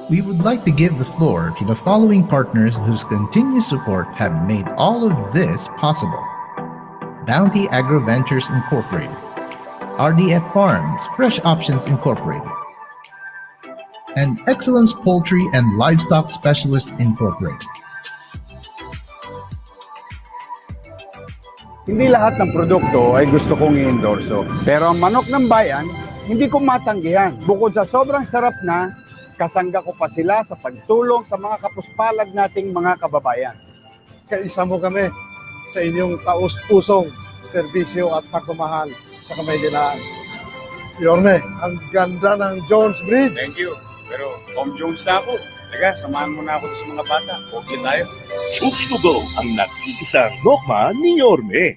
We would like to give the floor to the following partners whose continued support have made all of this possible. Bounty Agro Ventures Incorporated, RDF Farms, Fresh Options Incorporated, and Excellence Poultry and Livestock Specialists Incorporated. Hindi lahat ng produkto ay gusto kong i-endorso. Pero ang manok ng bayan, hindi ko matanggihan. Bukod sa sobrang sarap na, kasangga ko pa sila sa pagtulong sa mga kapuspalad nating mga kababayan. Kaisa mo kami sa inyong taus-pusong serbisyo at pagmamahal sa Kamaynilaan. Yorme, ang ganda ng Jones Bridge. Thank you. Pero Tom Jones na ako. Teka, samahan mo na ako sa mga bata. Okay tayo. Choose to go ang nag-iisang nokma ni Yorme.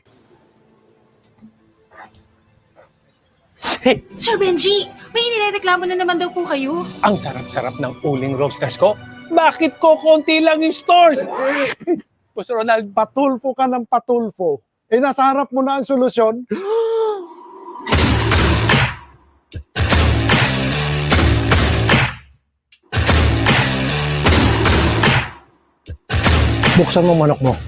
Hey, Sir Benji, may inireklamo na naman daw po kayo. ang sarap-sarap ng uling roasters ko. Bakit ko konti lang yung stores? Boss Ronald, Patulfo ka ng patulfo. Eh, nasa harap mo na ang solusyon. Buksan mo manok mo.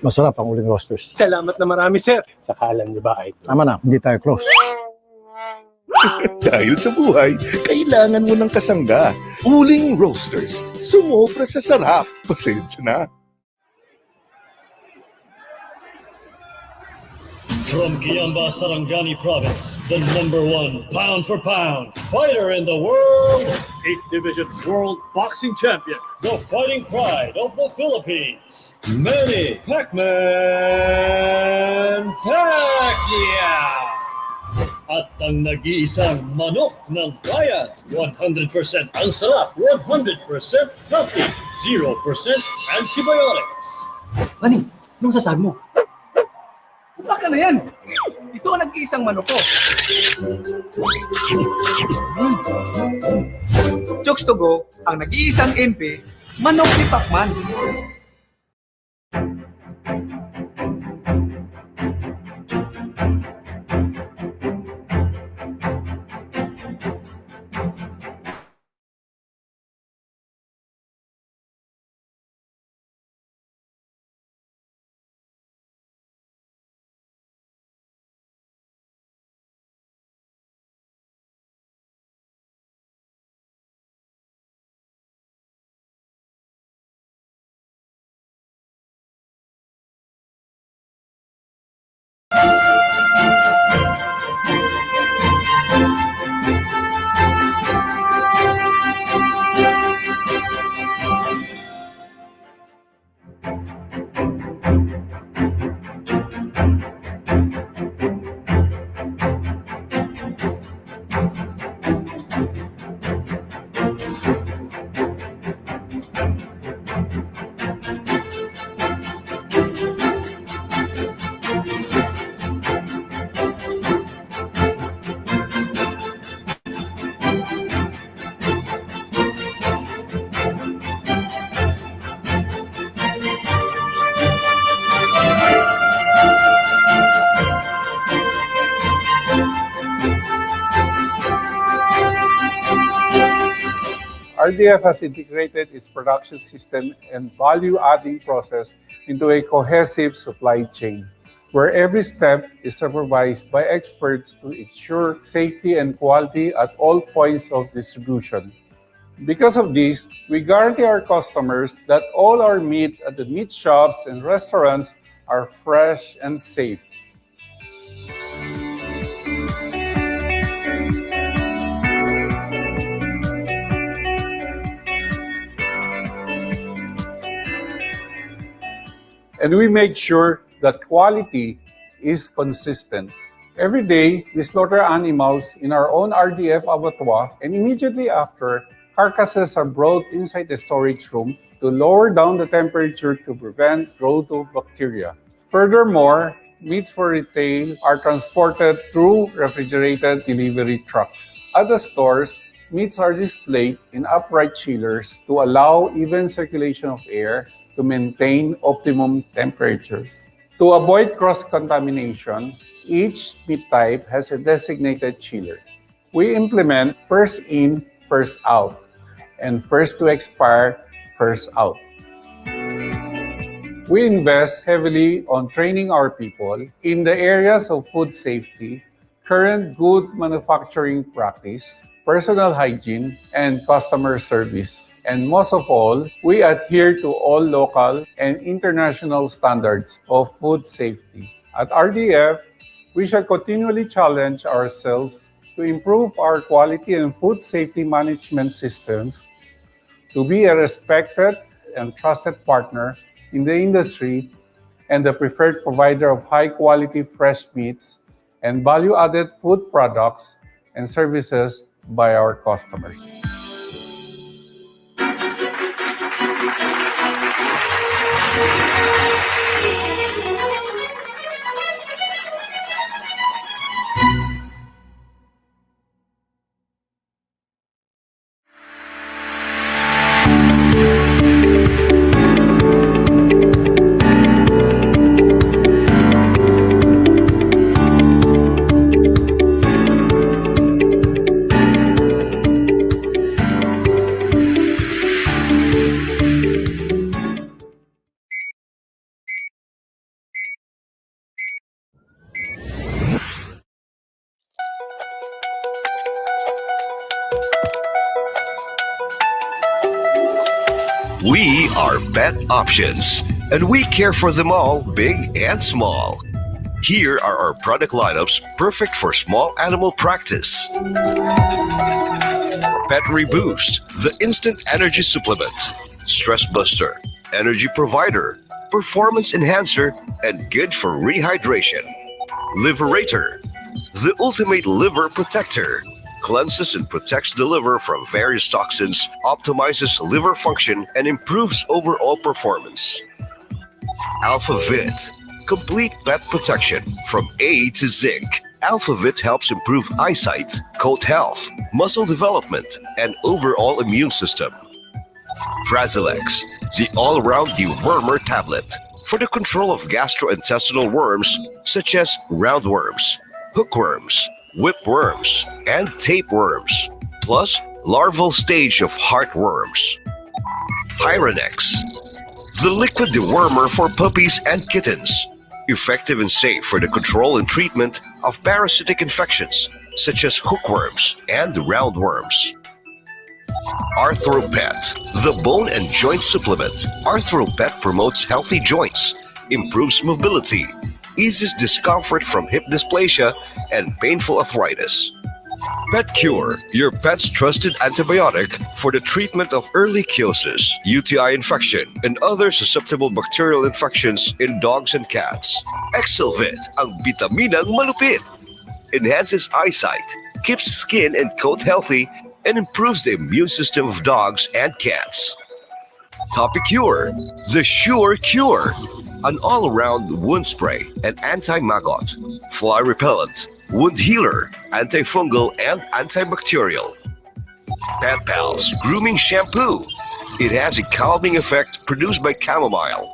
Masarap ang uling roasters. salamat na marami, sir. Sakalan niyo ba ay Tama na, hindi tayo close. Dahil sa buhay, kailangan mo ng kasangga. Uling Roasters, sumobra sa sarap. Pasensya na. From Kiamba, Sarangani Province, the #1 pound for pound fighter in the world, 8th Division World Boxing Champion, the fighting pride of the Philippines, Manny Pacman Pacquiao. At ang nag-iisang manok ng bayan, 100% ang sarap, 100% healthy, 0% antibiotics. Mani, anong sasabi mo? Baka na yan! Ito ang nag-iisang manok ko. Chokes to go, ang nag-iisang MP, manok ni Pacman. RDF has integrated its production system and value-adding process into a cohesive supply chain, where every step is supervised by experts to ensure safety and quality at all points of distribution. Because of this, we guarantee our customers that all our meat at the meat shops and restaurants are fresh and safe. And we make sure that quality is consistent. Every day, we slaughter animals in our own RDF abattoir, and immediately after, carcasses are brought inside the storage room to lower down the temperature to prevent growth of bacteria. Furthermore, meats for retail are transported through refrigerated delivery trucks. At the stores, meats are displayed in upright chillers to allow even circulation of air to maintain optimum temperature. To avoid cross-contamination, each meat type has a designated chiller. we implement first in, first out, and first to expire, first out. We invest heavily on training our people in the areas of food safety, current good manufacturing practice, personal hygiene, and customer service. And most of all, we adhere to all local and international standards of food safety. At RDF, we shall continually challenge ourselves to improve our quality and food safety management systems, to be a respected and trusted partner in the industry and the preferred provider of high-quality fresh meats and value-added food products and services by our customers. We are Pet Options, and we care for them all, big and small. Here are our product lineups perfect for small animal practice. Pet Reboost, the instant energy supplement, stress buster, energy provider, performance enhancer, and good for rehydration. Liverator, the ultimate liver protector, cleanses and protects the liver from various toxins, optimizes liver function, and improves overall performance. AlphaVit, complete pet protection from A to Zinc. AlphaVit helps improve eyesight, coat health, muscle development, and overall immune system. Prasilex, the all-around dewormer tablet for the control of gastrointestinal worms such as roundworms, hookworms, whipworms, and tapeworms, plus larval stage of heartworms. Hyranex, the liquid dewormer for puppies and kittens, effective and safe for the control and treatment of parasitic infections such as hookworms and roundworms. ArthroPet, the bone and joint supplement. ArthroPet promotes healthy joints, improves mobility, eases discomfort from hip dysplasia and painful arthritis. Pet Cure, your pet's trusted antibiotic for the treatment of ehrlichiosis, UTI infection, and other susceptible bacterial infections in dogs and cats. Excelvit, ang bitaminang malupit. Enhances eyesight, keeps skin and coat healthy, and improves the immune system of dogs and cats. Topicure, the Sure Cure, an all-around wound spray and anti-maggot, fly repellent, wound healer, antifungal, and antibacterial. Pet Pals Grooming Shampoo. It has a calming effect produced by chamomile,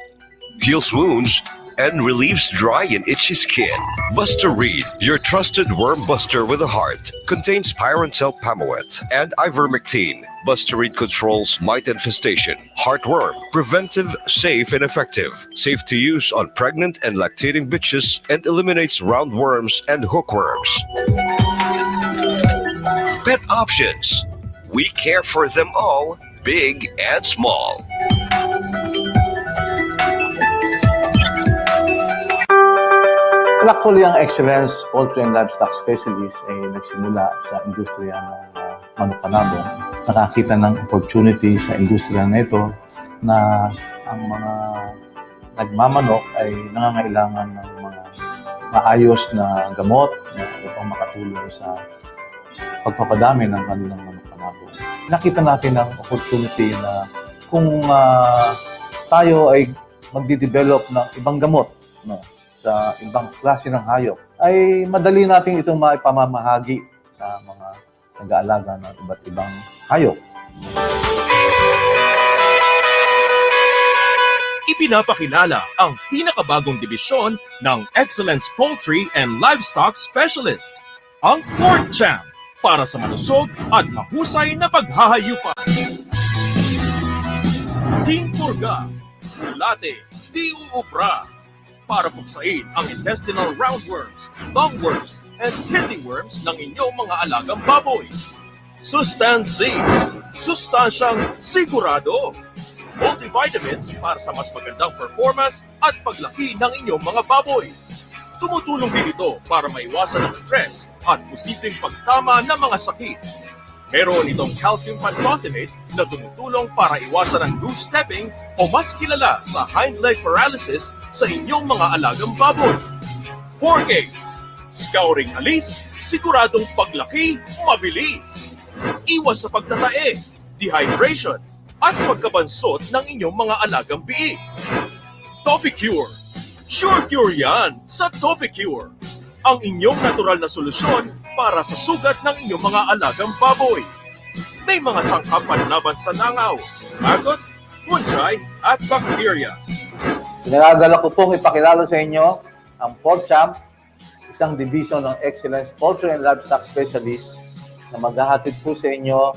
heals wounds, and relieves dry and itchy skin. Buster Reed, your trusted worm buster with a heart, contains pyrantel pamoate and ivermectin. Buster Reed controls mite infestation, heartworm, preventive, safe, and effective. Safe to use on pregnant and lactating bitches and eliminates roundworms and hookworms. Pet Options. We care for them all, big and small. Well, actually, ang Excellence Poultry and Livestock Specialist ay nagsimula sa industriya ng manok-panabong. Nakakita ng opportunity sa industriya na ito na ang mga nagmamanok ay nangangailangan ng mga maayos na gamot na upang makatulong sa pagpapadami ng kanilang manok-panabong. Nakita natin ang opportunity na kung tayo ay magdi-develop ng ibang gamot, no, sa ibang klase ng hayop, ay madali natin itong maipamamahagi sa mga nag-aalaga ng iba't ibang hayop. Ipinapakilala ang pinakabagong dibisyon ng Excellence Poultry and Livestock Specialist, ang Pork Champ. para sa malusog at mahusay na paghahayupan. King Purga, Late, di uubra, para puksain ang intestinal roundworms, lungworms, and kidney worms ng inyong mga alagang baboy. Sustancy, sustansyang sigurado. Multivitamins para sa mas magandang performance at paglaki ng inyong mga baboy. Tumutulong din ito para maiwasan ang stress at posibleng pagtama ng mga sakit. Meron itong calcium pantotenate na tumutulong para iwasan ang loose stepping o mas kilala sa hind leg paralysis sa inyong mga alagang baboy. 4Ks, scouring alis, siguradong paglaki, mabilis. Iwas sa pagtatae, dehydration, at pagkabansot ng inyong mga alagang biik. Topicure, sure cure yan sa Topicure. Ang inyong natural na solusyon para sa sugat ng inyong mga alagang baboy. May mga sangkap panlaban sa nangaw, maggot, fungi, at bacteria. Pinagdala ko pong ipakilala sa inyo ang Pvma, isang division ng Excellence Poultry and Livestock Specialist na maghahatid po sa inyo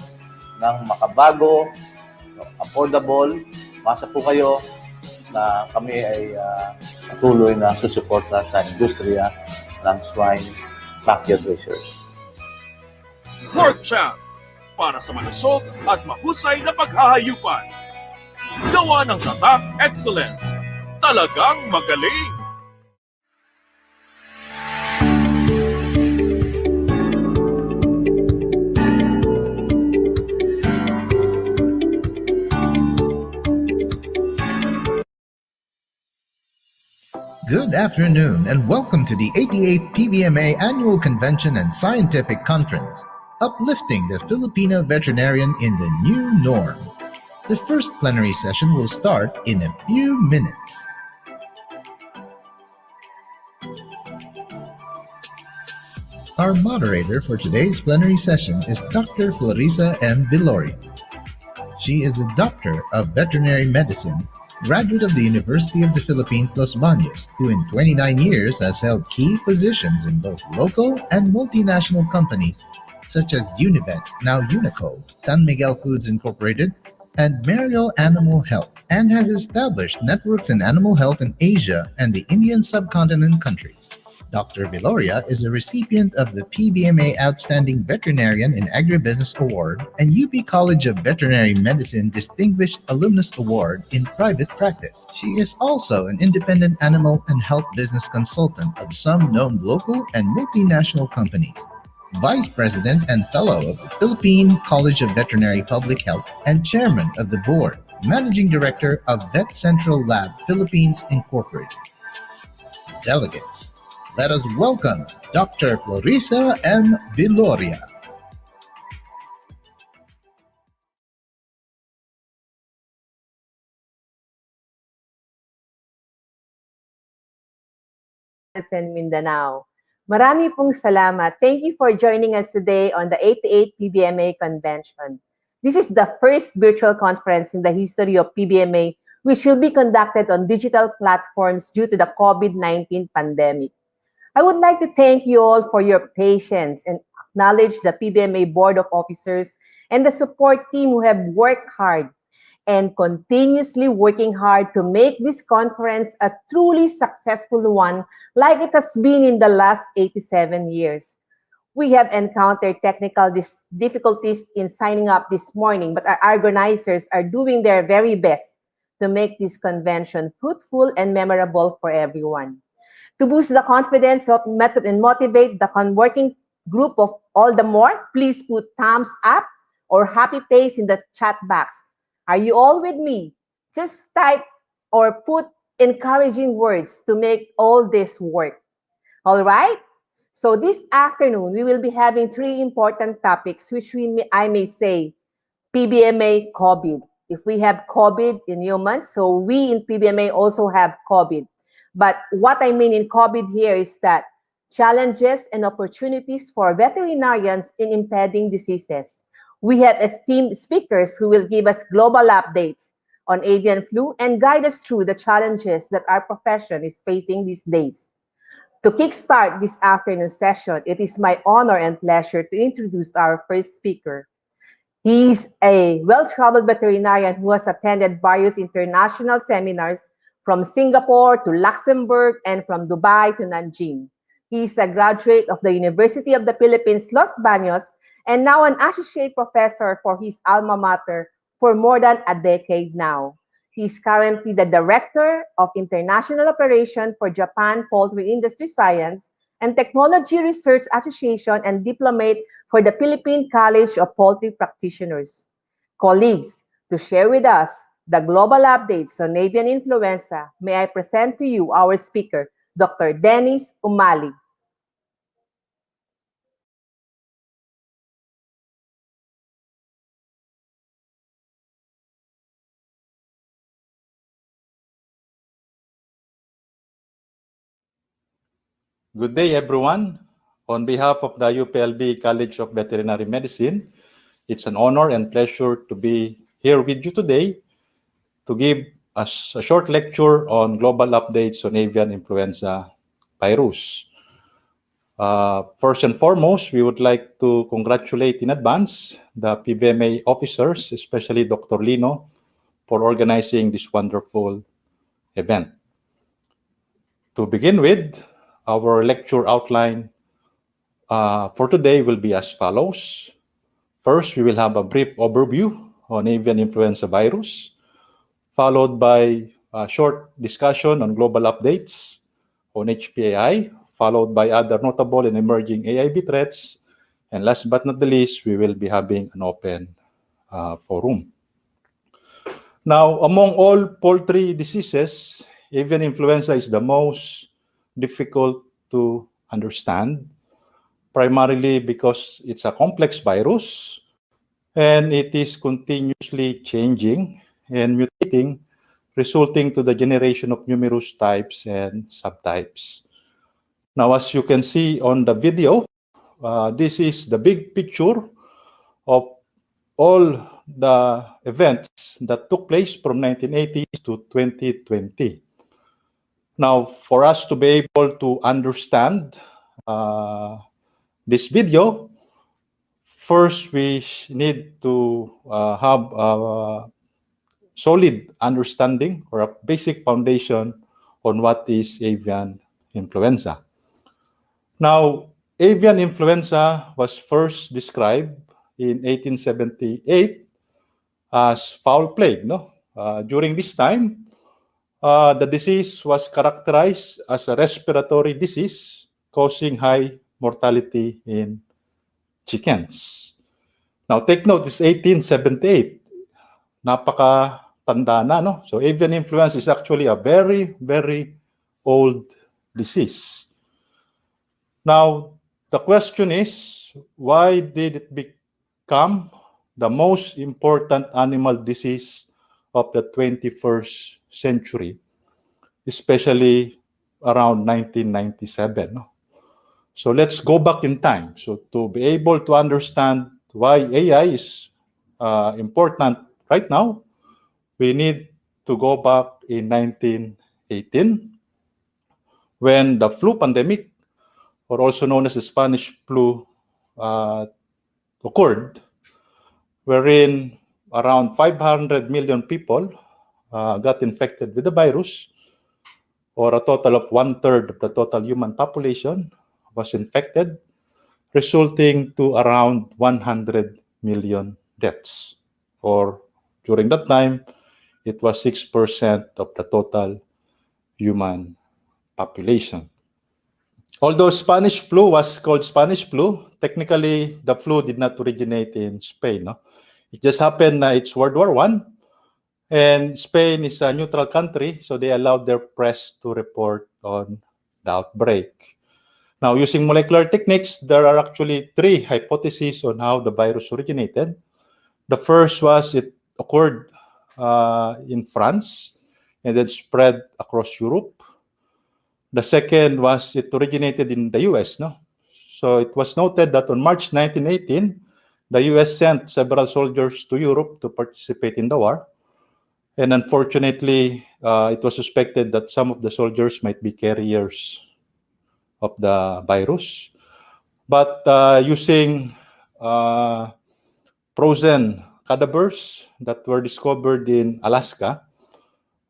ng makabago, affordable. Masa po kayo na kami ay patuloy na susuporta sa industriya ng swine backyard raisers. Pork Champ, para sa malusog at mahusay na paghahayupan. Gawa ng tatak excellence. Talagang magaling! Good afternoon and welcome to the 88th Pvma Annual Convention and Scientific Conference, uplifting the Filipino veterinarian in the new norm. The first plenary session will start in a few minutes. Our moderator for today's plenary session is Dr. Florisa M. Viloria. She is a doctor of veterinary medicine, graduate of the University of the Philippines, Los Baños, who in 29 years has held key positions in both local and multinational companies such as Univet, now Unico, San Miguel Foods Incorporated, and Mariel Animal Health, and has established networks in animal health in Asia and the Indian subcontinent countries. Dr. Viloria is a recipient of the Pvma Outstanding Veterinarian in Agribusiness Award and UP College of Veterinary Medicine Distinguished Alumnus Award in Private Practice. She is also an independent animal and health business consultant of some known local and multinational companies. Vice President and Fellow of the Philippine College of Veterinary Public Health and Chairman of the Board, Managing Director of Vet Central Lab Philippines Incorporated. Delegates, let us welcome Dr. Florisa M. Viloria. And Mindanao. Marami pong salamat. Thank you for joining us today on the 88th Pvma Convention. This is the first virtual conference in the history of Pvma, which will be conducted on digital platforms due to the COVID-19 pandemic. I would like to thank you all for your patience and acknowledge the Pvma Board of Officers and the support team who have worked hard and continuously working hard to make this conference a truly successful one like it has been in the last 87 years. We have encountered technical difficulties in signing up this morning, but our organizers are doing their very best to make this convention fruitful and memorable for everyone. To boost the confidence of method and motivate the working group of all the more, please put thumbs up or happy face in the chat box. Are you all with me? Just type or put encouraging words to make all this work. All right? So this afternoon, we will be having three important topics, which I may say, Pvma COVID. If we have COVID in humans, so we in Pvma also have COVID. But what I mean in COVID here is that challenges and opportunities for veterinarians in impending diseases. We have esteemed speakers who will give us global updates on avian flu and guide us through the challenges that our profession is facing these days. To kickstart this afternoon session, it is my honor and pleasure to introduce our first speaker. He's a well-traveled veterinarian who has attended various international seminars from Singapore to Luxembourg and from Dubai to Nanjing. He is a graduate of the University of the Philippines, Los Baños, and now an associate professor for his alma mater for more than a decade now. He is currently the Director of International Operations for Japan Poultry Industry Science and Technology Research Association and diplomate for the Philippine College of Poultry Practitioners. Colleagues, to share with us the global updates on avian influenza, may I present to you our speaker, Dr. Dennis Umali. Good day, everyone. On behalf of the UPLB College of Veterinary Medicine, it's an honor and pleasure to be here with you today to give us a short lecture on global updates on avian influenza virus. First and foremost, we would like to congratulate in advance the Pvma officers, especially Dr. Lino, for organizing this wonderful event. To begin with, our lecture outline for today will be as follows. First, we will have a brief overview on avian influenza virus, followed by a short discussion on global updates on HPAI, followed by other notable and emerging AIV threats, and last but not the least, we will be having an open forum. Now, among all poultry diseases, avian influenza is the most difficult to understand, primarily because it's a complex virus and it is continuously changing and mutating, resulting to the generation of numerous types and subtypes. Now, as you can see on the video, this is the big picture of all the events that took place from 1980s to 2020. Now, for us to be able to understand this video, first we need to have a solid understanding or a basic foundation on what is avian influenza. Now, avian influenza was first described in 1878 as fowl plague. During this time, the disease was characterized as a respiratory disease causing high mortality in chickens. Now, take note, it's 1878. Napaka-tanda na, no? So, avian influenza is actually a very, very old disease. Now, the question is, why did it become the most important animal disease of the 21st century, especially around 1997? So let's go back in time. So to be able to understand why AI is important right now, we need to go back in 1918 when the flu pandemic, or also known as the Spanish flu, occurred, wherein around 500 million people got infected with the virus, or a total of 1/3 of the total human population was infected, resulting to around 100 million deaths. Or during that time, it was 6% of the total human population. Although Spanish flu was called Spanish flu, technically the flu did not originate in Spain. It just happened it's World War I, and Spain is a neutral country, so they allowed their press to report on the outbreak. Now, using molecular techniques, there are actually 3 hypotheses on how the virus originated. The first was it occurred in France and then spread across Europe. The second was it originated in the US. So it was noted that on March 1918, the US sent several soldiers to Europe to participate in the war. And unfortunately, it was suspected that some of the soldiers might be carriers of the virus. But using frozen cadavers that were discovered in Alaska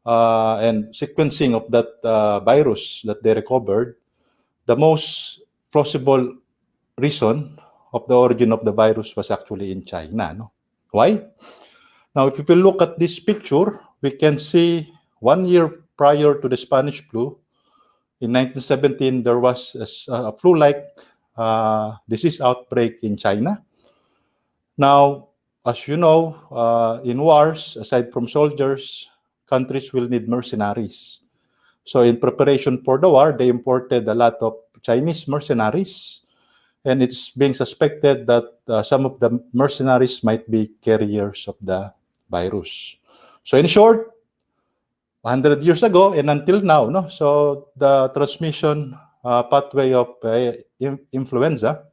and sequencing of that virus that they recovered, the most plausible reason of the origin of the virus was actually in China. No? Why? Now, if you look at this picture, we can see 1 year prior to the Spanish flu, in 1917, there was a flu-like disease outbreak in China. Now, as you know, in wars, aside from soldiers, countries will need mercenaries. So in preparation for the war, they imported a lot of Chinese mercenaries, and it's being suspected that some of the mercenaries might be carriers of the virus. So in short, 100 years ago and until now, no? So the transmission pathway of influenza,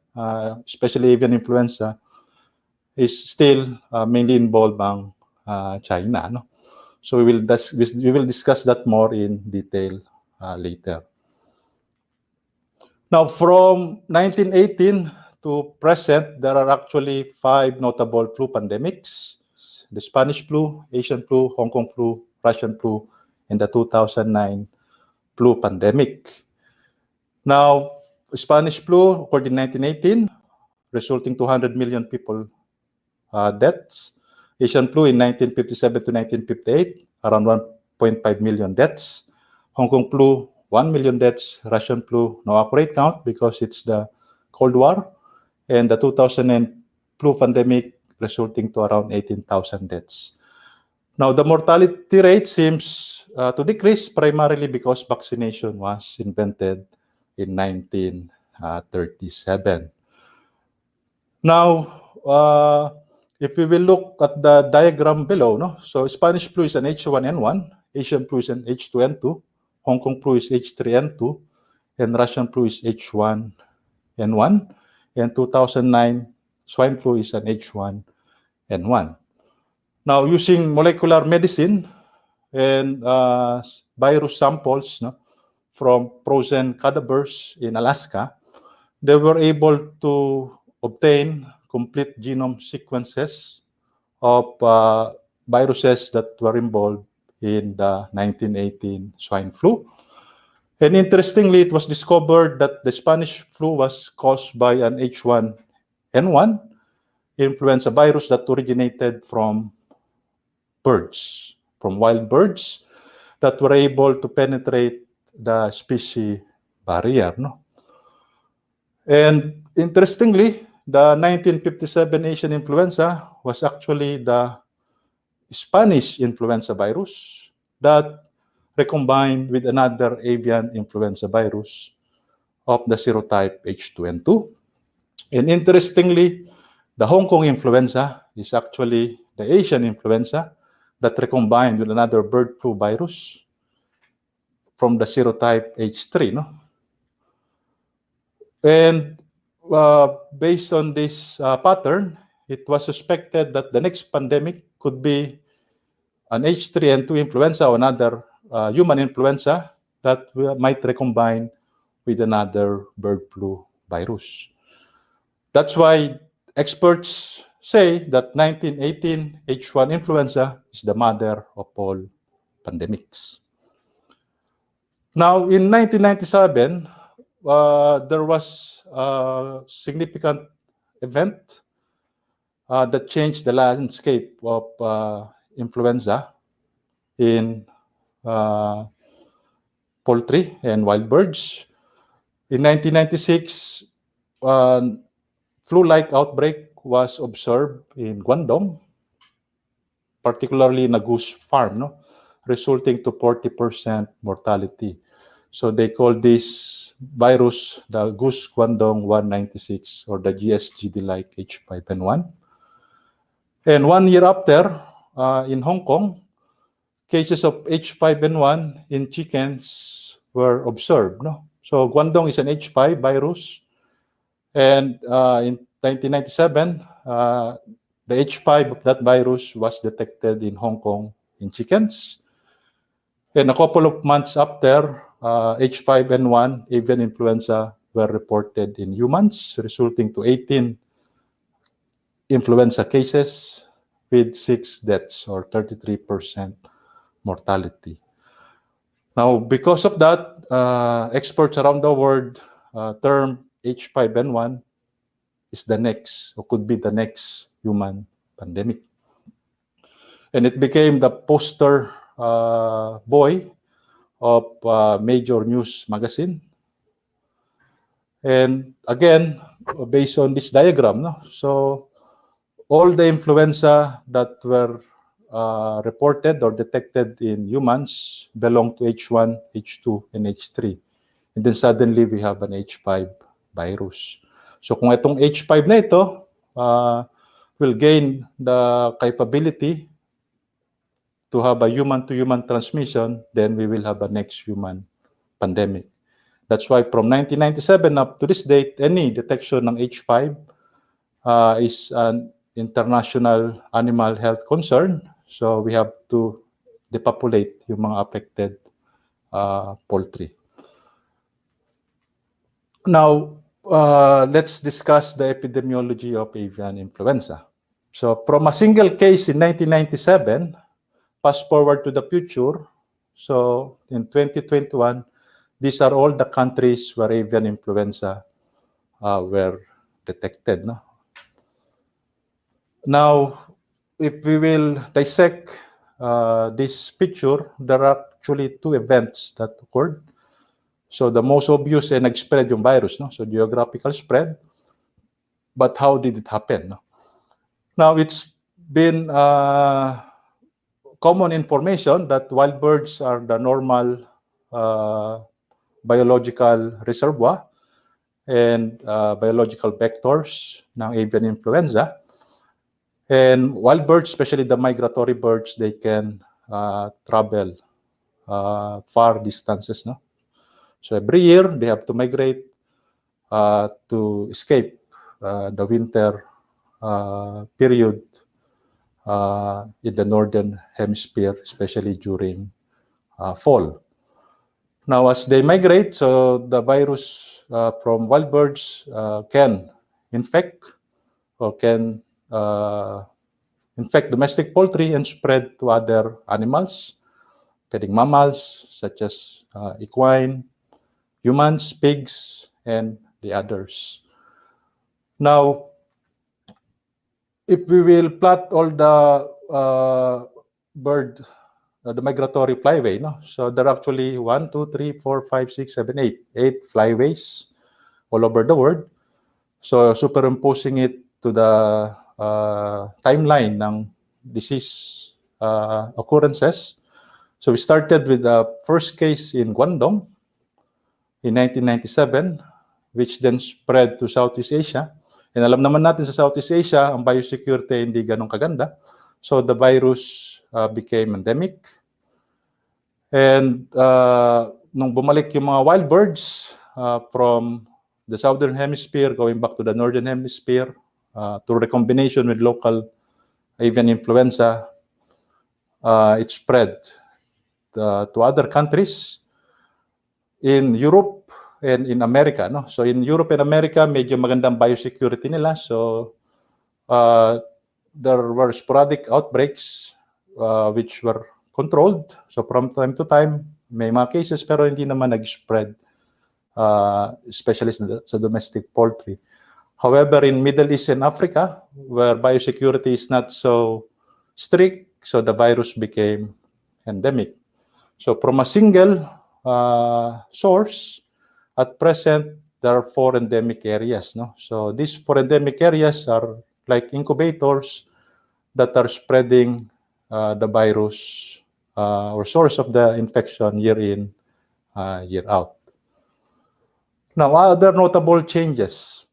especially avian influenza, is still mainly involved ang China. No? So we will discuss that more in detail later. Now, from 1918 to present, there are actually 5 notable flu pandemics: the Spanish flu, Asian flu, Hong Kong flu, Russian flu, and the 2009 flu pandemic. Now, Spanish flu occurred in 1918, resulting 200 million people deaths. Asian flu in 1957 to 1958, around 1.5 million deaths. Hong Kong flu, 1 million deaths. Russian flu, no accurate count because it's the Cold War. And the 2009 flu pandemic resulting to around 18,000 deaths. Now, the mortality rate seems to decrease primarily because vaccination was invented in 1937. Now, if we will look at the diagram below, no? So Spanish flu is an H1N1, Asian flu is an H2N2, Hong Kong flu is H3N2, and Russian flu is H1N1, and 2009 swine flu is an H1N1. Now, using molecular medicine and virus samples, no, from frozen cadavers in Alaska, they were able to obtain complete genome sequences of viruses that were involved in the 1918 swine flu. And interestingly, it was discovered that the Spanish flu was caused by an H1N1 influenza virus that originated from birds, from wild birds that were able to penetrate the species barrier. No? And interestingly, the 1957 Asian influenza was actually the Spanish influenza virus that recombined with another avian influenza virus of the serotype H2N2. And interestingly, the Hong Kong influenza is actually the Asian influenza that recombined with another bird flu virus from the serotype H3. No? And based on this pattern, it was suspected that the next pandemic could be an H3N2 influenza or another human influenza that might recombine with another bird flu virus. That's why experts say that 1918 H1 influenza is the mother of all pandemics. Now, in 1997, there was a significant event that changed the landscape of influenza in poultry and wild birds. In 1996, flu-like outbreak was observed in Guangdong, particularly in a goose farm, no? Resulting to 40% mortality. So they call this virus the Goose Guangdong 196 or the GSGD-like H5N1. And 1 year after, in Hong Kong, cases of H5N1 in chickens were observed. No? So Guangdong is an H5 virus. And in 1997, the H5 of that virus was detected in Hong Kong in chickens. And a couple of months after, H5N1 avian influenza were reported in humans, resulting to 18 influenza cases with 6 deaths or 33% mortality. Now, because of that, experts around the world term H5N1 is the next, or could be the next human pandemic. And it became the poster boy of major news magazine. And again, based on this diagram, no? So all the influenza that were reported or detected in humans belong to H1, H2, and H3. And then suddenly we have an H5 virus. So kung itong H5 na ito will gain the capability to have a human-to-human transmission, then we will have a next human pandemic. That's why from 1997 up to this date, any detection ng H5 is an international animal health concern. So we have to depopulate yung mga affected poultry. Now, let's discuss the epidemiology of avian influenza. So from a single case in 1997, fast forward to the future, so in 2021, these are all the countries where avian influenza were detected. No? Now, if we will dissect this picture, there are actually two events that occurred. So the most obvious ay nag-spread yung virus, no? So geographical spread. But how did it happen? No? Now, it's been common information that wild birds are the normal biological reservoir and biological vectors ng avian influenza. And wild birds, especially the migratory birds, they can travel far distances. No? So every year, they have to migrate to escape the winter period in the northern hemisphere, especially during fall. Now, as they migrate, so the virus from wild birds can infect or can infect domestic poultry and spread to other animals, including mammals such as equine, humans, pigs, and the others. Now, if we will plot all the the migratory flyway, no? So there are actually 1, 2, 3, 4, 5, 6, 7, 8 flyways all over the world. So superimposing it to the timeline ng disease occurrences. So we started with the first case in Guangdong in 1997, which then spread to Southeast Asia. And alam naman natin sa Southeast Asia, ang biosecurity hindi ganun kaganda. So the virus became endemic. And nung bumalik yung mga wild birds from the southern hemisphere going back to the northern hemisphere through recombination with local avian influenza, it spread to other countries in Europe and in America. No? So in Europe and America, medyo magandang biosecurity nila. So there were sporadic outbreaks which were controlled. So from time to time, may mga cases pero hindi naman nag-spread, especially sa domestic poultry. However, in Middle East and Africa, where biosecurity is not so strict, so the virus became endemic. So from a single source, at present, there are 4 endemic areas. No? So these 4 endemic areas are like incubators that are spreading the virus or source of the infection year in, year out. Now, other notable changes.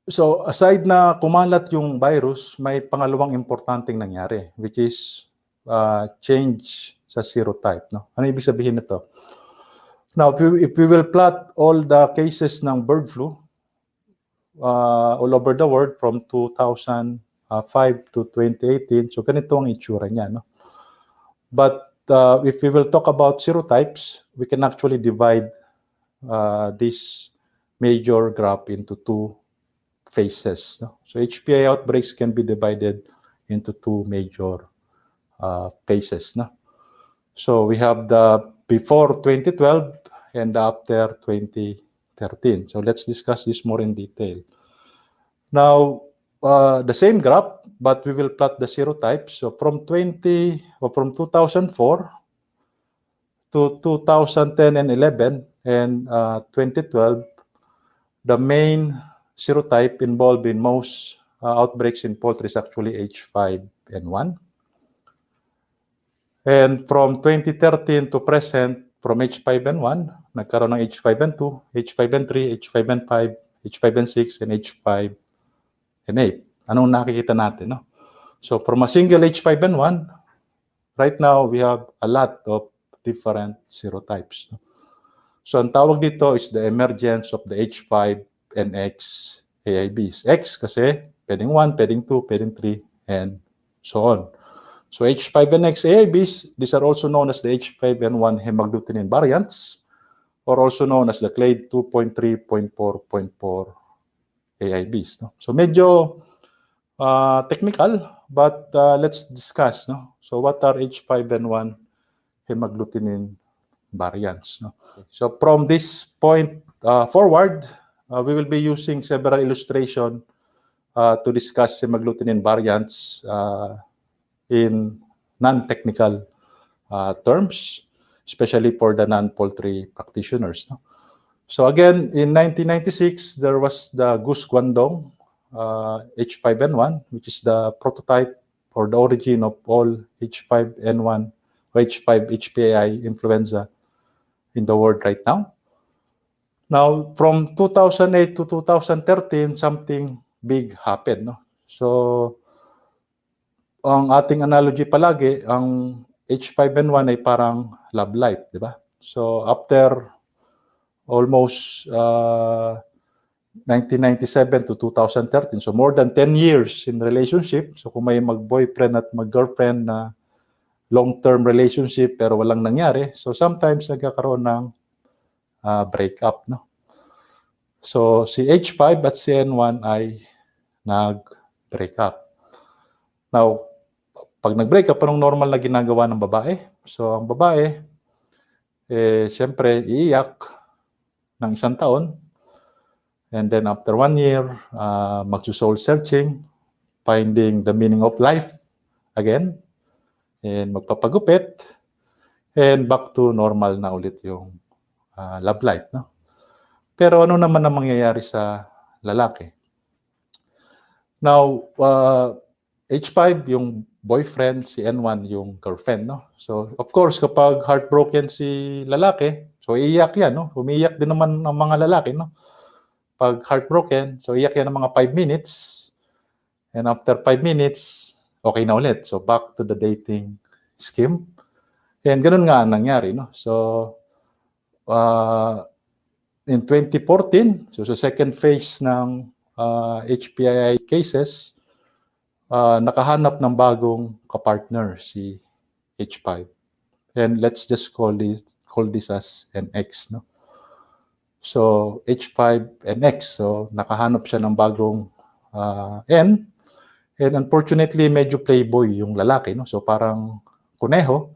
So aside na kumalat yung virus, may pangalawang importanteng nangyari, which is change sa serotype. No? Ano ibig sabihin nito? Now, if we will plot all the cases ng bird flu all over the world from 2005 to 2018, so ganito ang itsura niya. No? But if we will talk about serotypes, we can actually divide this major graph into two phases. No? So HPI outbreaks can be divided into two major phases. No? So we have the before 2012 and after 2013. So let's discuss this more in detail. Now, the same graph, but we will plot the serotypes. So from 2004 to 2010 and 11 and 2012, the main serotype involved in most outbreaks in poultry is actually H5N1. And from 2013 to present, from H5N1, nagkaroon ng H5N2, H5N3, H5N5, H5N6, and H5N8. Anong nakikita natin? No? So from a single H5N1, right now we have a lot of different serotypes. No? So ang tawag dito is the emergence of the H5NX AIBs. X kasi pwedeng 1, pwedeng 2, pwedeng 3, and so on. So H5NX AIBs, these are also known as the H5N1 hemagglutinin variants, or also known as the clade 2.3.4.4 AIBs. No? So medyo technical, but let's discuss. No? So what are H5N1 hemagglutinin variants? No? So from this point forward, we will be using several illustrations to discuss hemagglutinin variants in non-technical terms, especially for the non-poultry practitioners. No? So again, in 1996, there was the Goose Guangdong H5N1, which is the prototype or the origin of all H5N1 or H5HPAI influenza in the world right now. Now, from 2008 to 2013, something big happened. No? So, ang ating analogy palagi, ang H5N1 ay parang love life, di ba? So, after almost 1997 to 2013, so more than 10 years in relationship, so kung may mag-boyfriend at mag-girlfriend na long-term relationship pero walang nangyari, so sometimes nagkakaroon ng breakup, no? So, si H5 at si N1 ay nag-breakup. Now, pag nag-break up, anong normal na ginagawa ng babae? So, ang babae, siyempre, iiyak ng 1 taon. And then, after 1 year, magso-soul searching, finding the meaning of life again, and magpapagupit, and back to normal na ulit yung love life. No? Pero ano naman ang mangyayari sa lalaki? Now, H5 yung boyfriend, si N1 yung girlfriend, no? So, of course, kapag heartbroken si lalaki, so iiyak yan, no? Umiiyak din naman ang mga lalaki, no? Pag heartbroken, so iiyak yan ng mga 5 minutes, and after 5 minutes, okay na ulit. So, back to the dating scheme. And ganun nga ang nangyari, no? So, in 2014, so sa second phase ng HPAI cases, nakahanap ng bagong kapartner si H5. And let's just call this as NX, no? So H5 NX, so nakahanap siya ng bagong N. And unfortunately, medyo playboy yung lalaki, no? So parang kuneho.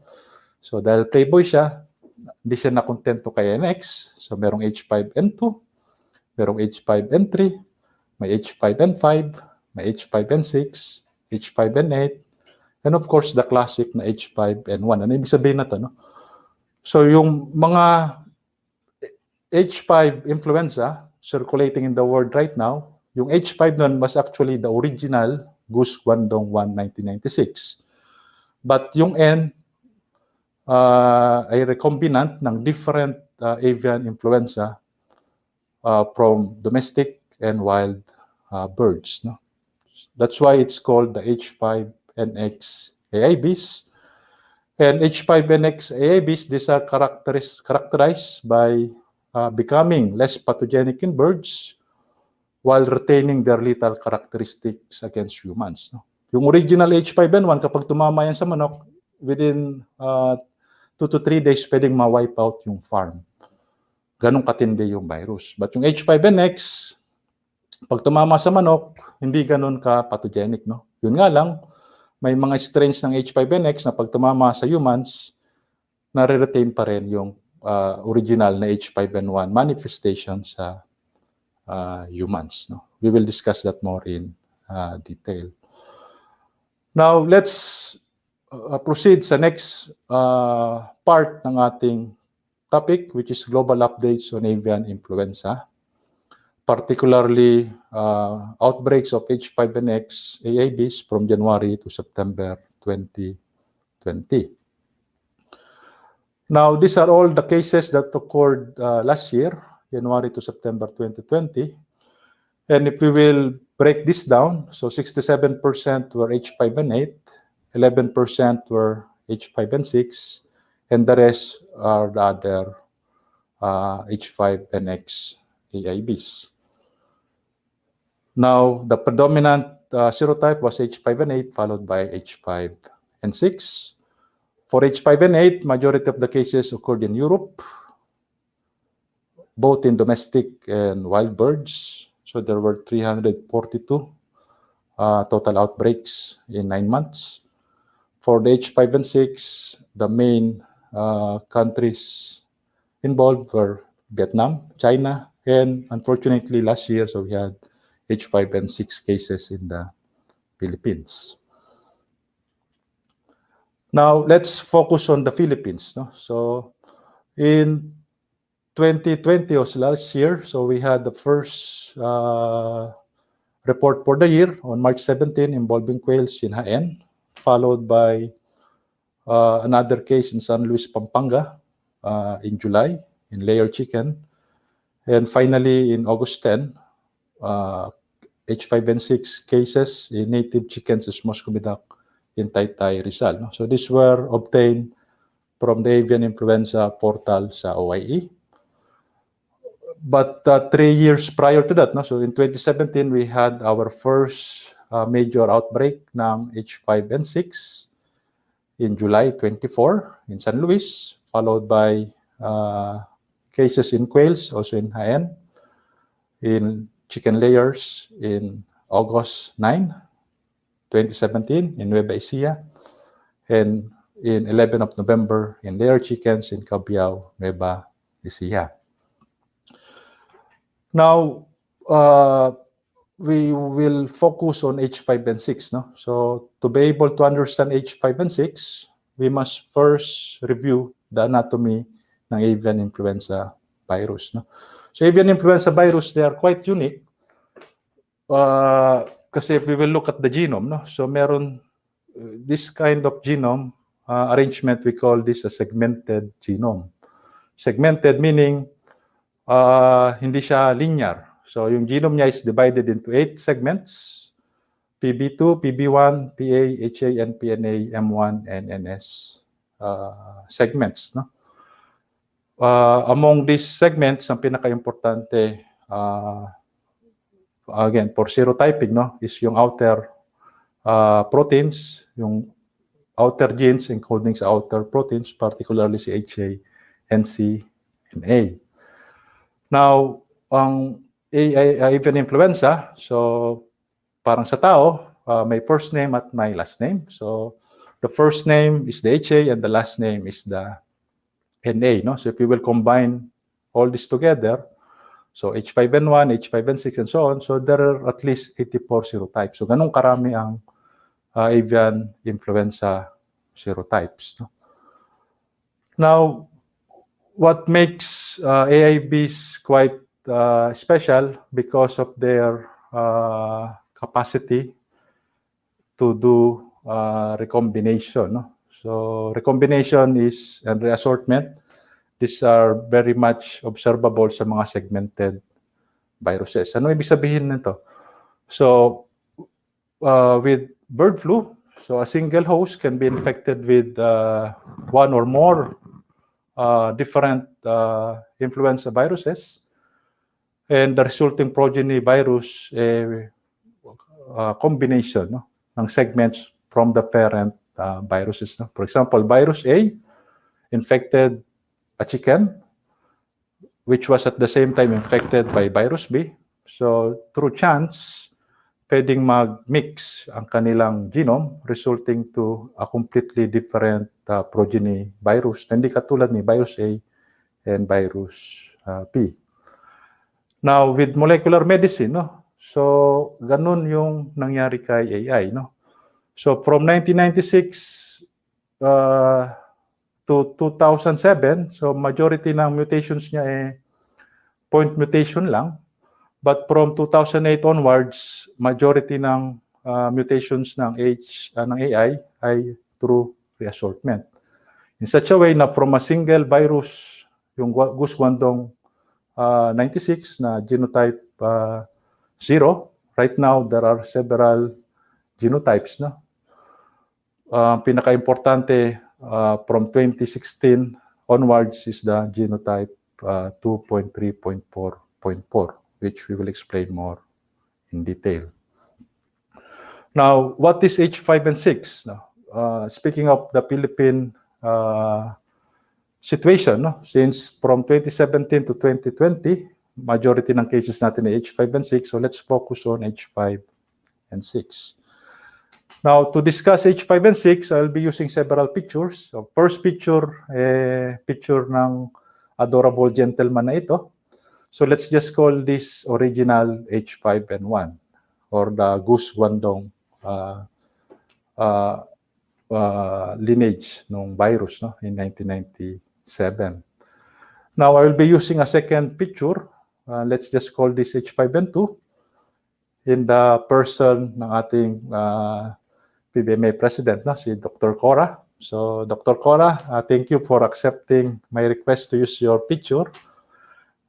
So dahil playboy siya, hindi siya nakontento kay NX. So merong H5N2, merong H5N3, may H5N5, may H5N6, H5N8, and of course, the classic na H5N1. Ano ibig sabihin na ito? No? So, yung mga H5 influenza circulating in the world right now, yung H5 nun was actually the original Goose Guangdong 1, 1996. But yung N ay recombinant ng different avian influenza from domestic and wild birds. No? That's why it's called the H5NX AIBs. And H5NX AIBs, these are characterized by becoming less pathogenic in birds while retaining their lethal characteristics against humans. No? Yung original H5N1, kapag tumama yan sa manok, within 2 to 3 days pwedeng ma-wipe out yung farm. Ganun katindi yung virus. But yung H5N6, pag tumama sa manok, hindi ganun ka-pathogenic, no? Yun nga lang, may mga strains ng H5N6 na pag tumama sa humans, nare-retain pa rin yung original na H5N1 manifestation sa humans, no? We will discuss that more in detail. Now, let's proceed sa next part ng ating topic, which is global updates on avian influenza, particularly outbreaks of H5N6 AABs from January to September 2020. Now, these are all the cases that occurred last year, January to September 2020. And if we will break this down, so 67% were H5N8, 11% were H5N6, and the rest are the other H5N6 AIBs. Now, the predominant serotype was H5N8, followed by H5N6. For H5N8, majority of the cases occurred in Europe, both in domestic and wild birds. So there were 342 total outbreaks in 9 months. For the H5N6, the main countries involved were Vietnam, China, and unfortunately last year, so we had H5N6 cases in the Philippines. Now, let's focus on the Philippines. No? So, in 2020 was last year, so we had the first report for the year on March 17 involving quails in Jaén, followed by another case in San Luis, Pampanga in July in layer chicken, and finally in August 10, H5N6 cases in native chickens is Moscow duck in Taytay, Rizal. No? So these were obtained from the avian influenza portal sa OIE. But 3 years prior to that, no? So in 2017, we had our first major outbreak ng H5N6 in July 24 in San Luis, followed by cases in quails, also in Jaén, in chicken layers in August 9, 2017 in Nueva Ecija, and in 11 of November in layer chickens in Cabiao, Nueva Ecija. Now, we will focus on H5N6. No? So, to be able to understand H5N6, we must first review the anatomy ng avian influenza virus. No? So, avian influenza virus, they are quite unique. Kasi if we will look at the genome, no? So, meron this kind of genome arrangement, we call this a segmented genome. Segmented meaning hindi siya linear. So, yung genome niya is divided into 8 segments, PB2, PB1, PA, HA, NPNA, M1, and NS segments. No? Among these segments, ang pinaka-importante, again, for serotyping, no, is yung outer proteins, yung outer genes encoding sa outer proteins, particularly si HA, NC, and A. Now, ang avian influenza, so parang sa tao, may first name at may last name. So the first name is the HA and the last name is the NA. No? So if we will combine all this together, so H5N1, H5N6, and so on, so there are at least 84 serotypes. So ganun karami ang avian influenza serotypes. No? Now, what makes AIBs quite special because of their capacity to do recombination. No? So recombination is and reassortment. These are very much observable sa mga segmented viruses. Ano ibig sabihin nito? So with bird flu, so a single host can be infected with one or more different influenza viruses, and the resulting progeny virus combination, no, ng segments from the parent viruses. No? For example, virus A infected a chicken, which was at the same time infected by virus B. So through chance, pwedeng mag-mix ang kanilang genome, resulting to a completely different progeny virus, na hindi katulad ni virus A and virus B. Now, with molecular medicine, no? So, ganun yung nangyari kay AI, no? So, from 1996 to 2007, so majority ng mutations niya point mutation lang. But from 2008 onwards, majority ng mutations ng AI ay through reassortment. In such a way na from a single virus, yung Goose Guangdong 96 na genotype 0, right now there are several genotypes. No? Pinaka-importante from 2016 onwards is the genotype 2.3.4.4, which we will explain more in detail. Now, what is H5 and 6? Speaking of the Philippine situation, no? Since from 2017 to 2020, majority ng cases natin ay H5 and 6, so let's focus on H5 and 6. Now, to discuss H5 and 6, I'll be using several pictures. So, first picture, picture ng adorable gentleman na ito. So let's just call this original H5N1 or the Goose Guangdong lineage ng virus, no, in 1997. Now I will be using a second picture. Let's just call this H5N2 in the person ng ating Pvma president, no, si Dr. Cora. So Dr. Cora, thank you for accepting my request to use your picture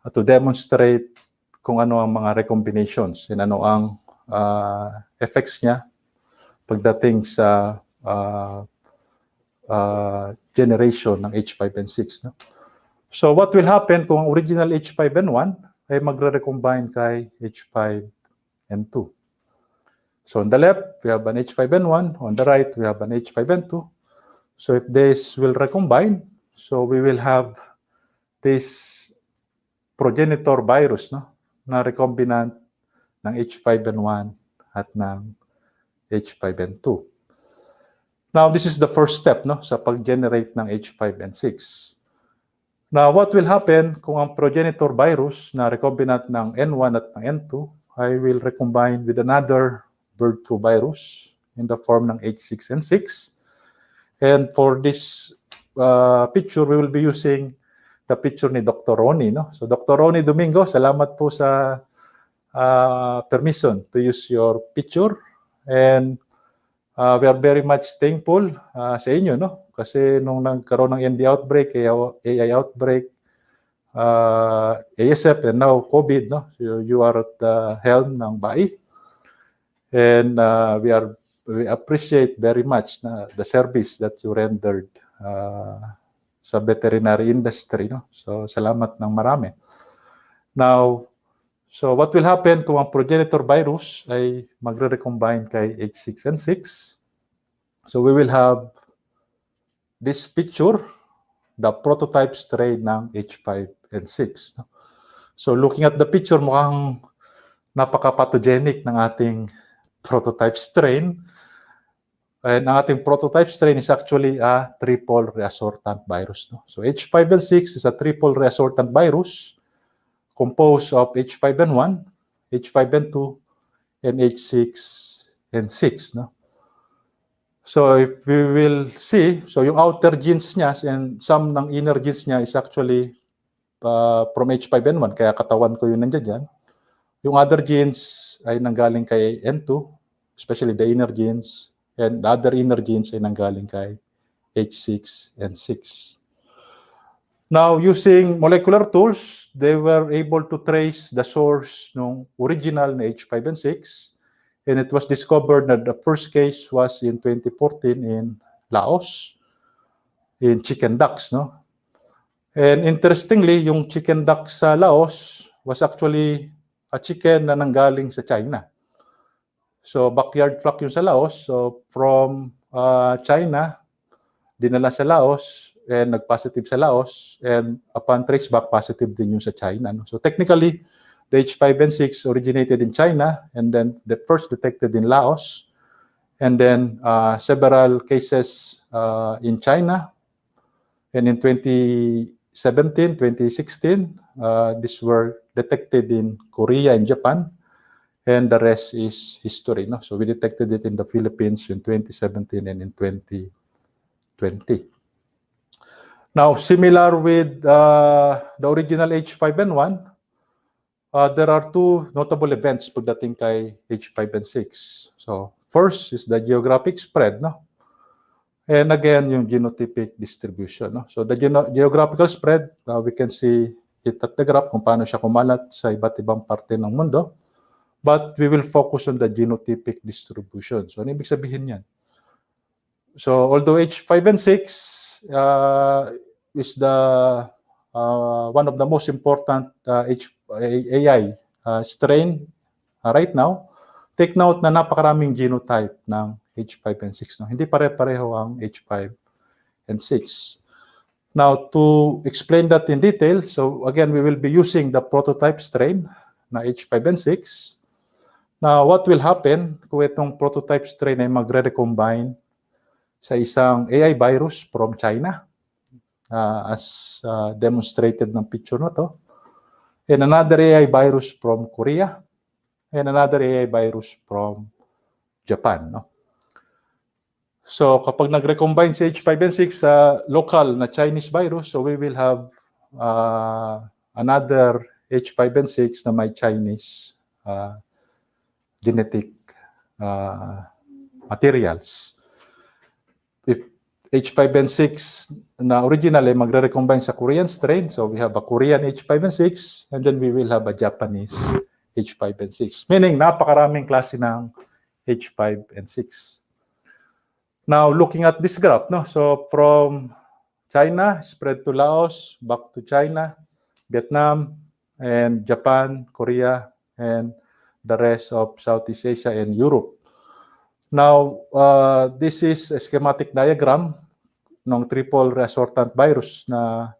to demonstrate kung ano ang mga recombinations and ano ang effects niya pagdating sa generation ng H5 and 6. No? So what will happen kung ang original H5N1 ay magre-recombine kay H5 and 2? So on the left, we have an H5N1. On the right, we have an H5N2. So if this will recombine, so we will have this progenitor virus, no, na recombinant ng H5N1 at ng H5N2. Now, this is the first step, no, sa pag-generate ng H5 and 6. Now, what will happen kung ang progenitor virus na recombinant ng N1 at ng N2 ay will recombine with another bird flu virus in the form ng H6 and 6. And for this picture, we will be using the picture ni Dr. Ronnie, no? So Dr. Ronnie Domingo, salamat po sa permission to use your picture, and we are very much thankful sa inyo, no? Kasi nung nagkaroon ng ND outbreak, AI outbreak, ASF, and now COVID, no? You are at the helm ng BAI, and we appreciate very much the service that you rendered sa veterinary industry, no? So salamat ng marami. Now, so what will happen kung ang progenitor virus ay magre-recombine kay H6 and 6? So we will have this picture, the prototype strain ng H5 and 6. No? So looking at the picture, mukhang napaka-pathogenic ng ating prototype strain. And ang ating prototype strain is actually a triple reassortant virus. No? So H5 and 6 is a triple reassortant virus composed of H5N1, H5N2, and H6 and 6. No? So if we will see, so yung outer genes niya and some ng inner genes niya is actually from H5N1, kaya katawan ko yun nandiyan dyan. Yung other genes ay nanggaling kay N2, especially the inner genes, and the other inner genes ay nanggaling kay H6 and 6. Now, using molecular tools, they were able to trace the source ng original na H5 and 6, and it was discovered that the first case was in 2014 in Laos, in chicken ducks, no? And interestingly, yung chicken ducks sa Laos was actually a chicken na nanggaling sa China. So backyard flock yung sa Laos. So from China, dinala sa Laos, and nag-positive sa Laos, and upon traceback, positive din yung sa China. No? So technically, the H5N6 originated in China, and then the first detected in Laos, and then several cases in China, and in 2017, 2016, these were detected in Korea and Japan, and the rest is history. No? So we detected it in the Philippines in 2017 and in 2020. Now, similar with the original H5N1, there are two notable events pagdating kay H5N6. So, first is the geographic spread, no? And again, yung genotypic distribution, no? So, the geographical spread, we can see it at the graph kung paano siya kumalat sa iba't ibang parte ng mundo. But we will focus on the genotypic distribution. So, ano ibig sabihin yan? So, although H5N6 is the one of the most important AI strain right now, take note na napakaraming genotype ng H5N6. No? Hindi pare-pareho ang H5N6. Now, to explain that in detail, so again, we will be using the prototype strain na H5N6. Now, what will happen kung itong prototype strain ay magre-recombine sa isang AI virus from China, as demonstrated ng picture na to, and another AI virus from Korea, and another AI virus from Japan. No? So kapag nag-recombine si H5N6 sa local na Chinese virus, so we will have another H5N6 na may Chinese genetic materials. If H5N6 na original ay magre-recombine sa Korean strain, so we have a Korean H5N6, and then we will have a Japanese H5N6. Meaning, napakaraming klase ng H5N6. Now, looking at this graph, no? So from China, spread to Laos, back to China, Vietnam, and Japan, Korea, and the rest of Southeast Asia and Europe. Now, this is a schematic diagram ng triple reassortant virus na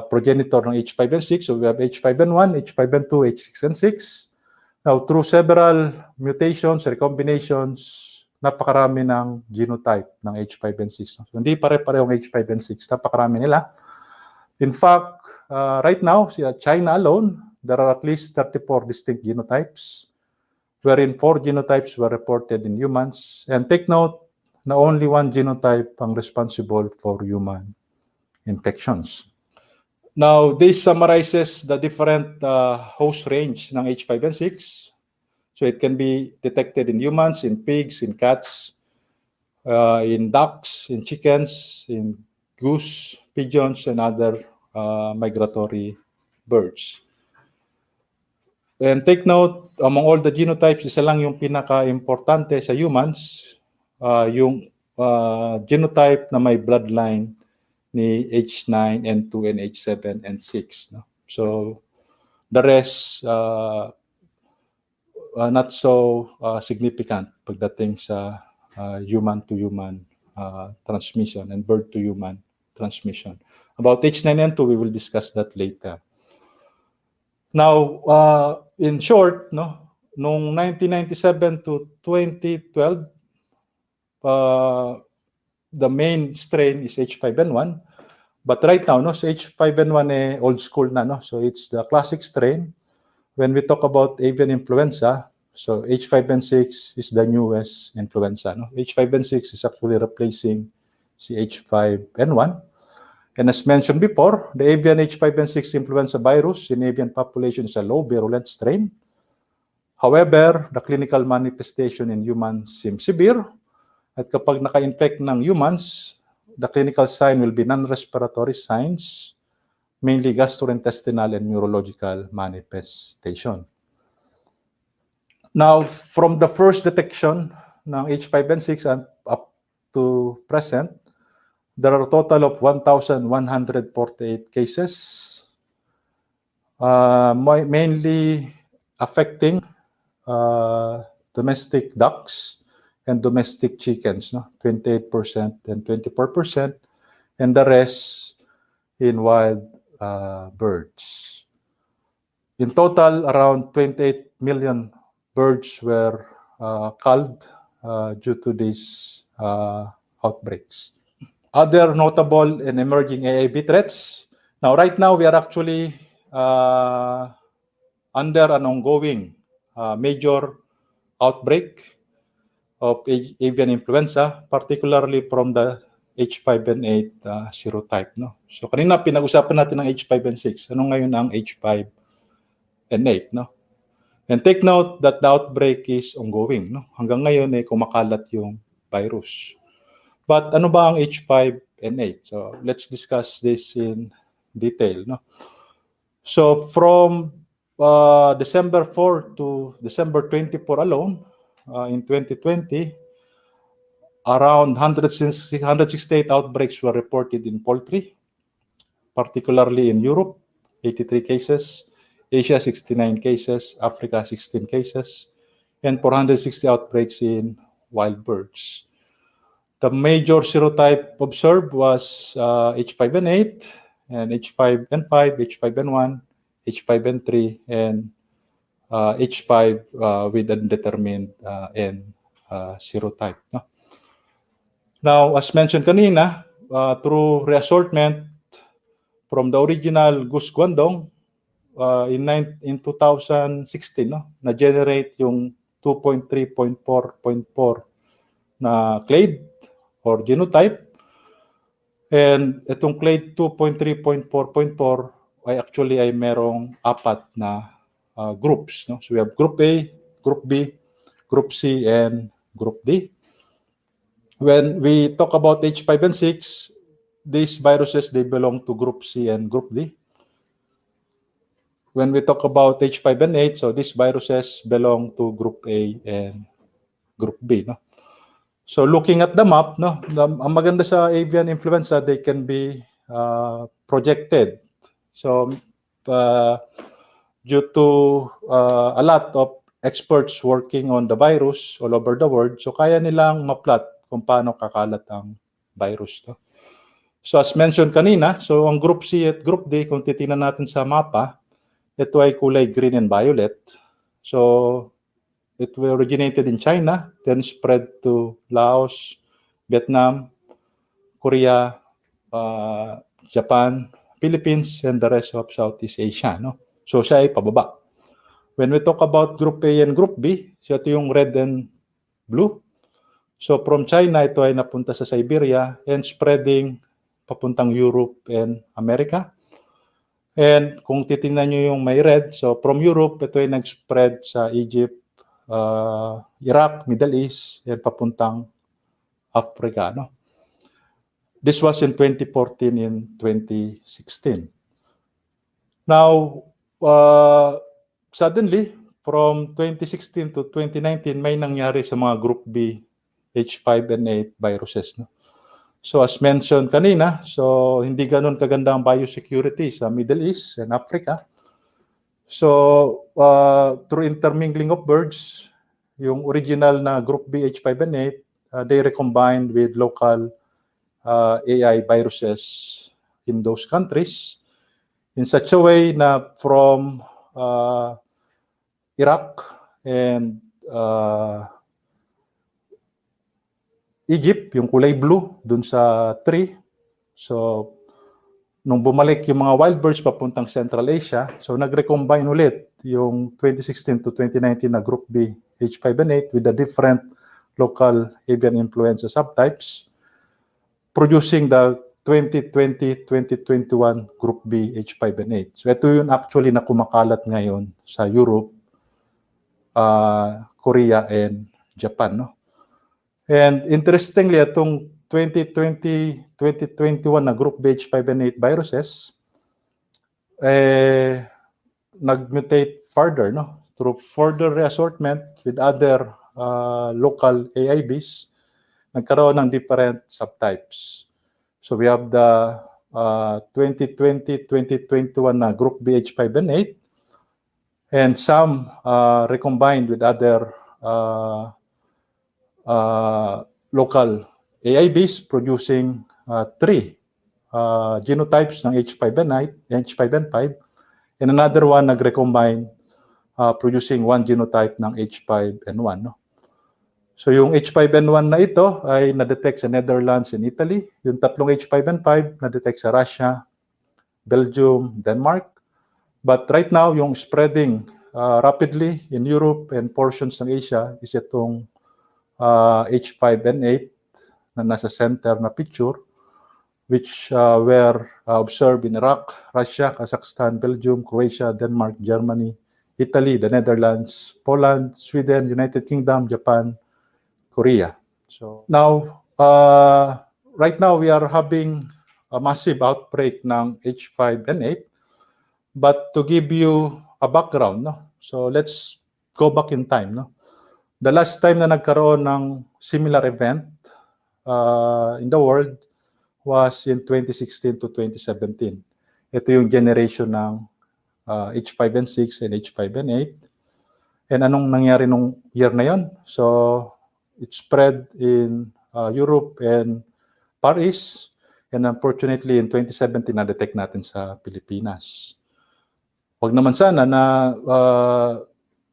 progenitor ng H5N6. So we have H5N1, H5N2, H6N6. Now, through several mutations, recombinations, napakarami ng genotype ng H5N6. So, hindi pare-parehong H5N6, napakarami nila. In fact, right now, China alone, there are at least 34 distinct genotypes, wherein 4 genotypes were reported in humans. And take note na only one genotype ang responsible for human infections. Now, this summarizes the different host range ng H5N6. So it can be detected in humans, in pigs, in cats, in ducks, in chickens, in goose, pigeons, and other migratory birds. And take note, among all the genotypes, isa lang yung pinaka-importante sa humans, yung genotype na may bloodline ni H9N2 and H7N6. No? So, the rest, not so significant pagdating sa human-to-human transmission and bird-to-human transmission. About H9N2, we will discuss that later. Now, in short, no, noong 1997 to 2012, the main strain is H5N1. But right now, no, so H5N1 old school na, no? So it's the classic strain. When we talk about avian influenza, so H5N6 is the newest influenza. No? H5N6 is actually replacing si H5N1. And as mentioned before, the avian H5N6 influenza virus in avian population is a low virulent strain. However, the clinical manifestation in humans seems severe. At kapag naka-infect ng humans, the clinical sign will be non-respiratory signs, mainly gastrointestinal and neurological manifestation. Now, from the first detection ng H5N6 and up to present, there are a total of 1,148 cases, mainly affecting domestic ducks and domestic chickens, no? 28% and 24%, and the rest in wild birds. In total, around 28 million birds were culled due to these outbreaks. Other notable and emerging AIB threats. Now, right now, we are actually under an ongoing major outbreak of avian influenza, particularly from the H5N8 serotype. No? So kanina pinag-usapan natin ang H5N6. Ano ngayon ang H5N8? No? And take note that the outbreak is ongoing. No? Hanggang ngayon kumakalat yung virus. But ano ba ang H5N8? So let's discuss this in detail. No? So from December 4 to December 24 alone, in 2020, around 168 outbreaks were reported in poultry, particularly in Europe, 83 cases, Asia, 69 cases, Africa, 16 cases, and 460 outbreaks in wild birds. The major serotype observed was H5N8 and H5N5, H5N1, H5N3, and H5 with undetermined N serotype. No? Now, as mentioned kanina, through reassortment from the original Goose Guangdong in 2016, no, na-generate yung 2.3.4.4 na clade or genotype. And itong clade 2.3.4.4 ay merong apat na groups. No? So we have Group A, Group B, Group C, and Group D. When we talk about H5N6, these viruses, they belong to Group C and Group D. When we talk about H5N8, so these viruses belong to Group A and Group B. No? So looking at the map, no, ang maganda sa avian influenza, they can be projected. So due to a lot of experts working on the virus all over the world, so kaya nilang ma-plot kung paano kakalat ang virus. No? So as mentioned kanina, so ang Group C at Group D, kung titingnan natin sa mapa, ito ay kulay green and violet. So it originated in China, then spread to Laos, Vietnam, Korea, Japan, Philippines, and the rest of Southeast Asia. No? So siya ay pababa. When we talk about Group A and Group B, so ito yung red and blue. So from China, ito ay napunta sa Siberia and spreading papuntang Europe and America. And kung titingnan nyo yung may red, so from Europe, ito ay nag-spread sa Egypt, Iraq, Middle East, and papuntang Africa. No? This was in 2014 and 2016. Now, suddenly, from 2016 to 2019, may nangyari sa mga Group B H5N8 viruses. No? So as mentioned kanina, so hindi ganun kaganda ang biosecurity sa Middle East and Africa. So through intermingling of birds, yung original na Group B H5N8, they recombined with local AI viruses in those countries in such a way na from Iraq and Egypt, yung kulay blue, dun sa tree. So, nung bumalik yung mga wild birds papuntang Central Asia, so nag-recombine ulit yung 2016 to 2019 na Group B H5N8 with the different local avian influenza subtypes, producing the 2020-2021 Group B H5N8. So, ito yun actually na kumakalat ngayon sa Europe, Korea, and Japan. No? And interestingly, itong 2020-2021 na Group B H5N8 viruses, nag-mutate further, no? Through further reassortment with other local AIBs, nagkaroon ng different subtypes. So we have the 2020-2021 na Group B H5N8, and some recombined with other local AIBs producing 3 genotypes ng H5N5, and another one nag-recombine producing one genotype ng H5N1. No? So yung H5N1 na ito ay na-detect sa Netherlands and Italy. Yung tatlong H5N5 na-detect sa Russia, Belgium, Denmark. But right now, yung spreading rapidly in Europe and portions ng Asia is itong H5N8 na nasa center na picture, which were observed in Iraq, Russia, Kazakhstan, Belgium, Croatia, Denmark, Germany, Italy, the Netherlands, Poland, Sweden, United Kingdom, Japan, Korea. So now, right now we are having a massive outbreak ng H5N8. But to give you a background, no? So let's go back in time. No? The last time na nagkaroon ng similar event in the world was in 2016 to 2017. Ito yung generation ng H5N6 and H5N8. And anong nangyari nung year na yon? So it spread in Europe and Far East. And unfortunately, in 2017, na-detect natin sa Pilipinas. Wag naman sana na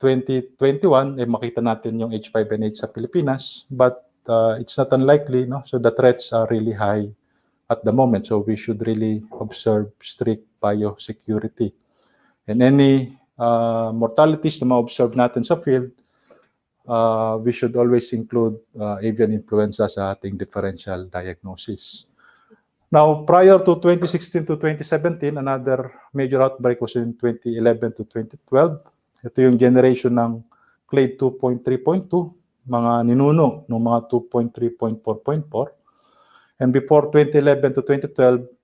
2021, makita natin yung H5N8 sa Pilipinas. But it's not unlikely. No? So the threats are really high at the moment. So we should really observe strict biosecurity. And any mortalities na ma-observe natin sa field, we should always include avian influenza sa ating differential diagnosis. Now, prior to 2016 to 2017, another major outbreak was in 2011 to 2012. Ito yung generation ng clade 2.3.2, mga ninuno ng mga 2.3.4.4. And before 2011 to 2012,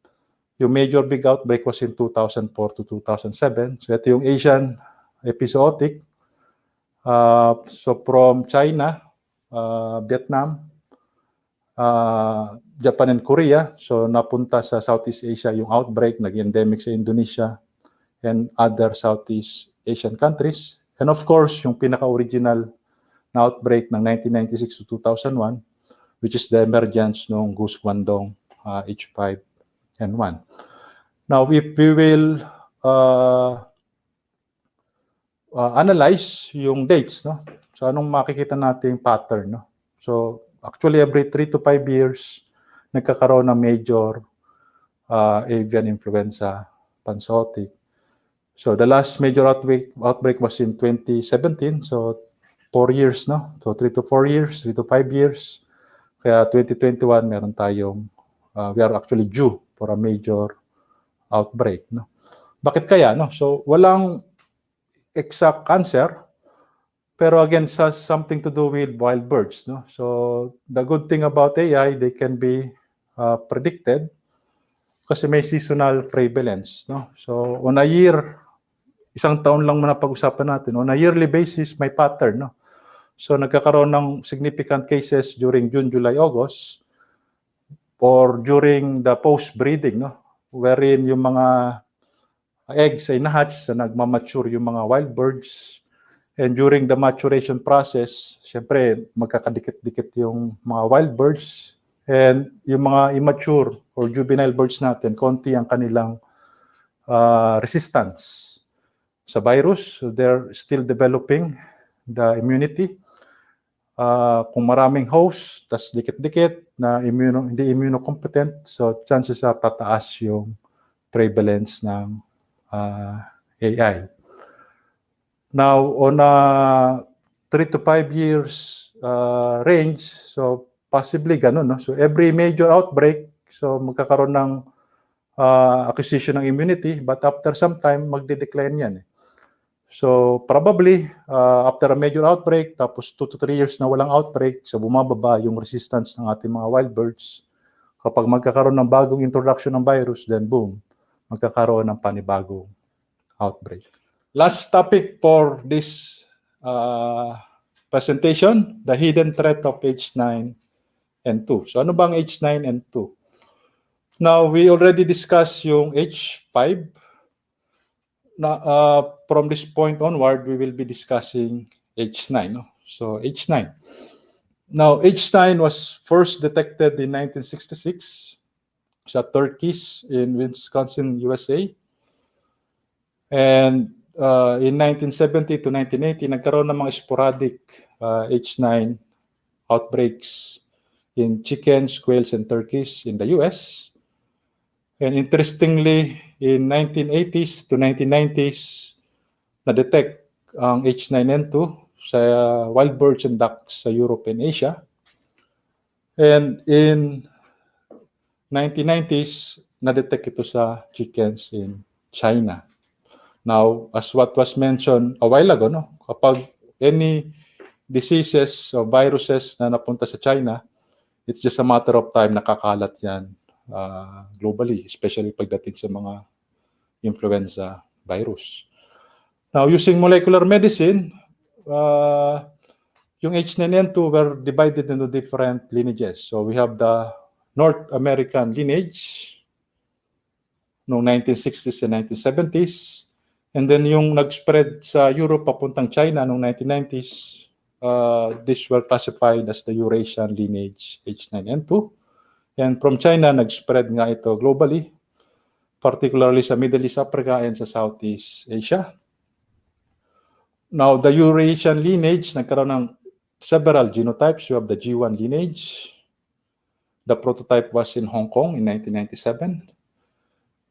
yung major big outbreak was in 2004 to 2007. So ito yung Asian epizootic. So from China, Vietnam, Japan and Korea. So napunta sa Southeast Asia yung outbreak, nag-endemic sa Indonesia and other Southeast Asian countries. And of course, yung pinaka-original na outbreak ng 1996 to 2001, which is the emergence ng Goose Guangdong H5N1. Now, if we will analyze yung dates, no? So anong makikita nating pattern, no? So actually every 3 to 5 years nagkakaroon ng major avian influenza panzootic. So the last major outbreak was in 2017, so 4 years, no? So 3 to 4 years, 3 to 5 years. Kaya 2021 meron tayong we are actually due for a major outbreak, no? Bakit kaya, no? So walang exact answer, pero again, it has something to do with wild birds, no? So the good thing about AI, they can be predicted kasi may seasonal prevalence, no? So on a year, isang taon lang muna pag-usapan natin, on a yearly basis, may pattern, no? So nagkakaroon ng significant cases during June, July, August, or during the post-breeding, no? Wherein yung mga eggs ay na-hatch sa nagmamature yung mga wild birds. And during the maturation process, syempre magkakadikit-dikit yung mga wild birds. And yung mga immature or juvenile birds natin, konti ang kanilang resistance sa virus. So they're still developing the immunity. Kung maraming host, tas dikit-dikit na hindi immunocompetent, so chances are tataas yung prevalence ng AI. Now, on a 3 to 5 years range, so possibly ganun, no? So every major outbreak, so magkakaroon ng acquisition ng immunity, but after some time, magde-decline yan. So probably, after a major outbreak, tapos 2 to 3 years na walang outbreak, so bumababa yung resistance ng ating mga wild birds. Kapag magkakaroon ng bagong introduction ng virus, then boom, magkakaroon ng panibagong outbreak. Last topic for this presentation, the hidden threat of H9N2. So ano bang H9N2? Now, we already discussed yung H5. From this point onward, we will be discussing H9. No? So H9. Now, H9 was first detected in 1966 sa turkeys in Wisconsin, USA. And in 1970 to 1980, nagkaroon ng mga sporadic H9 outbreaks in chickens, quails, and turkeys in the US. And interestingly, in 1980s to 1990s, na-detect ang H9N2 sa wild birds and ducks sa Europe and Asia. And in 1990s, na-detect ito sa chickens in China. Now, as what was mentioned a while ago, no, kapag any diseases or viruses na napunta sa China, it's just a matter of time nakakalat yan globally, especially pagdating sa mga influenza virus. Now, using molecular medicine, yung H9N2 were divided into different lineages. So we have the North American lineage noong 1960s and 1970s. And then yung nag-spread sa Europe papuntang China noong 1990s, these were classified as the Eurasian lineage H9N2. And from China, nag-spread nga ito globally, particularly sa Middle East, Africa, and sa Southeast Asia. Now, the Eurasian lineage, nagkaroon ng several genotypes. You have the G1 lineage. The prototype was in Hong Kong in 1997,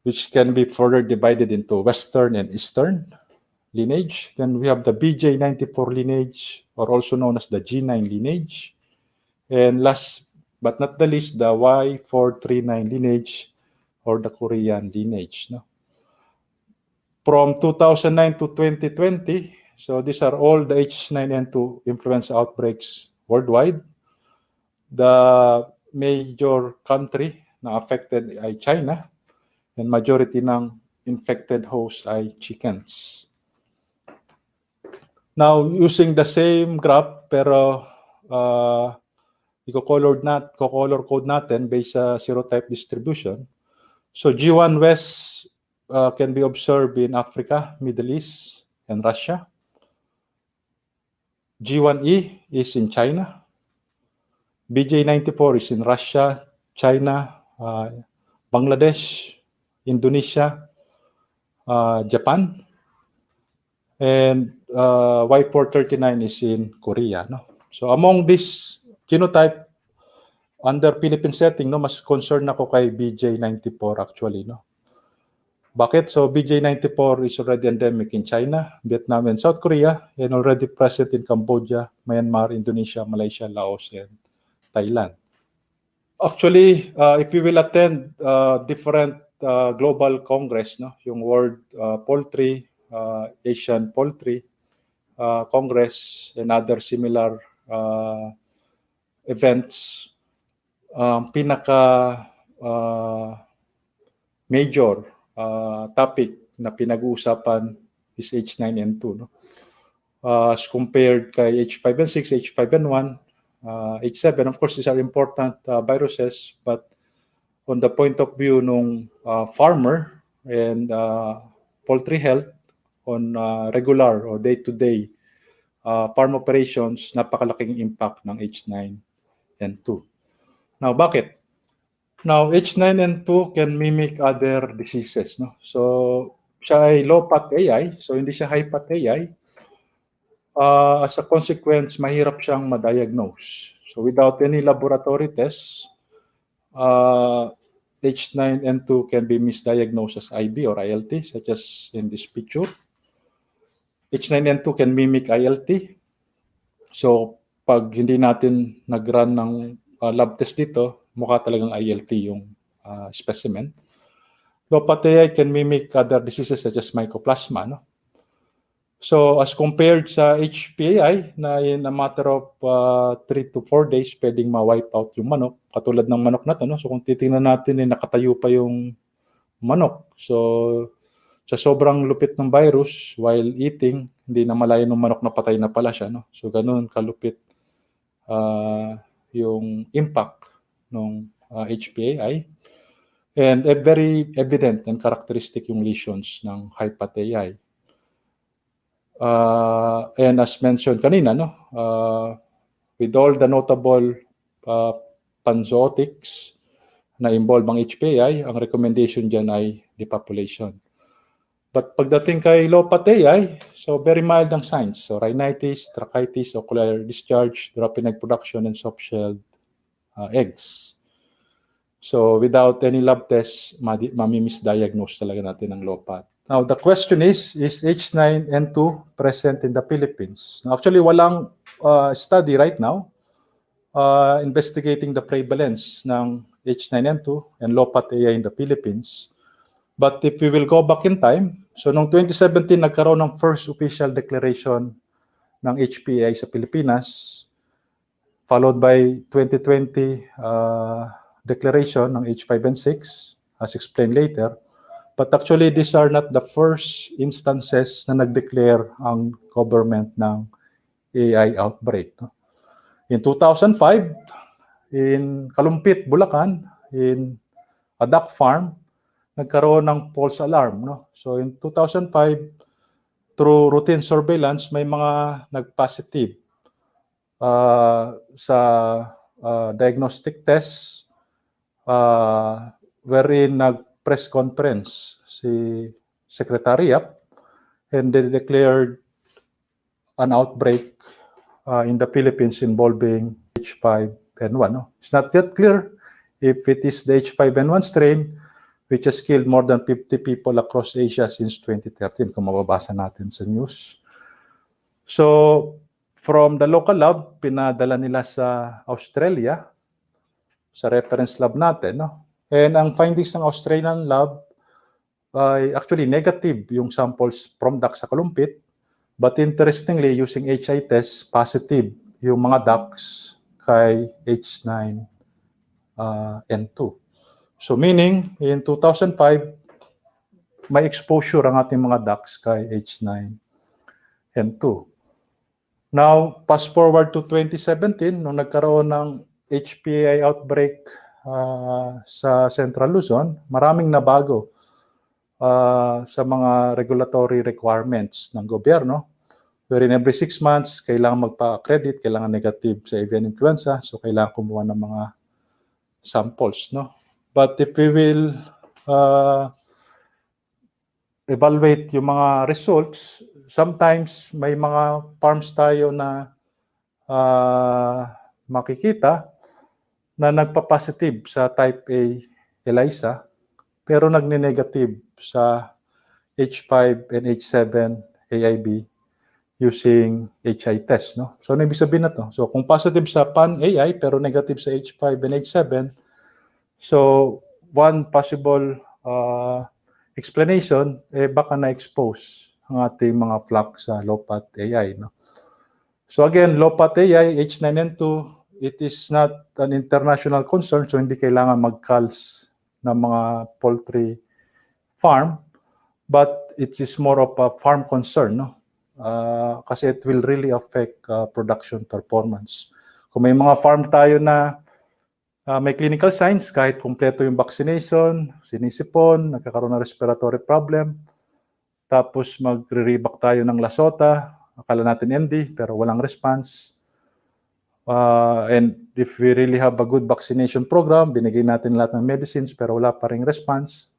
which can be further divided into Western and Eastern lineage. Then we have the BJ94 lineage, or also known as the G9 lineage. And last but not the least, the Y439 lineage, or the Korean lineage. No? From 2009 to 2020, so these are all the H9N2 influenza outbreaks worldwide. The major country na affected ay China, and majority ng infected hosts ay chickens. Now, using the same graph, pero i-color code natin based sa serotype distribution. So G1 West can be observed in Africa, Middle East, and Russia. G1E is in China. BJ94 is in Russia, China, Bangladesh, Indonesia, Japan, and Y439 is in Korea. No? So among this genotype, under Philippine setting, no, mas concerned ako kay BJ94 actually. No? Bakit? So BJ94 is already endemic in China, Vietnam, and South Korea, and already present in Cambodia, Myanmar, Indonesia, Malaysia, Laos, and Thailand. Actually, if you will attend different global congress, no, yung World Poultry, Asian Poultry Congress, and other similar events, pinaka major topic na pinag-uusapan is H9N2. No? As compared kay H5N6, H5N1, H7, of course, these are important viruses, but on the point of view ng farmer and poultry health on regular or day-to-day farm operations, napakalaking impact ng H9N2. Now, bakit? Now, H9N2 can mimic other diseases. No? So, siya ay low-path AI, so hindi siya high-path AI. As a consequence, mahirap siyang ma-diagnose. So without any laboratory tests, H9N2 can be misdiagnosed as IB or ILT, such as in this picture. H9N2 can mimic ILT. So pag hindi natin nag-run ng lab test dito, mukha talagang ILT yung specimen. Low-path AI can mimic other diseases such as mycoplasma. No? So as compared sa HPAI na in a matter of 3 to 4 days pwedeng ma-wipe out yung manok, katulad ng manok na to, no? So kung titingnan natin, nakatayo pa yung manok. So sa sobrang lupit ng virus while eating, hindi na malayan ng manok na patay na pala siya. No? So ganun kalupit yung impact ng HPAI. And very evident and characteristic yung lesions ng high-path AI. And as mentioned kanina, no, with all the notable panzootics na involve ang HPAI, ang recommendation dyan ay depopulation. But pagdating kay low-path AI, so very mild ang signs. So rhinitis, tracheitis, ocular discharge, drop in egg production, and soft-shelled eggs. So without any lab tests, mami-misdiagnose talaga natin ang low-path. Now the question is H9N2 present in the Philippines? Now, actually, walang study right now investigating the prevalence ng H9N2 and low-path AI in the Philippines. But if we will go back in time, so noong 2017, nagkaroon ng first official declaration ng HPAI sa Pilipinas, followed by 2020 declaration ng H5 and 6, as explained later. But actually, these are not the first instances na nag-declare ang government ng AI outbreak. No? In 2005, in Kalumpit, Bulacan, in a duck farm, nagkaroon ng false alarm. No? So in 2005, through routine surveillance, may mga nag-positive sa diagnostic tests wherein nag-press conference si Secretariat and they declared an outbreak in the Philippines involving H5N1. No? It's not yet clear if it is the H5N1 strain which has killed more than 50 people across Asia since 2013, kung mababasa natin sa news. So, from the local lab, pinadala nila sa Australia, sa reference lab natin. No? And ang findings ng Australian lab ay actually negative yung samples from ducks sa Kalumpit. But interestingly, using HI test, positive yung mga ducks kay H9N2. So meaning, in 2005, may exposure ang ating mga ducks kay H9N2. Now, fast forward to 2017, nung nagkaroon ng HPAI outbreak sa Central Luzon, maraming nabago sa mga regulatory requirements ng gobyerno. Wherein every 6 months, kailangan magpa-accredit, kailangan negative sa avian influenza, so kailangan kumuha ng mga samples. No? But if we will evaluate yung mga results, sometimes may mga farms tayo na makikita na nagpa-positive sa type A ELISA, pero nagne-negative sa H5 and H7 AIB using HI test. No? So, ano ibig sabihin na to? So, kung positive sa pan-AI pero negative sa H5 and H7, so one possible explanation, baka na-expose ang ating mga flock sa low-path AI. No? So again, low-path AI, H9N2, it is not an international concern, so hindi kailangan mag-culls ng mga poultry farm, but it is more of a farm concern. No? Kasi it will really affect production performance. Kung may mga farm tayo na may clinical signs, kahit kumpleto yung vaccination, sinisipon, nagkakaroon ng respiratory problem, tapos magre-reback tayo ng Lasota, akala natin MD, pero walang response. And if we really have a good vaccination program, binigay natin lahat ng medicines, pero wala pa ring response,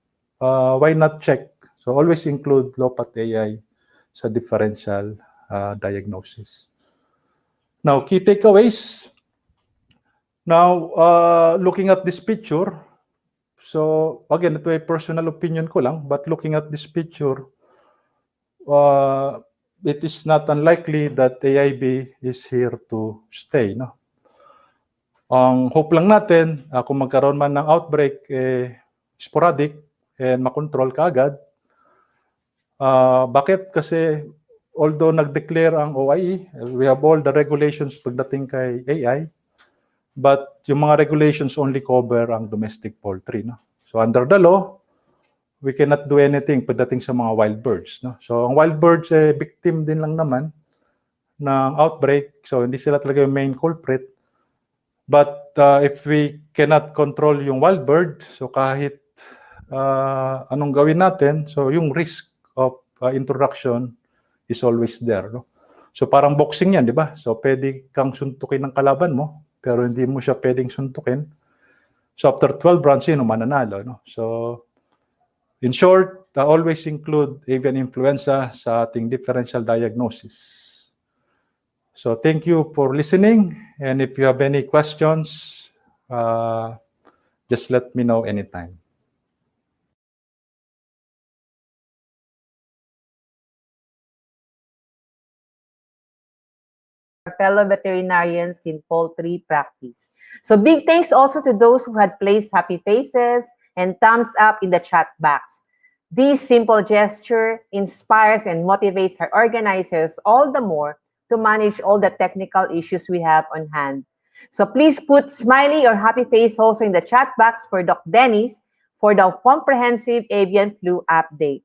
why not check? So always include low-path AI sa differential diagnosis. Now, key takeaways. Now, looking at this picture, so again, ito ay personal opinion ko lang, but looking at this picture, it is not unlikely that AIB is here to stay. No? Ang hope lang natin, kung magkaroon man ng outbreak, sporadic, and makontrol kaagad. Bakit? Kasi although nag-declare ang OIE, we have all the regulations pagdating kay AI, but yung mga regulations only cover ang domestic poultry. No? So under the law, we cannot do anything pagdating sa mga wild birds. No? So ang wild birds, victim din lang naman ng outbreak. So hindi sila talaga yung main culprit. But if we cannot control yung wild bird, so kahit anong gawin natin, so yung risk of introduction is always there. No? So parang boxing yan, di ba? So pwede kang suntukin ng kalaban mo, pero hindi mo siya pwedeng suntukin. So after 12 rounds, sino mananalo, no? So in short, always include avian influenza sa ating differential diagnosis. So thank you for listening, and if you have any questions, just let me know anytime. Fellow veterinarians in poultry practice. So big thanks also to those who had placed happy faces and thumbs up in the chat box. This simple gesture inspires and motivates our organizers all the more to manage all the technical issues we have on hand. So please put smiley or happy face also in the chat box for Doc Dennis for the comprehensive avian flu update.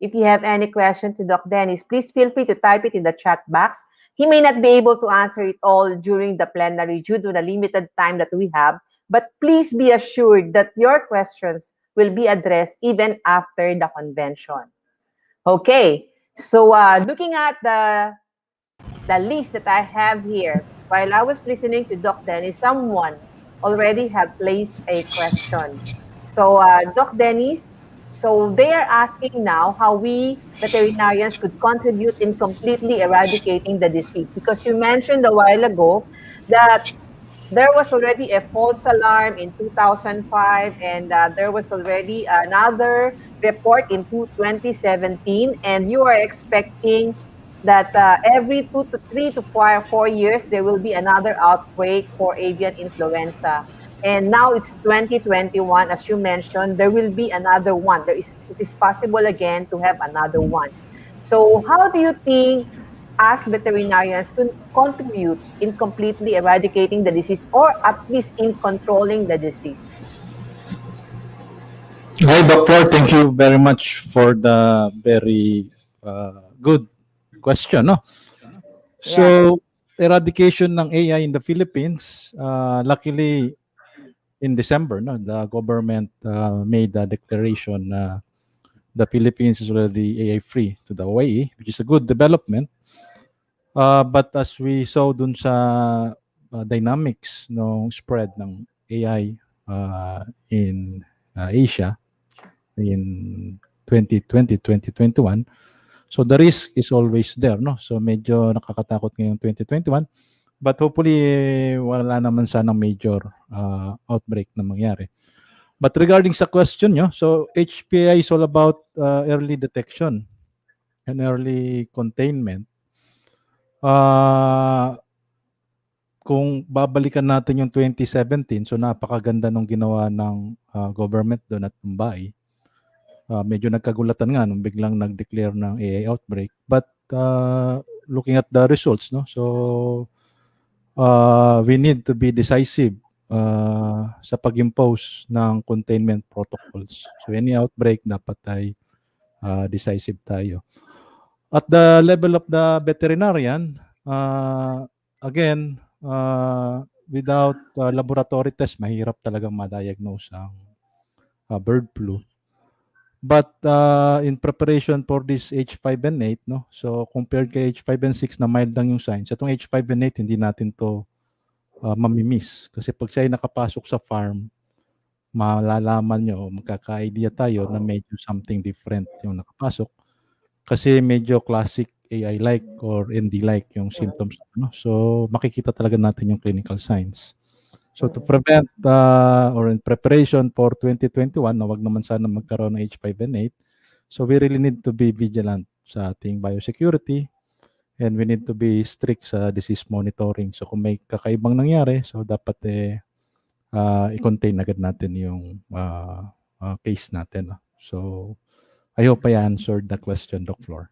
If you have any question to Doc Dennis, please feel free to type it in the chat box. He may not be able to answer it all during the plenary due to the limited time that we have, but please be assured that your questions will be addressed even after the convention. Okay, so looking at the list that I have here, while I was listening to Doc Dennis, someone already have placed a question. So, Doc Dennis, so they are asking now how we veterinarians could contribute in completely eradicating the disease. Because you mentioned a while ago that there was already a false alarm in 2005, and there was already another report in 2017, and you are expecting that every 2 to 3 to 4 years there will be another outbreak for avian influenza. And now it's 2021, as you mentioned, there will be another one. It is possible again to have another one. So how do you think us veterinarians could contribute in completely eradicating the disease or at least in controlling the disease? Hi, Doctor. Thank you very much for the very good question. No? So, eradication ng AI in the Philippines, luckily in December, no, the government made a declaration the Philippines is already AI free to the OAE, which is a good development. But as we saw dun sa dynamics ng spread ng AI in Asia in 2020, 2021, so the risk is always there, no? So medyo nakakatakot ngayong 2021, but hopefully wala naman sanang major outbreak na mangyari. But regarding sa question nyo, so HPI is all about early detection and early containment. Kung babalikan natin yung 2017, so napakaganda nung ginawa ng government doon at Mumbai. Medyo nagkagulatan nga nung biglang nag-declare ng AI outbreak. But looking at the results, no, so we need to be decisive sa pag-impose ng containment protocols. So any outbreak dapat ay decisive tayo. At the level of the veterinarian, again, without laboratory test, mahirap talagang ma-diagnose ang bird flu. But in preparation for this H5N8, no, so compared kay H5N6 na mild lang yung signs, itong H5N8 hindi natin to mamimiss. Kasi pag siya ay nakapasok sa farm, malalaman nyo, magkaka-idea tayo na medyo something different yung nakapasok. Kasi medyo classic AI-like or ND-like yung symptoms. No? So makikita talaga natin yung clinical signs. So to prevent or in preparation for 2021, na wag naman sana magkaroon ng H5N8, so we really need to be vigilant sa ating biosecurity and we need to be strict sa disease monitoring. So kung may kakaibang nangyari, so dapat i-contain agad natin yung case natin. So I hope I answered the question, Doc Flor.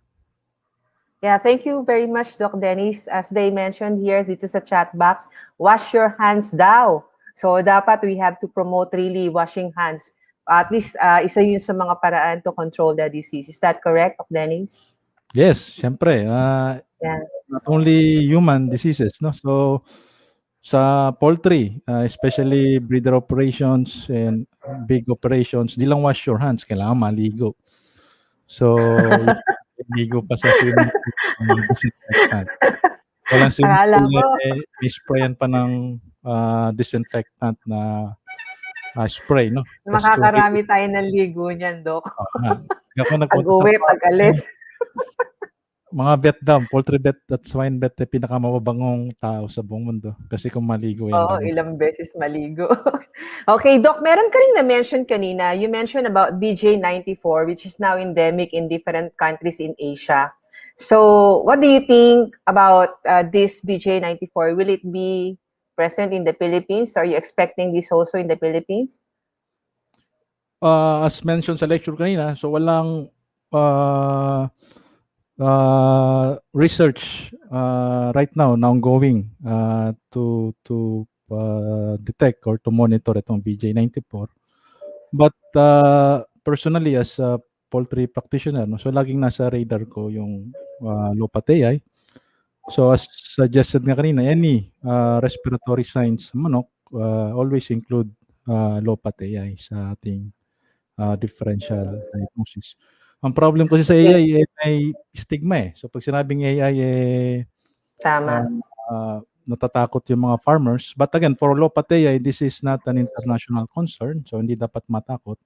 Yeah, thank you very much, Doc Dennis. As they mentioned here dito sa chat box, wash your hands daw. So dapat we have to promote really washing hands. At least isa yun sa mga paraan to control the disease. Is that correct, Doc Dennis? Yes, syempre. Not only human diseases, no? So sa poultry, especially breeder operations and big operations, di lang wash your hands, kailangan maligo. So, ligo pa sa swimming pool, disinfectant. Walang swimming pool, sprayan pa ng disinfectant na spray, no? Makakarami tayo ng ligo niyan, Dok. Oo nga. Ako nagpunta sa Pag-uwi, pag-alis. mga vet daw, poultry vet at swine vet ay pinakamababangong tao sa buong mundo. Kasi kung maligo yan Oo, bango. ilang beses maligo. Okay, Doc, meron ka rin na-mention kanina. You mentioned about BJ94, which is now endemic in different countries in Asia. So, what do you think about this BJ94? Will it be present in the Philippines? Are you expecting this also in the Philippines? As mentioned sa lecture kanina, so walang research right now na ongoing to detect or to monitor itong BJ94. But personally, as a poultry practitioner, no, so laging nasa radar ko yung low-fat AI. So as suggested nga kanina, any respiratory signs sa manok always include low-fat AI sa ating differential diagnosis. Ang problem kasi sa AI may stigma eh. So pag sinabing AI Tama. natatakot yung mga farmers. But again, for low-fat AI, this is not an international concern. So hindi dapat matakot.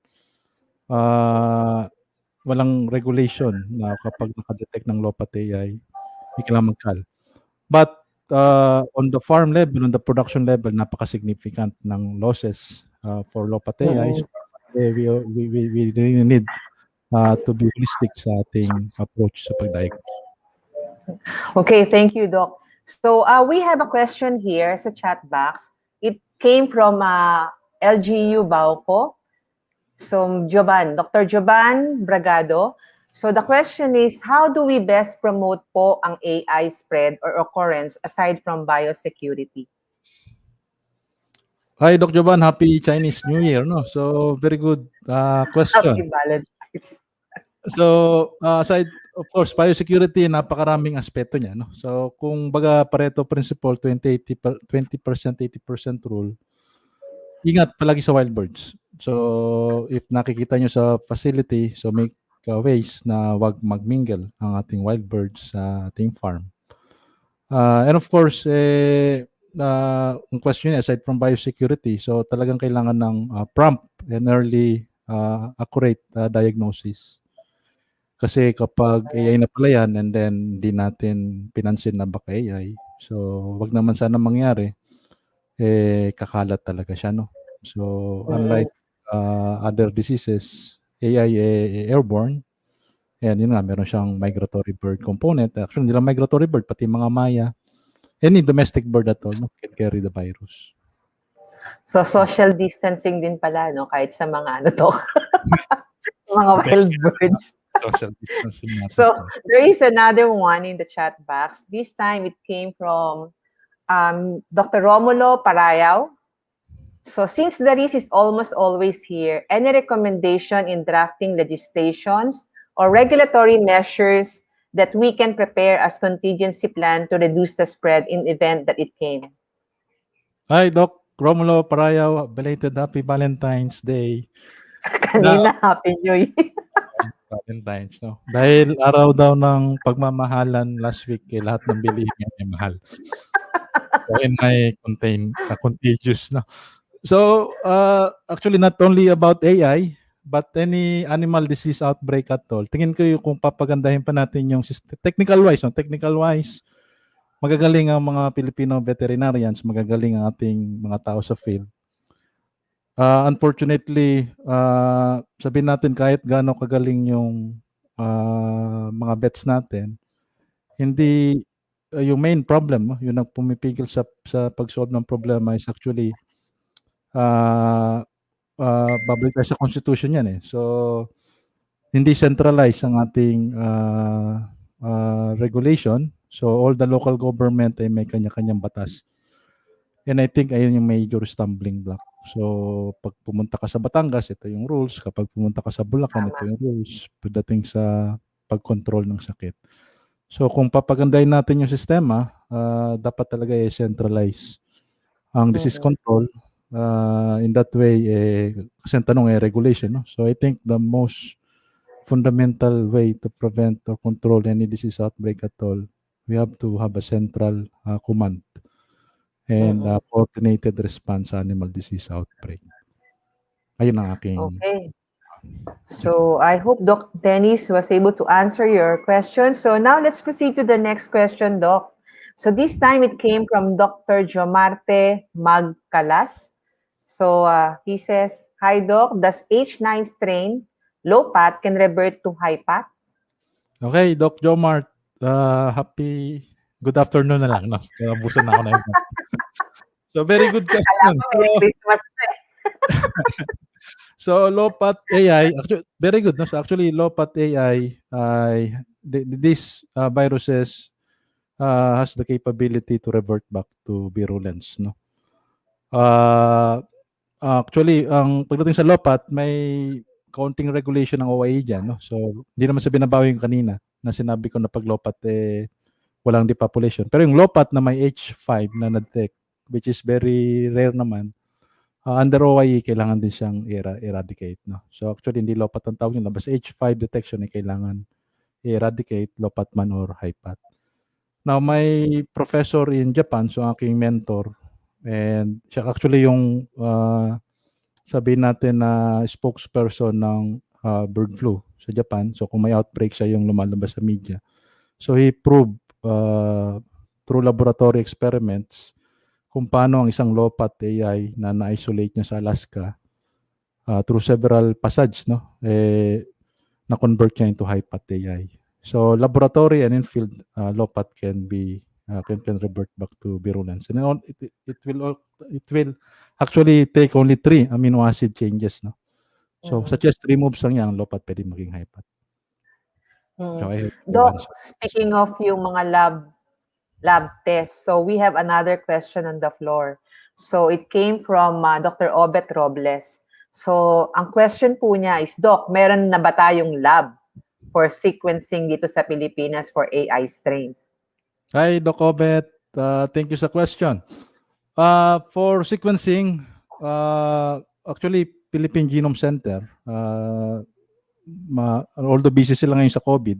Walang regulation na kapag nakadetect ng low-fat AI, may kailangan mag-cal. But on the farm level, on the production level, napaka-significant ng losses for low-fat AI. So, we really need to be holistic sa ating approach sa pag-diagnose. Okay, thank you, Doc. So we have a question here sa chat box. It came from LGU Bauco. So Dr. Joban Bragado. So the question is, how do we best promote po ang AI spread or occurrence aside from biosecurity? Hi, Doc Joban. Happy Chinese New Year. No? So very good question. Happy Valentine's. So aside, of course, biosecurity, napakaraming aspeto niya. No? So kung baga Pareto principle, 20%, 80% rule, ingat palagi sa wild birds. So if nakikita nyo sa facility, so make ways na wag magmingle ang ating wild birds sa ating farm. And of course, ang question niya, aside from biosecurity, so talagang kailangan ng prompt and early accurate diagnosis. Kasi kapag AI na pala yan and then di natin pinansin na baka AI, so wag naman sana mangyari, kakalat talaga siya, no? So unlike other diseases, AI airborne, and yun nga, meron siyang migratory bird component. Actually, hindi lang migratory bird, pati mga maya, any domestic bird at all, no, can carry the virus. So social distancing din pala, no? Kahit sa mga ano to, mga wild birds. Social distancing natin. So there is another one in the chat box. This time it came from Dr. Romulo Parayaw. So since the risk is almost always here, any recommendation in drafting legislations or regulatory measures that we can prepare as contingency plan to reduce the spread in event that it came? Hi, Doc Romulo Parayaw. Belated Happy Valentine's Day. Kanina, Happy New Year. Valentine's, no? Dahil araw daw ng pagmamahalan last week, lahat ng bilihin ay mahal. So, yun ay contagious, no? So, actually, not only about AI, but any animal disease outbreak at all. Tingin ko yung kung papagandahin pa natin yung technical-wise, no? Technical-wise, magagaling ang mga Filipino veterinarians, magagaling ang ating mga tao sa field. Unfortunately, sabihin natin kahit gaano kagaling yung mga vets natin, hindi yung main problem, yun ang pumipigil sa pag-solve ng problema is actually babalik tayo sa constitution yan eh. So, hindi centralized ang ating regulation. So, all the local government ay may kanya-kanyang batas. And I think ayun yung major stumbling block. So, pag pumunta ka sa Batangas, ito yung rules. Kapag pumunta ka sa Bulacan, ito yung rules. Pagdating sa pag-control ng sakit. So, kung papagandahin natin yung sistema, dapat talaga i-centralize ang disease control. In that way, kasi ang tanong regulation. No? So, I think the most fundamental way to prevent or control any disease outbreak at all, we have to have a central command and coordinated response sa animal disease outbreak. Ayun ang aking... Okay. So I hope Doc Dennis was able to answer your question. So now let's proceed to the next question, Doc. So this time it came from Dr. Jomarte Magcalas. So he says, "Hi Doc, does H9 strain low path can revert to high path?" Okay, Doc Jomart, good afternoon na lang. No? Nabusan na ako na yun. So, very good Alam question. ko, Merry Christmas na eh. So, low path AI, actually, very good. No? So, actually, low path AI, these viruses has the capability to revert back to virulence. No? Actually, ang pagdating sa low path, may counting regulation ng OIE dyan. No? So, hindi naman sa binabawi yung kanina na sinabi ko na pag low path, walang depopulation. Pero yung low path na may H5 na na-detect, which is very rare naman, under OIE, kailangan din siyang eradicate. No? So actually, hindi low path ang tawag nila. Basta H5 detection ay kailangan eradicate, low path man or high path. Now, may professor in Japan, so aking mentor, and siya actually yung sabihin natin na spokesperson ng bird flu sa Japan. So kung may outbreak, siya yung lumalabas sa media. So he proved through laboratory experiments kung paano ang isang low path AI na na-isolate niya sa Alaska through several passage, no, na-convert niya into high path AI. So laboratory and in-field low path can revert back to virulence. And it will actually take only 3 amino acid changes, no. So sa just 3 moves lang yan, low path pwede maging high path. So I hope to Doc, answer. speaking of yung mga lab tests, so we have another question on the floor. So it came from Dr. Obet Robles. So ang question po niya is, Doc, meron na ba tayong lab for sequencing dito sa Pilipinas for AI strains? Hi, Doc Obet. Thank you sa question. For sequencing, actually, Philippine Genome Center, although busy sila ngayon sa COVID,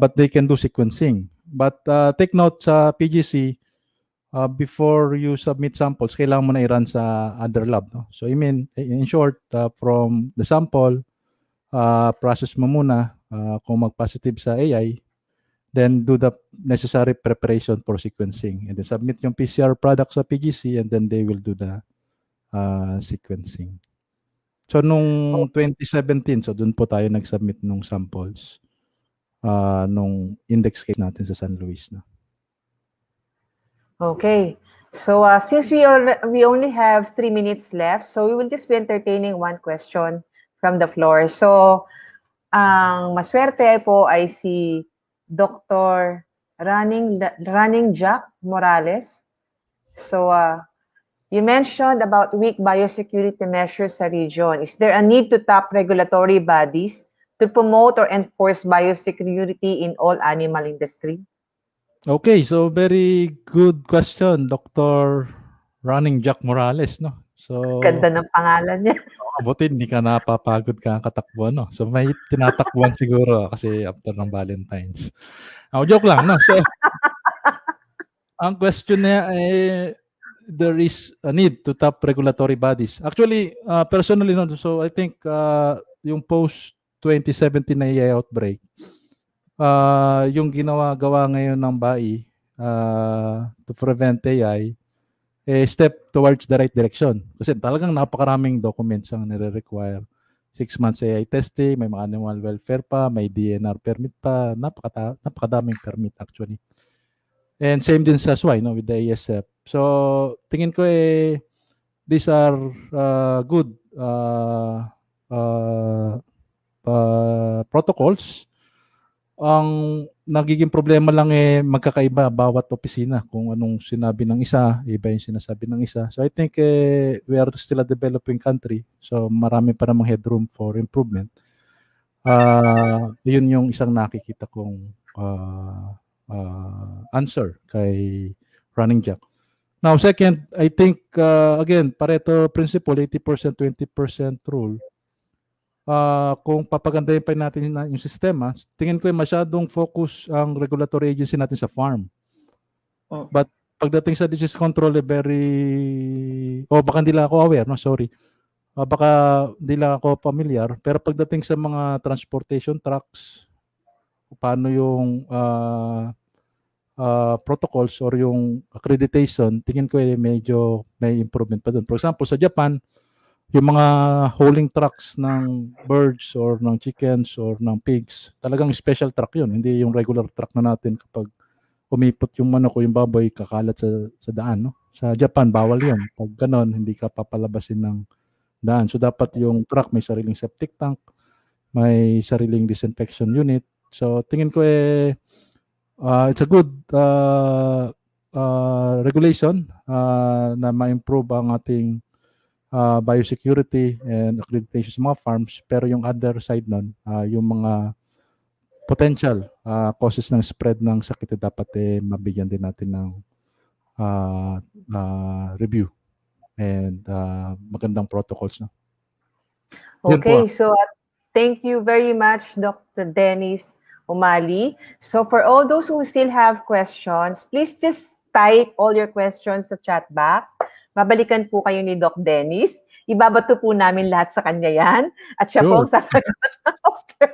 but they can do sequencing. But take note sa PGC, before you submit samples, kailangan mo na i-run sa other lab. No? So, in short, from the sample, process mo muna kung mag-positive sa AI, then do the necessary preparation for sequencing. And then submit yung PCR product sa PGC and then they will do the sequencing. So, nung 2017, so dun po tayo nag-submit nung samples nung index case natin sa San Luis. No? Okay. So since we only have 3 minutes left, so we will just be entertaining one question from the floor. So ang maswerte po ay si Dr. Running Jack Morales. So you mentioned about weak biosecurity measures sa region. Is there a need to tap regulatory bodies to promote or enforce biosecurity in all animal industry? Okay, so very good question, Dr. Running Jack Morales, no? So, ganda ng pangalan niya. Buti hindi ka napapagod ka katakbo, no? So, may tinatakbuhan siguro kasi after ng Valentine's. Joke lang, no? So, ang question niya there is a need to tap regulatory bodies. Actually, personally, no, so I think yung post-2017 na AI outbreak, yung gawa ngayon ng BAI to prevent AI, step towards the right direction. Kasi talagang napakaraming documents ang nire-require. 6 months AI testing, may mga animal welfare pa, may DNR permit pa, napakadaming permit actually. And same din sa swine, no, with the ASF. So, tingin ko these are good protocols. Ang nagiging problema lang magkakaiba bawat opisina. Kung anong sinabi ng isa, iba yung sinasabi ng isa. So I think we are still a developing country. So marami pa namang headroom for improvement. Yun yung isang nakikita kong answer kay Running Jack. Now, second, I think, again, Pareto principle, 80%, 20% rule. Kung papagandahin pa natin yung sistema, tingin ko masyadong focus ang regulatory agency natin sa farm. But pagdating sa disease control, baka hindi lang ako aware, no? Sorry. baka hindi lang ako familiar, pero pagdating sa mga transportation trucks, paano yung protocols or yung accreditation, tingin ko medyo may improvement pa doon. For example, sa Japan, yung mga hauling trucks ng birds or ng chickens or ng pigs, talagang special truck yun, hindi yung regular truck na natin kapag umipot yung manok o yung baboy, kakalat sa daan. No? Sa Japan, bawal yun. Pag ganon, hindi ka papalabasin ng daan. So dapat yung truck may sariling septic tank, may sariling disinfection unit. So tingin ko it's a good regulation na ma-improve ang ating biosecurity and accreditation sa mga farms. Pero yung other side nun, yung mga potential causes ng spread ng sakit dapat mabigyan din natin ng review and magandang protocols. No? Okay, so thank you very much, Dr. Dennis Umali. So for all those who still have questions, please just type all your questions sa chat box. Babalikan po kayo ni Doc Dennis. Ibabato po namin lahat sa kanya yan. At siya po ang sasagot after.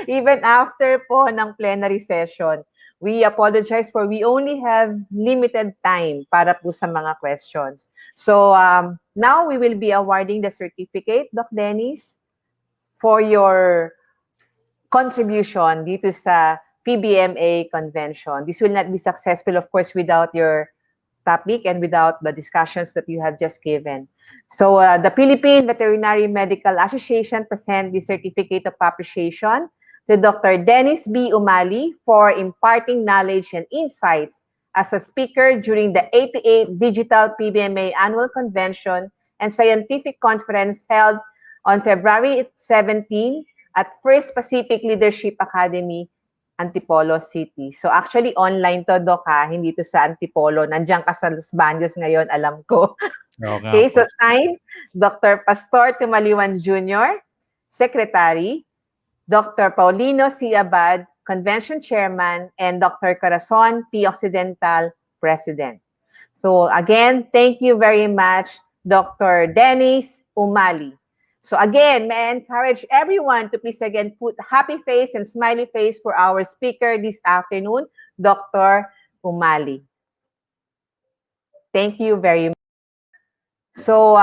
Even after po ng plenary session. We apologize for we only have limited time para po sa mga questions. So now we will be awarding the certificate, Doc Dennis, for your contribution dito sa PBMA convention. This will not be successful, of course, without your topic and without the discussions that you have just given. So the Philippine Veterinary Medical Association present the certificate of appreciation to Dr. Dennis B. Umali for imparting knowledge and insights as a speaker during the 88th Digital PBMA Annual Convention and Scientific Conference held on February 17 at First Pacific Leadership Academy, Antipolo City. So actually online to, Doc, hindi to sa Antipolo. Nandiyan ka sa Los Baños ngayon, alam ko. Okay, so signed, Dr. Pastor Tumaliwan Jr., Secretary, Dr. Paulino C. Abad, Convention Chairman, and Dr. Corazon P. Occidental, President. So again, thank you very much, Dr. Dennis Umali. So again, may I encourage everyone to please again put happy face and smiley face for our speaker this afternoon, Dr. Umali. Thank you very much. So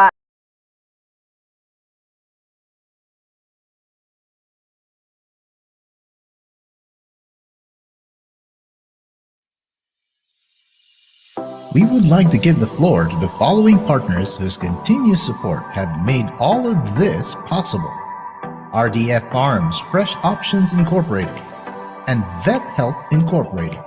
we would like to give the floor to the following partners whose continuous support have made all of this possible. RDF Farms Fresh Options Incorporated and Vet Health Incorporated.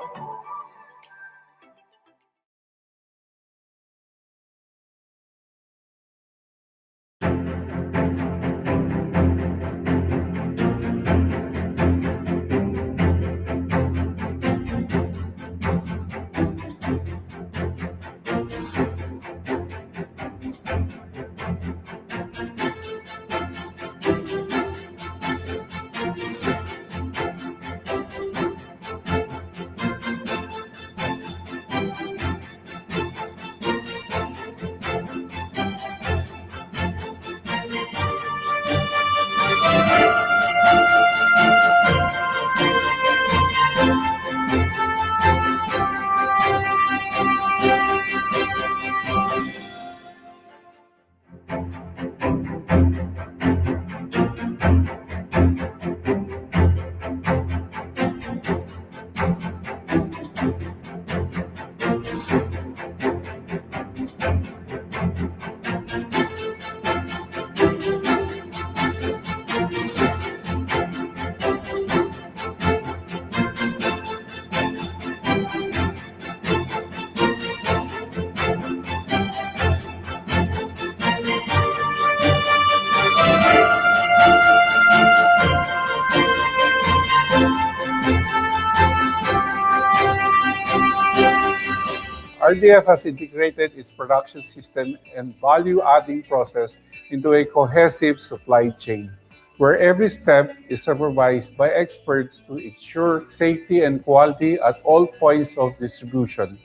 RDF has integrated its production system and value-adding process into a cohesive supply chain, where every step is supervised by experts to ensure safety and quality at all points of distribution.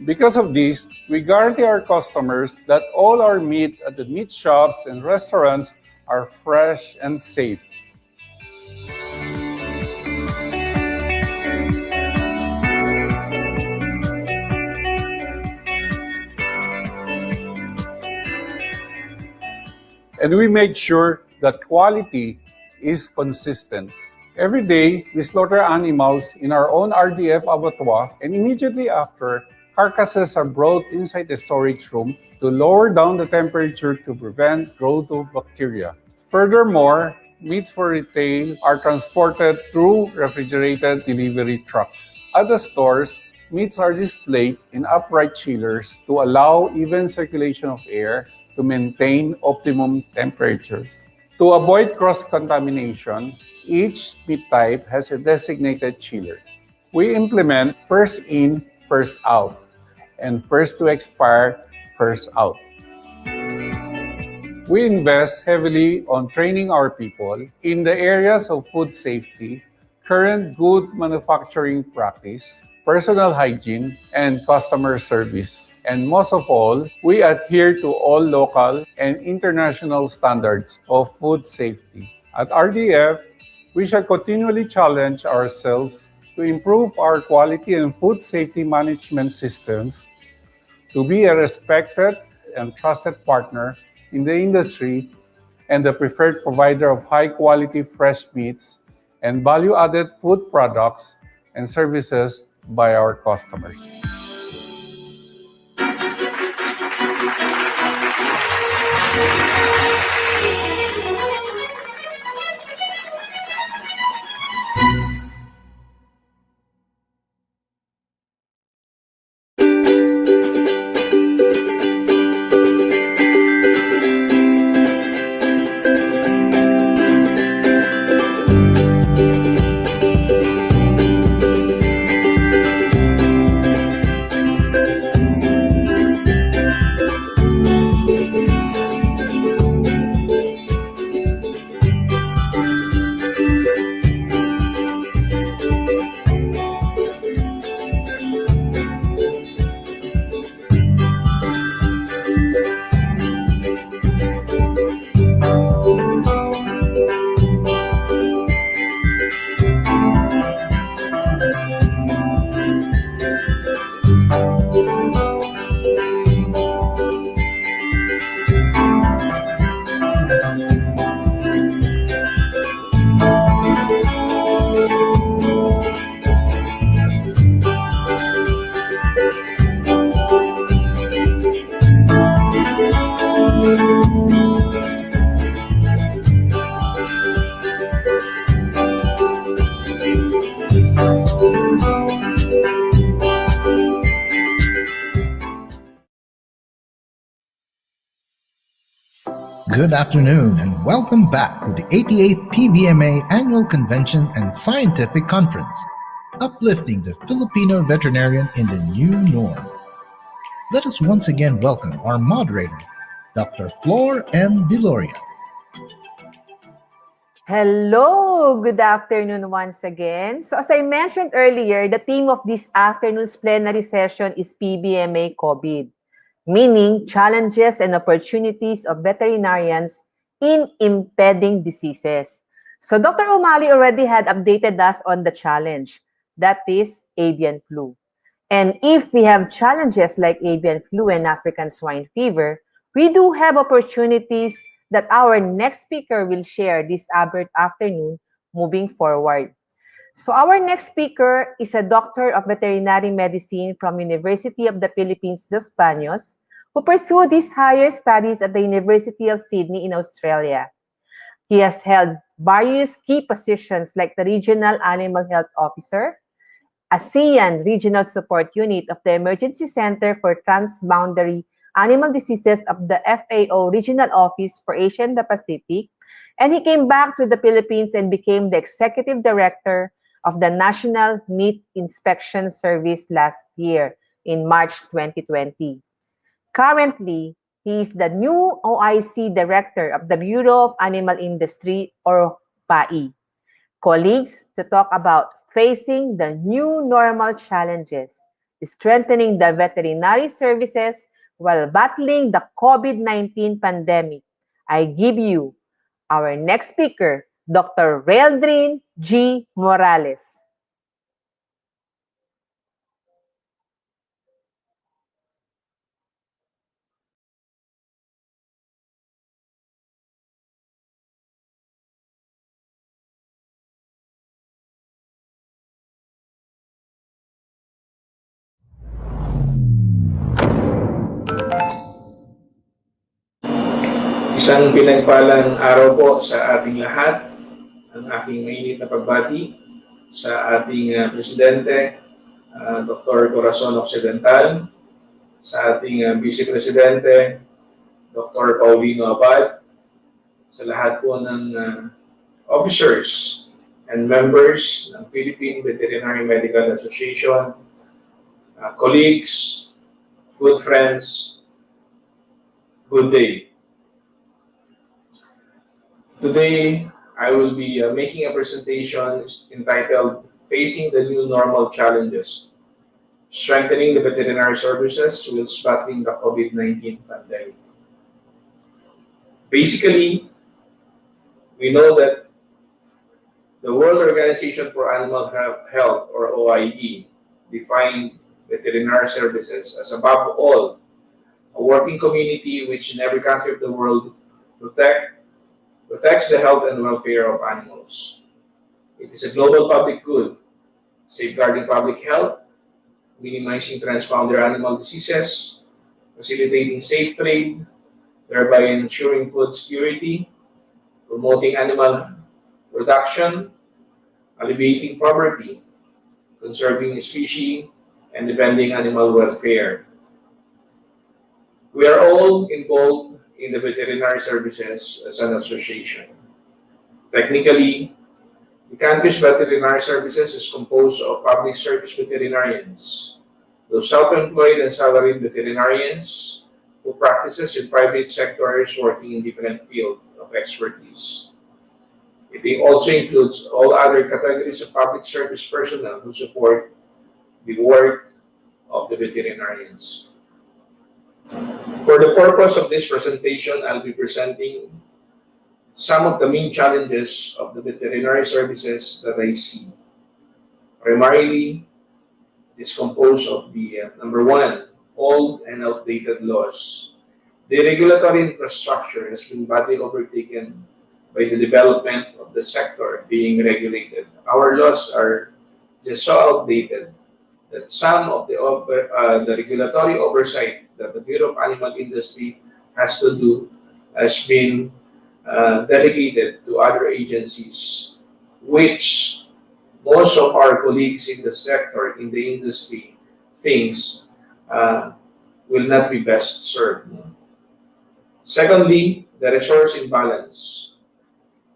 Because of this, we guarantee our customers that all our meat at the meat shops and restaurants are fresh and safe. And we make sure that quality is consistent. Every day, we slaughter animals in our own RDF abattoir, and immediately after, carcasses are brought inside the storage room to lower down the temperature to prevent growth of bacteria. Furthermore, meats for retail are transported through refrigerated delivery trucks. At the stores, meats are displayed in upright chillers to allow even circulation of air to maintain optimum temperature. To avoid cross-contamination, each meat type has a designated chiller. We implement first in, first out, and first to expire, first out. We invest heavily on training our people in the areas of food safety, current good manufacturing practice, personal hygiene, and customer service. And most of all, we adhere to all local and international standards of food safety. At RDF, we shall continually challenge ourselves to improve our quality and food safety management systems, to be a respected and trusted partner in the industry and the preferred provider of high-quality fresh meats and value-added food products and services by our customers. Good afternoon and welcome back to the 88th Pvma Annual Convention and Scientific Conference, uplifting the Filipino veterinarian in the new norm. Let us once again welcome our moderator, Dr. Flor M. Viloria. Hello! Good afternoon once again. So as I mentioned earlier, the theme of this afternoon's plenary session is PBMA COVID, meaning challenges and opportunities of veterinarians in impeding diseases. So Dr. O'Malley already had updated us on the challenge, that is avian flu. And if we have challenges like avian flu and African swine fever, we do have opportunities that our next speaker will share this afternoon moving forward. So our next speaker is a doctor of veterinary medicine from University of the Philippines, Los Baños, who pursued his higher studies at the University of Sydney in Australia. He has held various key positions like the Regional Animal Health Officer, ASEAN Regional Support Unit of the Emergency Center for Transboundary Animal Diseases of the FAO Regional Office for Asia and the Pacific, and he came back to the Philippines and became the Executive Director of the National Meat Inspection Service last year in March 2020. Currently, he is the new OIC Director of the Bureau of Animal Industry, or PAI. Colleagues, to talk about facing the new normal challenges strengthening the veterinary services while battling the COVID-19 pandemic. I give you our next speaker, Dr. Reldrin G. Morales. Isang pinagpalang araw po sa ating lahat. Ang aking mainit na pagbati sa ating Presidente, Dr. Corazon Occidental, sa ating Vice Presidente, Dr. Paulino Abad, sa lahat po ng officers and members ng Philippine Veterinary Medical Association, colleagues, good friends, good day. Today, I will be making a presentation entitled Facing the New Normal Challenges, Strengthening the Veterinary Services whilst Battling the COVID-19 Pandemic. Basically, we know that the World Organization for Animal Health, or OIE, defined veterinary services as above all a working community which in every country of the world protects the health and welfare of animals. It is a global public good, safeguarding public health, minimizing transboundary animal diseases, facilitating safe trade, thereby ensuring food security, promoting animal production, alleviating poverty, conserving species, and defending animal welfare. We are all involved in the veterinary services as an association. Technically, the country's veterinary services is composed of public service veterinarians, those self-employed and salaried veterinarians who practices in private sectors working in different fields of expertise. It also includes all other categories of public service personnel who support the work of the veterinarians. For the purpose of this presentation, I'll be presenting some of the main challenges of the veterinary services that I see. Primarily, it is composed of the number one, old and outdated laws. The regulatory infrastructure has been badly overtaken by the development of the sector being regulated. Our laws are just so outdated that some of the regulatory oversight that the Bureau of Animal Industry has to do has been delegated to other agencies, which most of our colleagues in the sector, in the industry, thinks will not be best served. Secondly, the resource imbalance.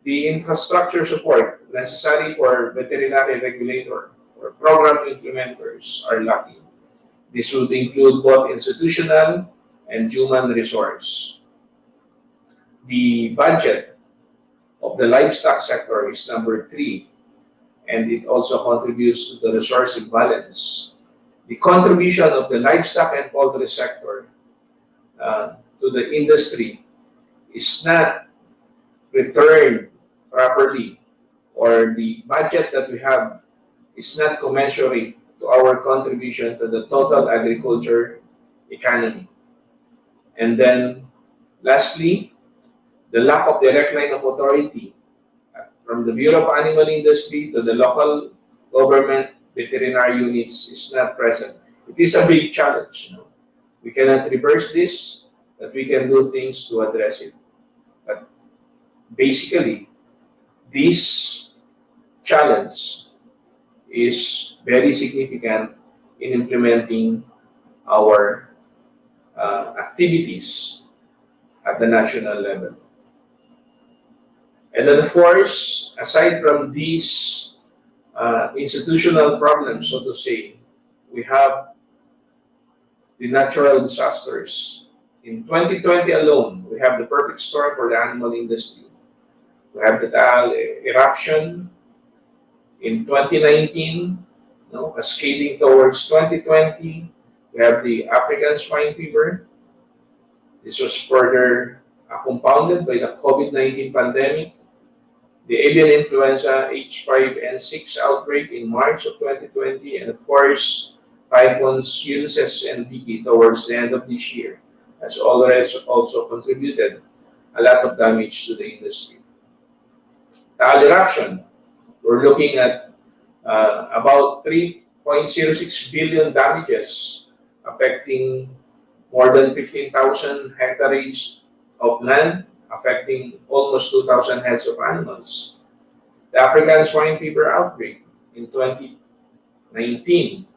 The infrastructure support necessary for veterinary regulator or program implementers are lacking. This would include both institutional and human resource. The budget of the livestock sector is number 3, and it also contributes to the resource imbalance. The contribution of the livestock and poultry sector to the industry is not returned properly, or the budget that we have is not commensurate to our contribution to the total agriculture economy. And then, lastly, the lack of direct line of authority from the Bureau of Animal Industry to the local government veterinary units is not present. It is a big challenge. We cannot reverse this, but we can do things to address it. But basically, this challenge is very significant in implementing our activities at the national level. And then, of course, aside from these institutional problems, so to say, we have the natural disasters. In 2020 alone, we have the perfect storm for the animal industry. We have the Taal eruption. In 2019, No? Cascading towards 2020, we have the African swine fever. This was further compounded by the COVID-19 pandemic, the avian influenza H5N6 outbreak in March of 2020, and of course, typhoons Ulysses and Vicky towards the end of this year has already also contributed a lot of damage to the industry. Taal eruption, we're looking at about 3.06 billion damages affecting more than 15,000 hectares of land, affecting almost 2,000 heads of animals. The African swine fever outbreak in 2019,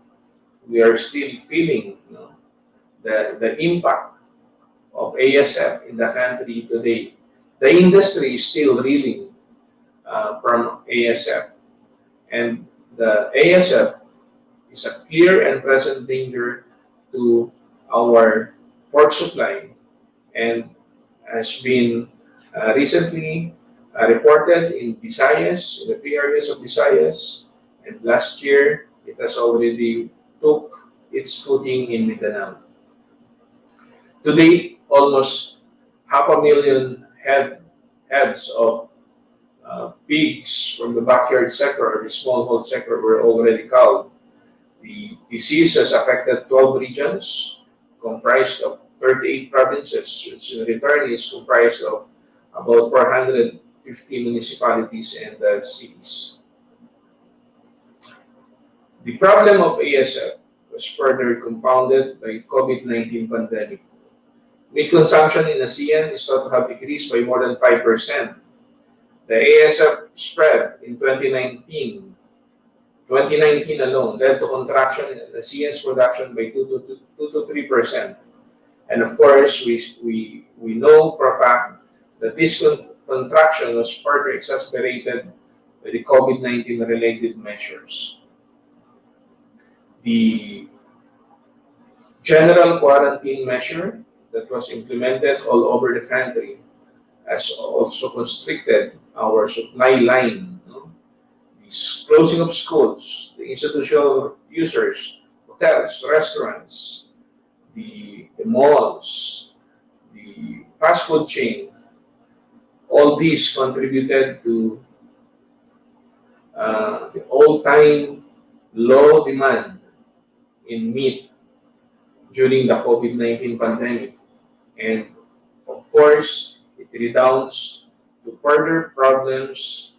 we are still feeling the impact of ASF in the country today. The industry is still reeling from ASF. And the ASF is a clear and present danger to our pork supply and has been recently reported in Visayas, in the three areas of Visayas, and last year it has already took its footing in Mindanao. To date, almost 500,000 heads of pigs from the backyard sector or the smallhold sector were already culled. The disease has affected 12 regions, comprised of 38 provinces, which in return is comprised of about 450 municipalities and cities. The problem of ASF was further compounded by COVID-19 pandemic. Meat consumption in ASEAN is thought to have decreased by more than 5%. The ASF spread in 2019 alone led to contraction in ASEAN's production by 2 to 3%. And of course, we know for a fact that this contraction was further exacerbated by the COVID-19 related measures. The general quarantine measure that was implemented all over the country has also constricted our supply line. The closing of schools, the institutional users, hotels, restaurants, the malls, the fast food chain, all these contributed to the all-time low demand in meat during the COVID-19 pandemic. And of course, it redounds to further problems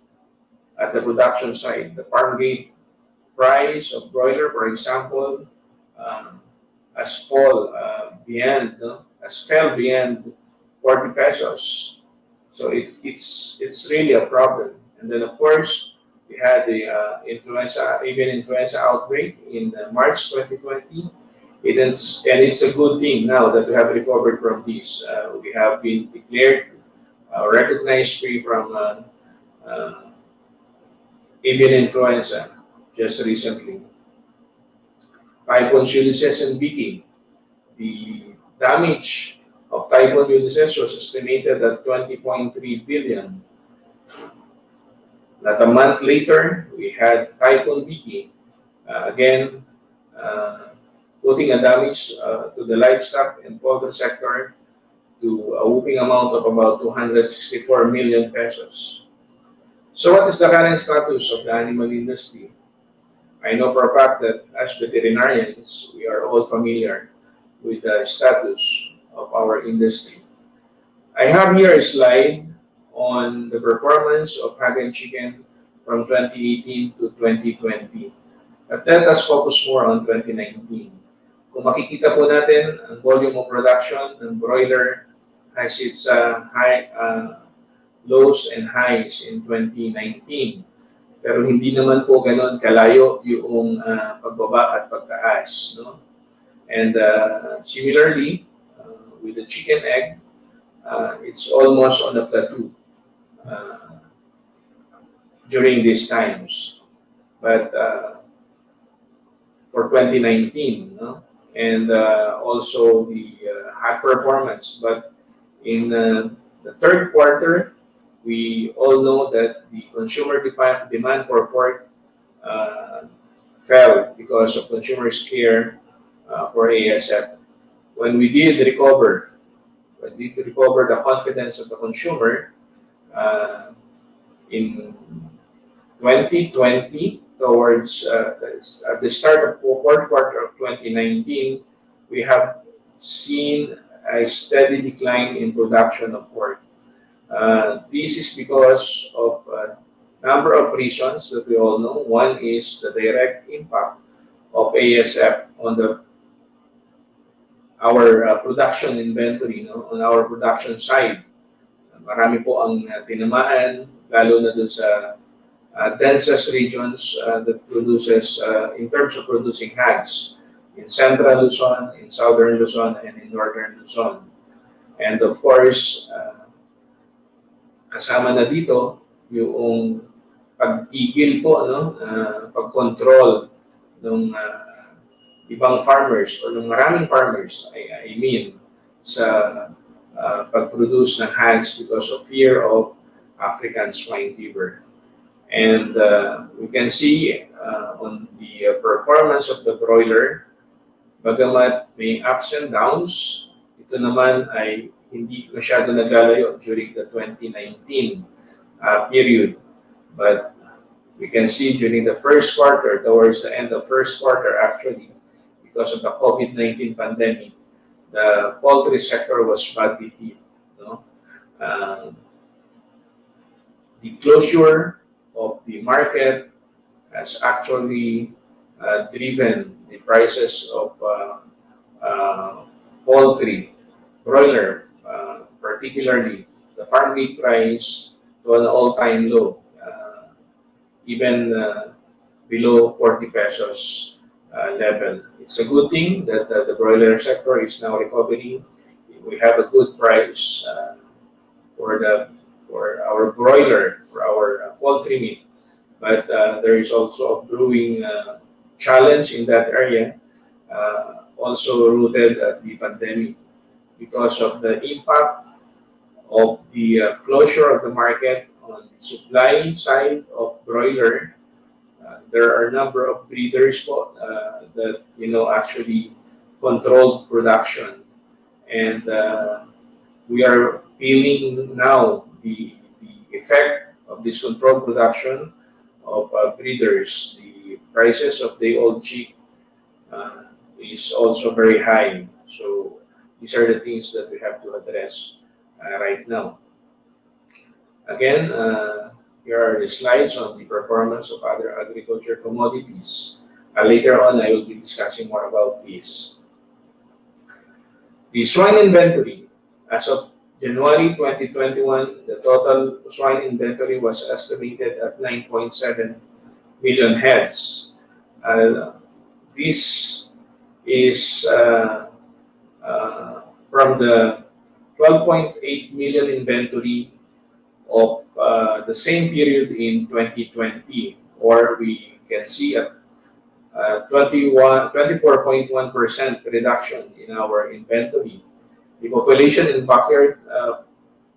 at the production side. The farm gate price of broiler, for example, has fell beyond 40 pesos. So it's really a problem. And then of course, we had the avian influenza outbreak in March 2020. And it's a good thing now that we have recovered from this. We have been declared recognized free from avian influenza just recently. Typhoon Ulysses and Vicky. The damage of Typhoon Ulysses was estimated at 20.3 billion. Not a month later, we had Typhoon Vicky, again putting a damage to the livestock and poultry sector to a whooping amount of about 264 million pesos. So what is the current status of the animal industry? I know for a fact that as veterinarians, we are all familiar with the status of our industry. I have here a slide on the performance of hog and chicken from 2018 to 2020. But let us focus more on 2019. Kung makikita po natin, ang volume of production ng broiler has its lows and highs in 2019. Pero hindi naman po ganun kalayo yung pagbaba at pagtaas. No? And similarly, with the chicken egg, it's almost on a plateau during these times. But for 2019, no? And also the high performance. But in the third quarter, we all know that the consumer demand for pork fell because of consumers' care for ASF. When we did recover the confidence of the consumer in 2020, towards at the start of fourth quarter of 2019, we have seen a steady decline in production of pork. This is because of a number of reasons that we all know. One is the direct impact of ASF on our production inventory, no? On our production side. Marami po ang tinamaan, lalo na dun sa densest regions that produces, in terms of producing hogs, in Central Luzon, in Southern Luzon, and in Northern Luzon. And of course, kasama na dito yung pag-igil po, no? Pag-control ng ibang farmers or ng maraming farmers, I mean, sa pag-produce ng hogs because of fear of African swine fever. And we can see on the performance of the broiler, bagamat may ups and downs, ito naman ay hindi masyado naglalayo during the 2019 period. But we can see during the first quarter, towards the end of first quarter actually, because of the COVID-19 pandemic, the poultry sector was badly hit. No? The closure of the market has actually driven the prices of poultry, broiler, particularly the farm meat price, to an all-time low, even below 40 pesos level. It's a good thing that the broiler sector is now recovering. We have a good price for our broiler, for our poultry meat. But there is also a brewing challenge in that area, also rooted at the pandemic. Because of the impact of the closure of the market on the supply side of broiler, there are a number of breeders that actually control production, and we are feeling now the effect of this controlled production of breeders. The prices of day-old chick is also very high. So these are the things that we have to address right now. Again, here are the slides on the performance of other agriculture commodities. Later on, I will be discussing more about this. The swine inventory. As of January 2021, the total swine inventory was estimated at 9.7 million heads. This is from the 12.8 million inventory of the same period in 2020, or we can see a 24.1% reduction in our inventory. The population in backyard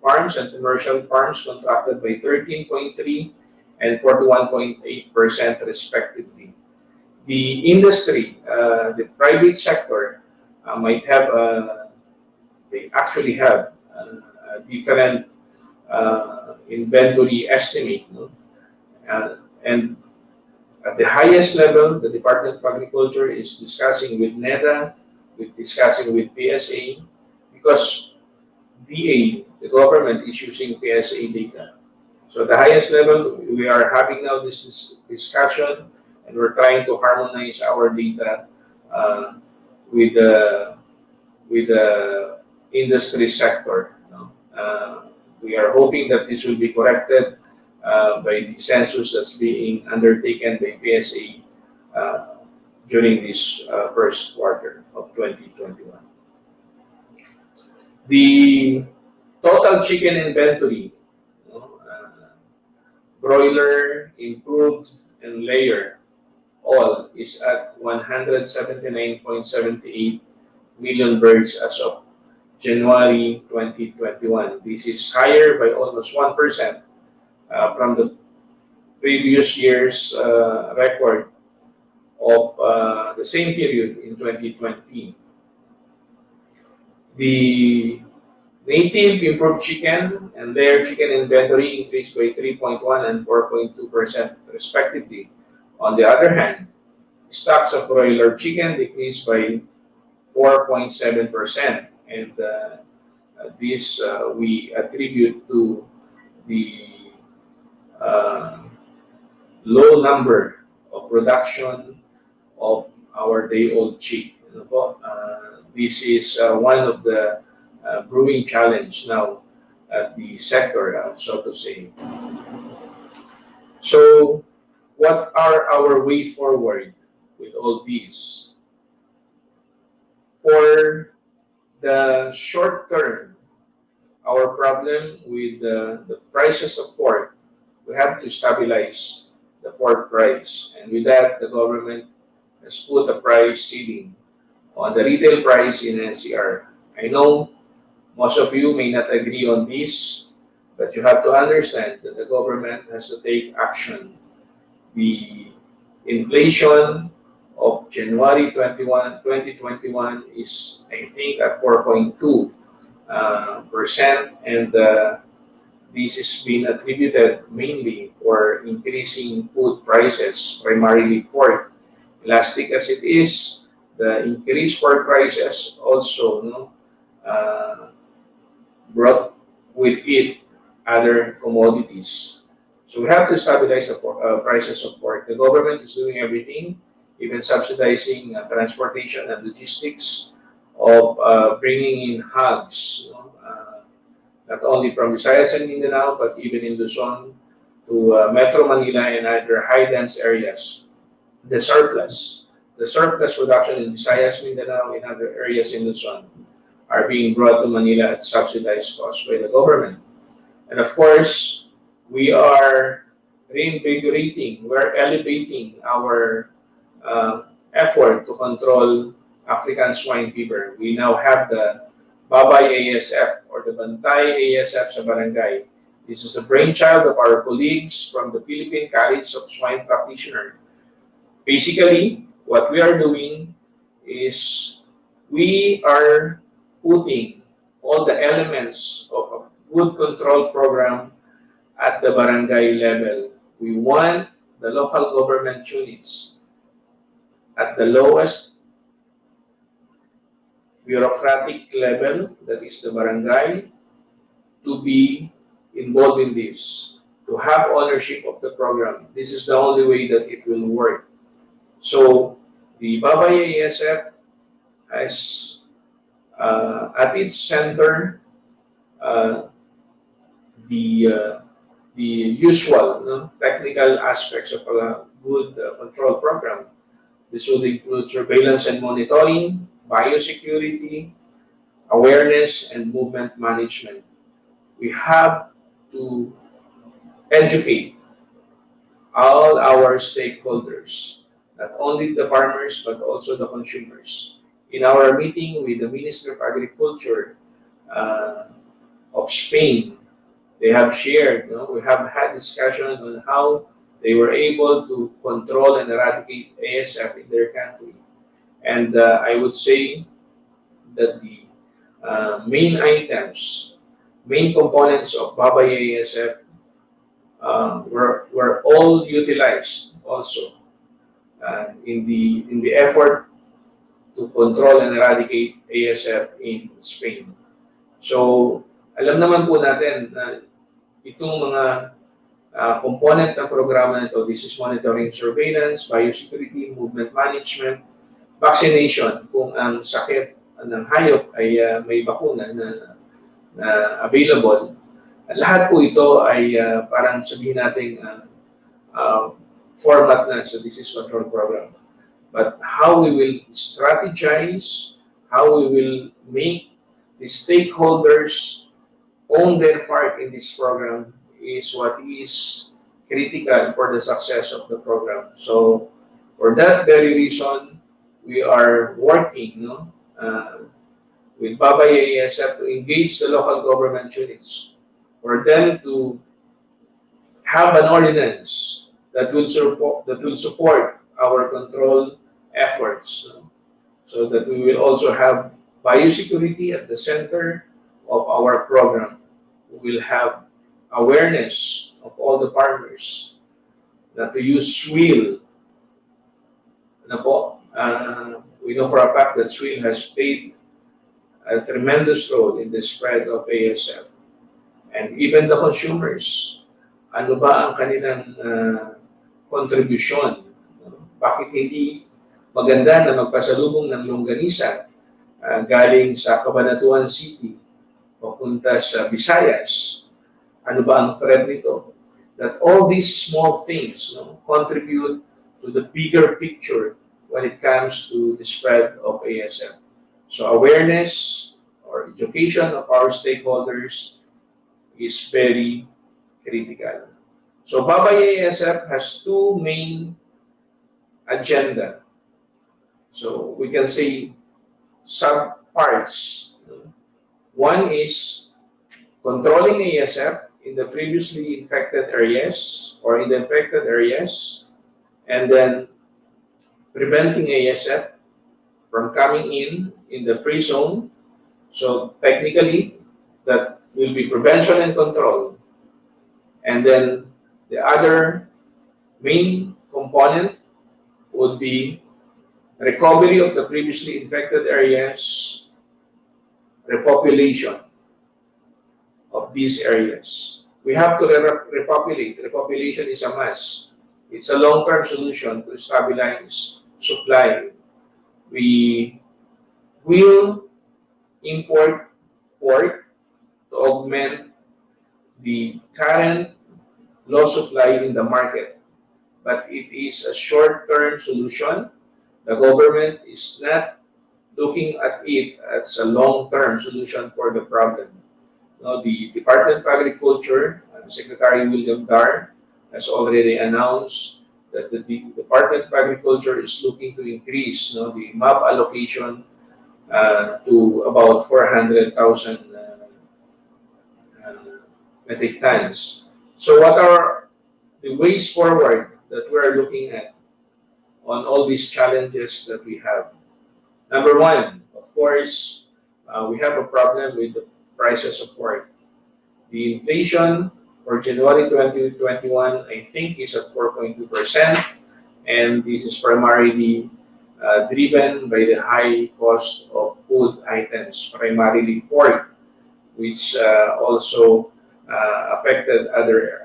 farms and commercial farms contracted by 13.3 and 41.8% respectively. The industry, the private sector, might have, they actually have a different inventory estimate. No? And at the highest level, the Department of Agriculture is discussing with NEDA, discussing with PSA, because DA, the government, is using PSA data. So the highest level, we are having now this discussion, and we're trying to harmonize our data with the industry sector. No? We are hoping that this will be corrected by the census that's being undertaken by PSA during this first quarter of 2021. The total chicken inventory, broiler, improved, and layer, all is at 179.78 million birds as of January 2021. This is higher by almost 1% from the previous year's record of the same period in 2020. The native improved chicken and layer chicken inventory increased by 3.1 and 4.2% respectively. On the other hand, stocks of broiler chicken decreased by 4.7%, and this we attribute to the low number of production of our day-old chick. This is one of the brewing challenge now at the sector, so to say. So, what are our way forward with all these? For the short term, our problem with the prices of pork, we have to stabilize the pork price. And with that, the government has put a price ceiling on the retail price in NCR. I know most of you may not agree on this, but you have to understand that the government has to take action. The inflation of January 2021 is, I think, at 4.2%, and this has been attributed mainly for increasing food prices, primarily pork. Elastic as it is, the increased pork prices also brought with it other commodities. So we have to stabilize the prices of pork. The government is doing everything, even subsidizing transportation and logistics of bringing in hogs, not only from Visayas and Mindanao, but even in Luzon to Metro Manila and other high-dense areas. The surplus production in Visayas, Mindanao, and other areas in Luzon are being brought to Manila at subsidized cost by the government. And of course, we are reinvigorating, we're elevating our effort to control African swine fever. We now have the Babay ASF or the Bantay ASF sa barangay. This is a brainchild of our colleagues from the Philippine College of Swine Practitioners. Basically, what we are doing is we are putting all the elements of a good control program at the barangay level. We want the local government units at the lowest bureaucratic level, that is the barangay, to be involved in this, to have ownership of the program. This is the only way that it will work. So the Babay ASF has at its center the usual technical aspects of a good control program. This would include surveillance and monitoring, biosecurity, awareness, and movement management. We have to educate all our stakeholders, not only the farmers, but also the consumers. In our meeting with the Minister of Agriculture of Spain, they have shared, we have had discussion on how they were able to control and eradicate ASF in their country. And I would say that the main items, main components of Babay ASF were all utilized also in the effort to control and eradicate ASF in Spain. So, alam naman po natin na itong mga component ng programa nito, this is monitoring, surveillance, biosecurity, movement management, vaccination kung ang sakit ng hayop ay may bakuna na available. Lahat po ito ay parang sabihin natin format na sa disease control program. But how we will strategize, how we will make the stakeholders own their part in this program is what is critical for the success of the program. So, for that very reason, we are working with Babay ASF to engage the local government units for them to have an ordinance that will support our control efforts, so that we will also have biosecurity at the center of our program. We will have awareness of all the farmers that to use swill. We know for a fact that swill has played a tremendous role in the spread of ASF. And even the consumers, ano ba ang kanilang kontribusyon? Bakit hindi maganda na magpasalubong ng longganisa galing sa Cabanatuan City papunta sa Visayas? Ano ba ang threat nito? That all these small things contribute to the bigger picture when it comes to the spread of ASF. So awareness or education of our stakeholders is very critical. So Babay ASF has two main agenda. So we can say sub-parts. One is controlling ASF in the previously infected areas or in the infected areas, and then preventing ASF from coming in the free zone. So technically, that will be prevention and control. And then the other main component would be recovery of the previously infected areas, repopulation of these areas. We have to repopulate. Repopulation is a must. It's a long-term solution to stabilize supply. We will import pork to augment the current low supply in the market. But it is a short-term solution. The government is not looking at it as a long-term solution for the problem. The Department of Agriculture, Secretary William Dar, has already announced that the Department of Agriculture is looking to increase the MAP allocation to about 400,000 metric tons. So what are the ways forward that we're looking at on all these challenges that we have? Number one, of course, we have a problem with the prices of pork. The inflation for January 2021, I think, is at 4.2%, and this is primarily driven by the high cost of food items, primarily pork, which also affected other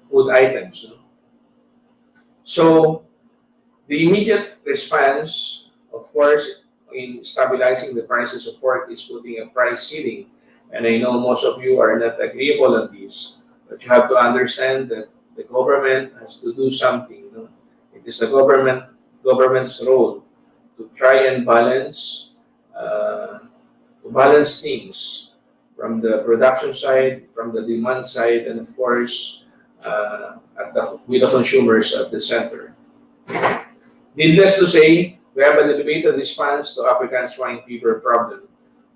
food items. So the immediate response, of course, in stabilizing the prices of pork is putting a price ceiling. And I know most of you are not agreeable on this, but you have to understand that the government has to do something. It is the government's role to try and balance things from the production side, from the demand side, and of course, with the consumers at the center. Needless to say, we have an elevated response to African swine fever problem.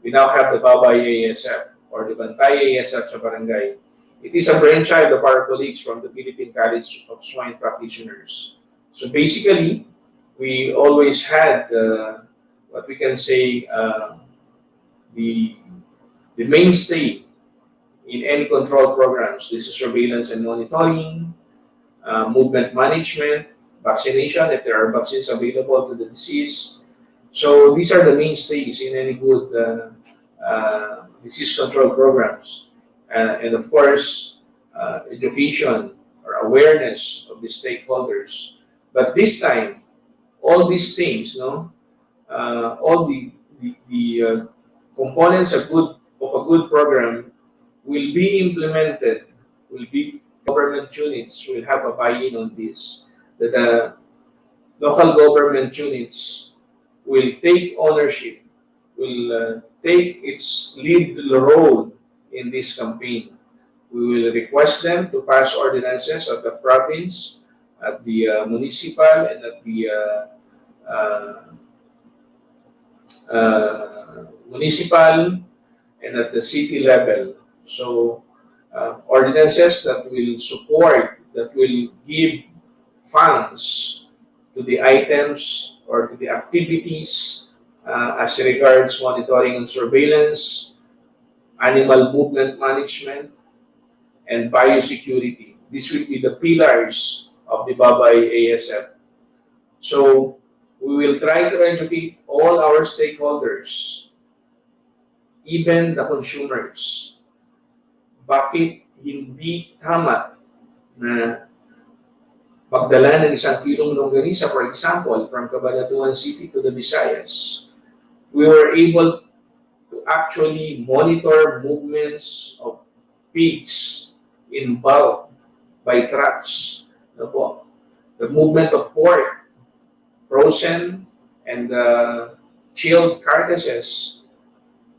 We now have the Babay ASF or the Bantay ASF sa barangay. It is a brainchild of our colleagues from the Philippine College of Swine Practitioners. So basically, we always had what we can say the mainstay in any control programs. This is surveillance and monitoring, movement management, vaccination if there are vaccines available to the disease. So these are the mainstays in any good disease control programs. And of course, education or awareness of the stakeholders. But this time, all these things, all the components of a good program will be implemented, will be government units will have a buy-in on this. That the local government units will take ownership, will take its lead role in this campaign. We will request them to pass ordinances at the province, at the municipal, and at the municipal and at the city level. So ordinances that will support, that will give funds to the items or to the activities as regards monitoring and surveillance, animal movement management, and biosecurity. These will be the pillars of the Babay ASF. So we will try to educate all our stakeholders, even the consumers. Bakit hindi tama na magdala ng 1 kilong longganisa, for example, from Cabanatuan City to the Visayas? We were able to actually monitor movements of pigs in bulk by trucks. The movement of pork, frozen and chilled carcasses.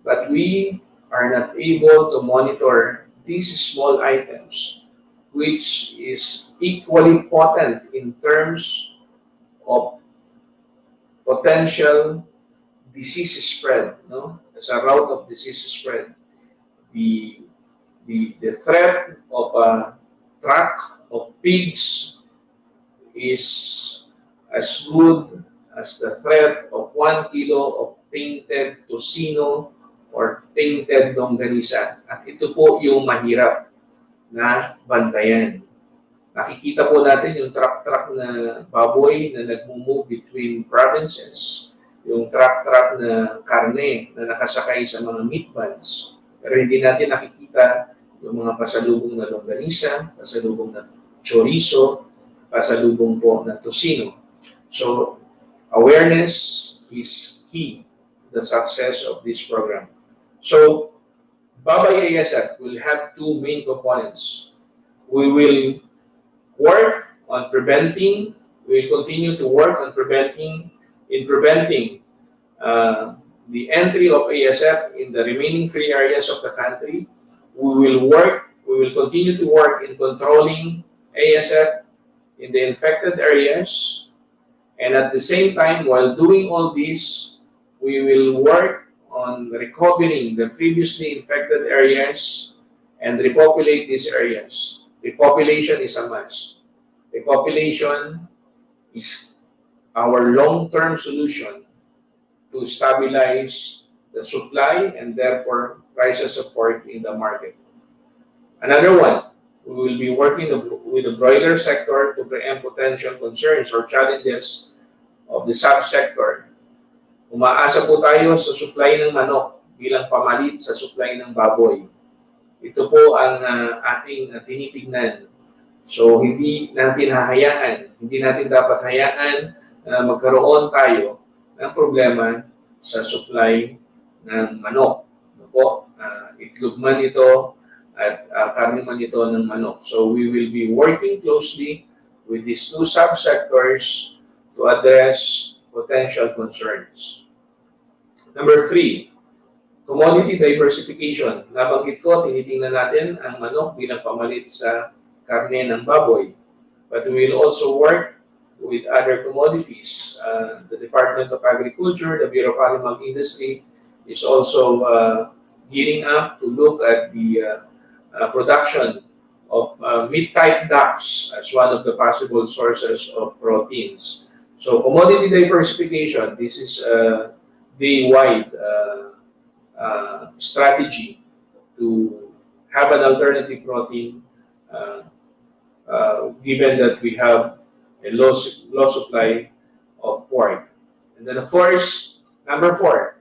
But we are not able to monitor these small items, which is equally potent in terms of potential disease spread, as a route of disease spread. The threat of a truck of pigs is as good as the threat of 1 kilo of tainted tocino or tainted longganisa. At ito po yung mahirap na bantayan. Nakikita po natin yung truck na baboy na nagmumove between provinces, yung truck na karne na nakasakay sa mga meat vans. Pero hindi natin nakikita yung mga pasalubong na longganisa, pasalubong na chorizo, pasalubong po na tocino. So, awareness is key to the success of this program. So, Babay ASF will have two main components. We will work on preventing, we will continue to work on preventing the entry of ASF in the remaining 3 areas of the country. We will continue to work in controlling ASF in the infected areas. And at the same time, while doing all this, we will work on recovering the previously infected areas and repopulate these areas. Repopulation is a must. Repopulation is our long-term solution to stabilize the supply and therefore prices of pork in the market. Another one, we will be working with the broiler sector to preempt potential concerns or challenges of the subsector. Umaasa po tayo sa supply ng manok bilang pamalit sa supply ng baboy. Ito po ang ating tinitignan. So hindi natin dapat hayaan na magkaroon tayo ng problema sa supply ng manok. Itlog man ito at karne man ito ng manok. So we will be working closely with these two subsectors to address potential concerns. Number 3, commodity diversification. Nabanggit ko, tinitingnan natin ang manok bilang pamalit sa karne ng baboy. But we will also work with other commodities. The Department of Agriculture, the Bureau of Animal Industry is also gearing up to look at the production of meat-type ducks as one of the possible sources of proteins. So commodity diversification, this is a day-wide strategy to have an alternative protein given that we have a low supply of pork. And then of course, number 4,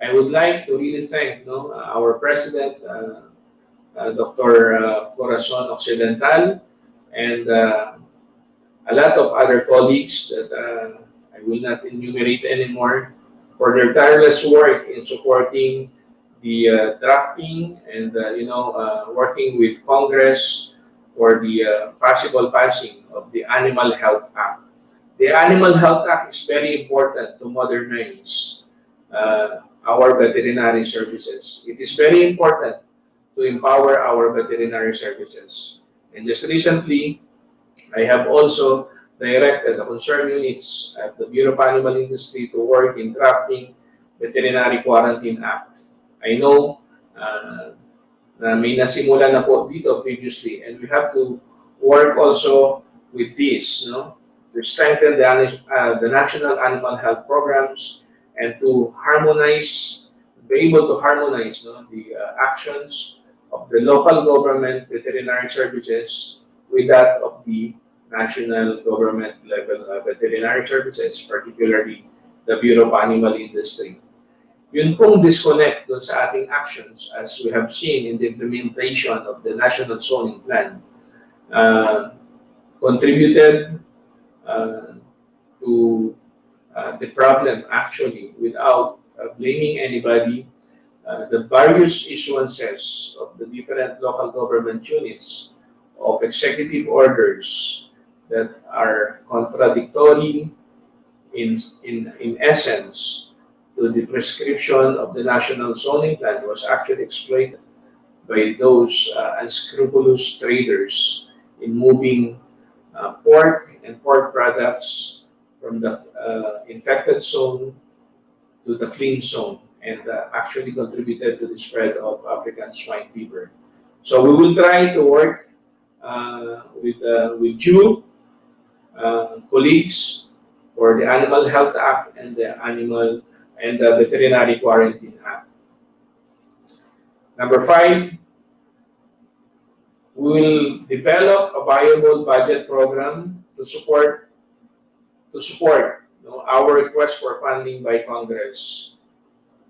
I would like to really thank our President, Dr. Corazon Occidental, and a lot of other colleagues that I will not enumerate anymore for their tireless work in supporting the drafting and working with Congress for the possible passing of the Animal Health Act. The Animal Health Act is very important to modernize our veterinary services. It is very important to empower our veterinary services. And just recently, I have also directed the concerned units at the Bureau of Animal Industry to work in drafting Veterinary Quarantine Act. I know na may nasimula na po dito previously, and we have to work also with this, to strengthen the national animal health programs, and to be able to harmonize the actions of the local government veterinary services with that of the national government level veterinary services, particularly the Bureau of Animal Industry. Yun pong disconnect dun sa ating actions, as we have seen in the implementation of the National Zoning Plan, contributed to the problem actually without blaming anybody. The various issuances of the different local government units of executive orders that are contradictory in essence to the prescription of the National Zoning Plan was actually exploited by those unscrupulous traders in moving pork and pork products from the infected zone to the clean zone, and actually contributed to the spread of African swine fever. So we will try to work with you, colleagues, for the Animal Health Act and the Veterinary Quarantine Act. Number 5, we will develop a viable budget program to support our request for funding by Congress.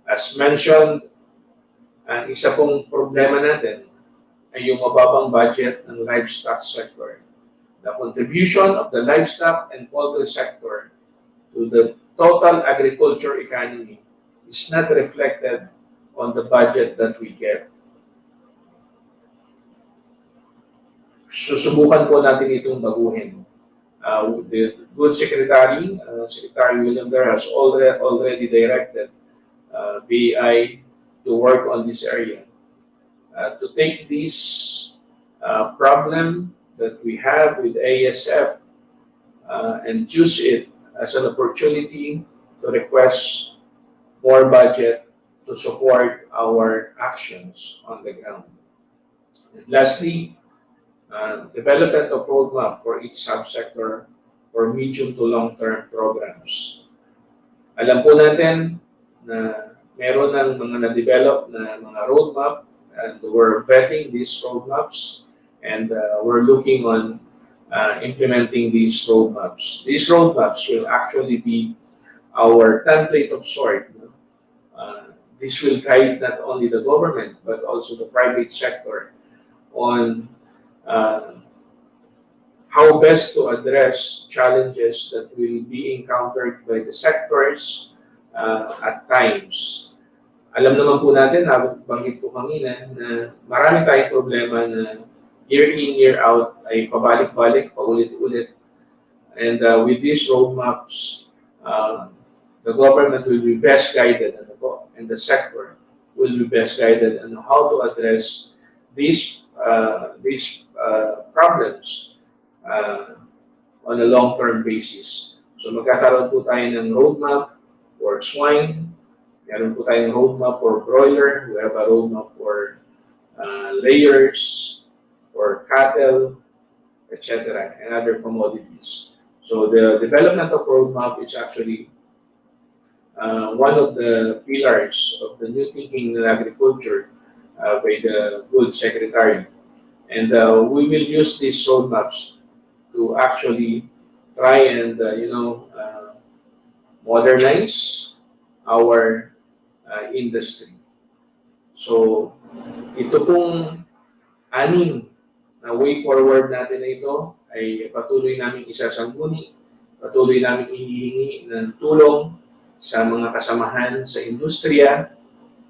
As mentioned, ang isa pong problema natin ay yung mababang budget ng livestock sector. The contribution of the livestock and poultry sector to the total agriculture economy is not reflected on the budget that we get. Susubukan po natin itong baguhin. The good Secretary William Dar has already directed BI to work on this area. To take this problem that we have with ASF and use it as an opportunity to request more budget to support our actions on the ground. And lastly, development of roadmap for each subsector for medium to long-term programs. Alam po natin na meron ng mga na-develop na mga roadmap, and we're vetting these roadmaps, and we're looking on implementing these roadmaps. These roadmaps will actually be our template of sort. This will guide not only the government but also the private sector on how best to address challenges that will be encountered by the sectors at times. Alam naman po natin, banggit ko kanina, na marami tayong problema na year in, year out ay pabalik-balik, paulit-ulit. And with these roadmaps, the government will be best guided, and the sector will be best guided on how to address these problems on a long-term basis. So magkakaroon po tayo ng roadmap for swine, meron po tayong roadmap for broiler, we have a roadmap for layers, for cattle, etc., and other commodities. So the development of roadmap is actually one of the pillars of the new thinking in agriculture by the good secretary. And we will use these roadmaps to actually try and, modernize our industry. So, ito pong 6 na way forward natin na ito ay patuloy namin isasangguni, patuloy namin hihingi ng tulong sa mga kasamahan sa industriya,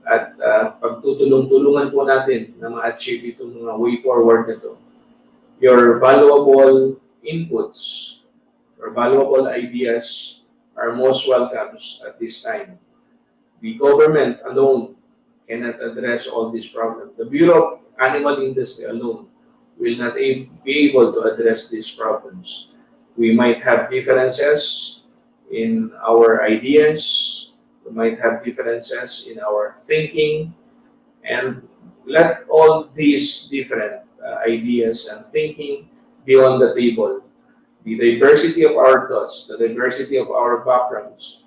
at pagtutulong-tulungan po natin na ma-achieve itong mga way forward na ito. Your valuable inputs, your valuable ideas are most welcome at this time. The government alone cannot address all these problems. The Bureau of Animal Industry alone will not be able to address these problems. We might have differences in our ideas, we might have differences in our thinking, and let all these different ideas and thinking be on the table. the diversity of our thoughts, the diversity of our backgrounds,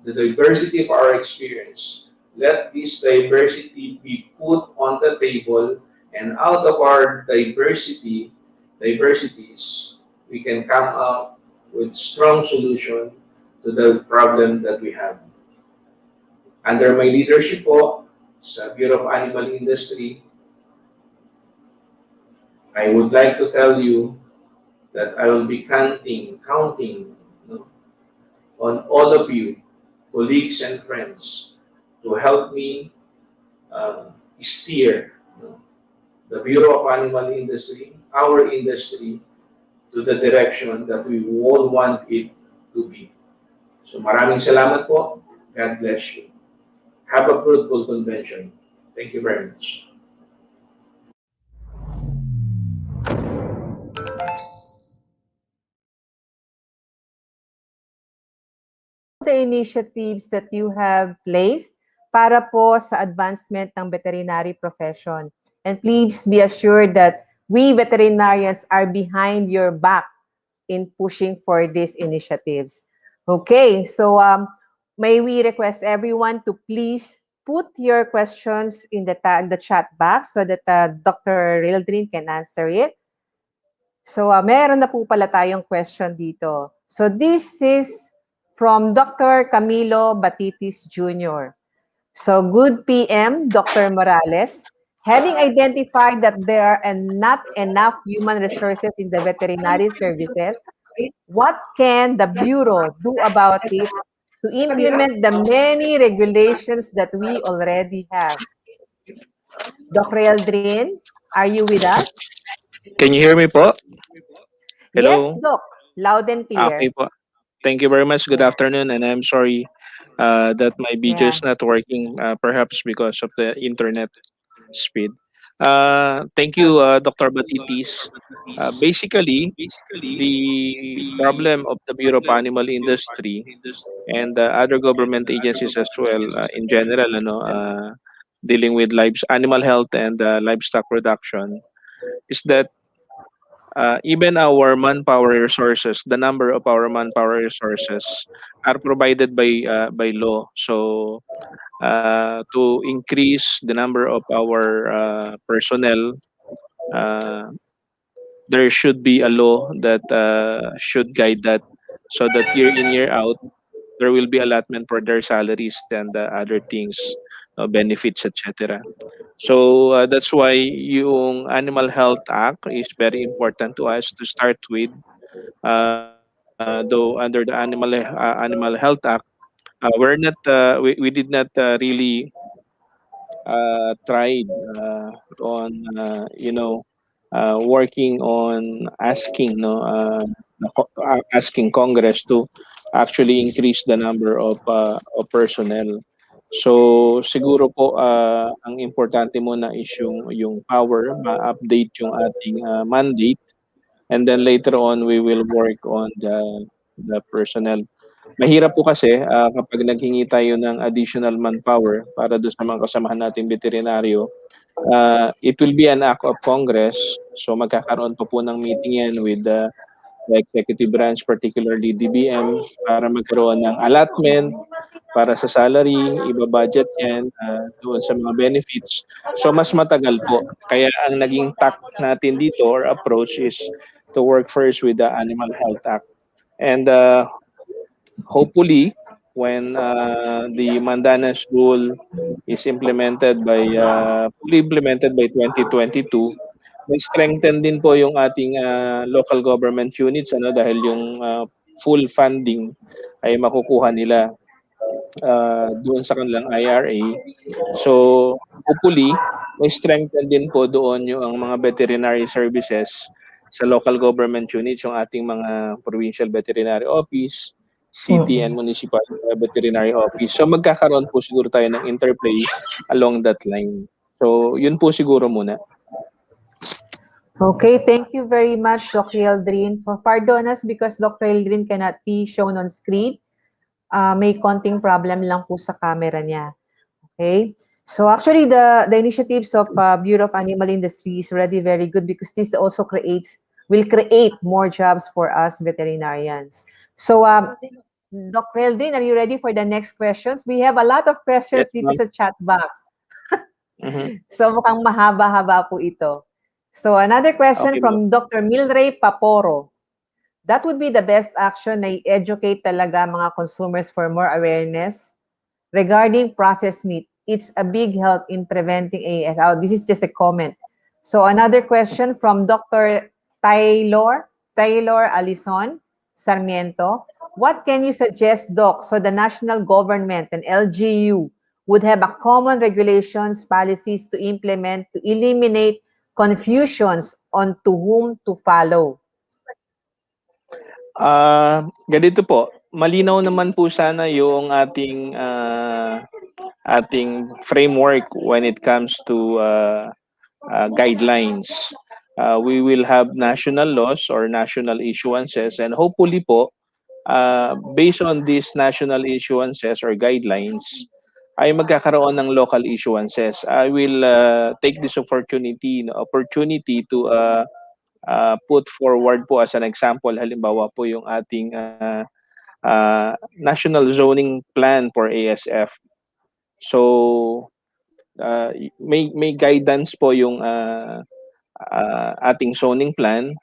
the diversity of our experience. Let this diversity be put on the table, and out of our diversities, we can come up with strong solution to the problem that we have. Under my leadership po, sa Bureau of Animal Industry, I would like to tell you that I will be counting no, on all of you, colleagues and friends, to help me steer the Bureau of Animal Industry, our industry, to the direction that we all want it to be. So maraming salamat po. God bless you. Have a fruitful convention. Thank you very much. The initiatives that you have placed para po sa advancement ng veterinary profession. And please be assured that we veterinarians are behind your back in pushing for these initiatives. Okay, so may we request everyone to please put your questions in the chat box so that Dr. Rildrin can answer it. So meron na po pala tayong question dito. So this is from Dr. Camilo Batitis Jr. So good PM, Dr. Morales. Having identified that there are not enough human resources in the veterinary services, what can the Bureau do about it to implement the many regulations that we already have? Dr. Eldrin, are you with us? Can you hear me po? Yes, Hello? Doc. Loud and Okay clear. po. Thank you very much. Good Yeah. afternoon, and I'm sorry that my video Yeah. is not working, perhaps because of the internet speed. Thank you, Dr. Batitis. Basically, the problem of the Bureau of Animal Industry and other government agencies as well, in general, dealing with animal health and livestock production, is that even our manpower resources, the number of our manpower resources are provided by law. So to increase the number of our personnel, uh, there should be a law that should guide that, so that year in year out there will be allotment for their salaries and other things, benefits, etc. So that's why yung Animal Health Act is very important to us to start with. Though under the Animal Health Act, we did not really tried on working on asking asking Congress to actually increase the number of personnel. So siguro po ang importante muna is yung power, ma-update yung ating mandate, and then later on we will work on the personnel. Mahirap po kasi kapag naghingi tayo ng additional manpower para doon sa mga kasamahan nating veterinaryo, it will be an act of Congress. So magkakaroon pa po ng meeting yan with the executive branch, particularly DBM, para magkaroon ng allotment para sa salary, iba-budget yan doon sa mga benefits. So mas matagal po. Kaya ang naging tack natin dito or approach is to work first with the Animal Health Act. And hopefully, when the Mandanas rule is fully implemented by 2022, may strengthen din po yung ating local government units, dahil yung full funding ay makukuha nila doon sa kanilang IRA. So hopefully, may strengthen din po doon yung ang mga veterinary services sa local government units, yung ating mga provincial veterinary office, city and municipal veterinary office. So magkakaroon po siguro tayo ng interplay along that line. So yun po siguro muna. Okay, thank you very much, Dr. Eldrin. Pardon us because Dr. Eldrin cannot be shown on screen. May konting problem lang po sa camera niya. Okay? So actually, the initiatives of Bureau of Animal Industry is already very good because this also creates will create more jobs for us veterinarians. So, Dr. Eldrin, are you ready for the next questions? We have a lot of questions Yes, dito ma'am. sa chat box. Mhm. So, mukhang mahaba-haba po ito. So, another question Okay, ma'am. from Dr. Milray Paporo. That would be the best action na i-educate talaga mga consumers for more awareness regarding processed meat. It's a big help in preventing AS. Oh, this is just a comment. So another question from Dr. Taylor Alison Sarmiento. What can you suggest, Doc, so the national government and LGU would have a common regulations, policies to implement to eliminate confusions on to whom to follow? Ganito po, malinaw naman po sana yung ating framework when it comes to guidelines. We will have national laws or national issuances, and hopefully po, based on these national issuances or guidelines, ay magkakaroon ng local issuances. I will take this opportunity to put forward po as an example, halimbawa po yung ating national zoning plan for ASF. So may guidance po yung ating zoning plan.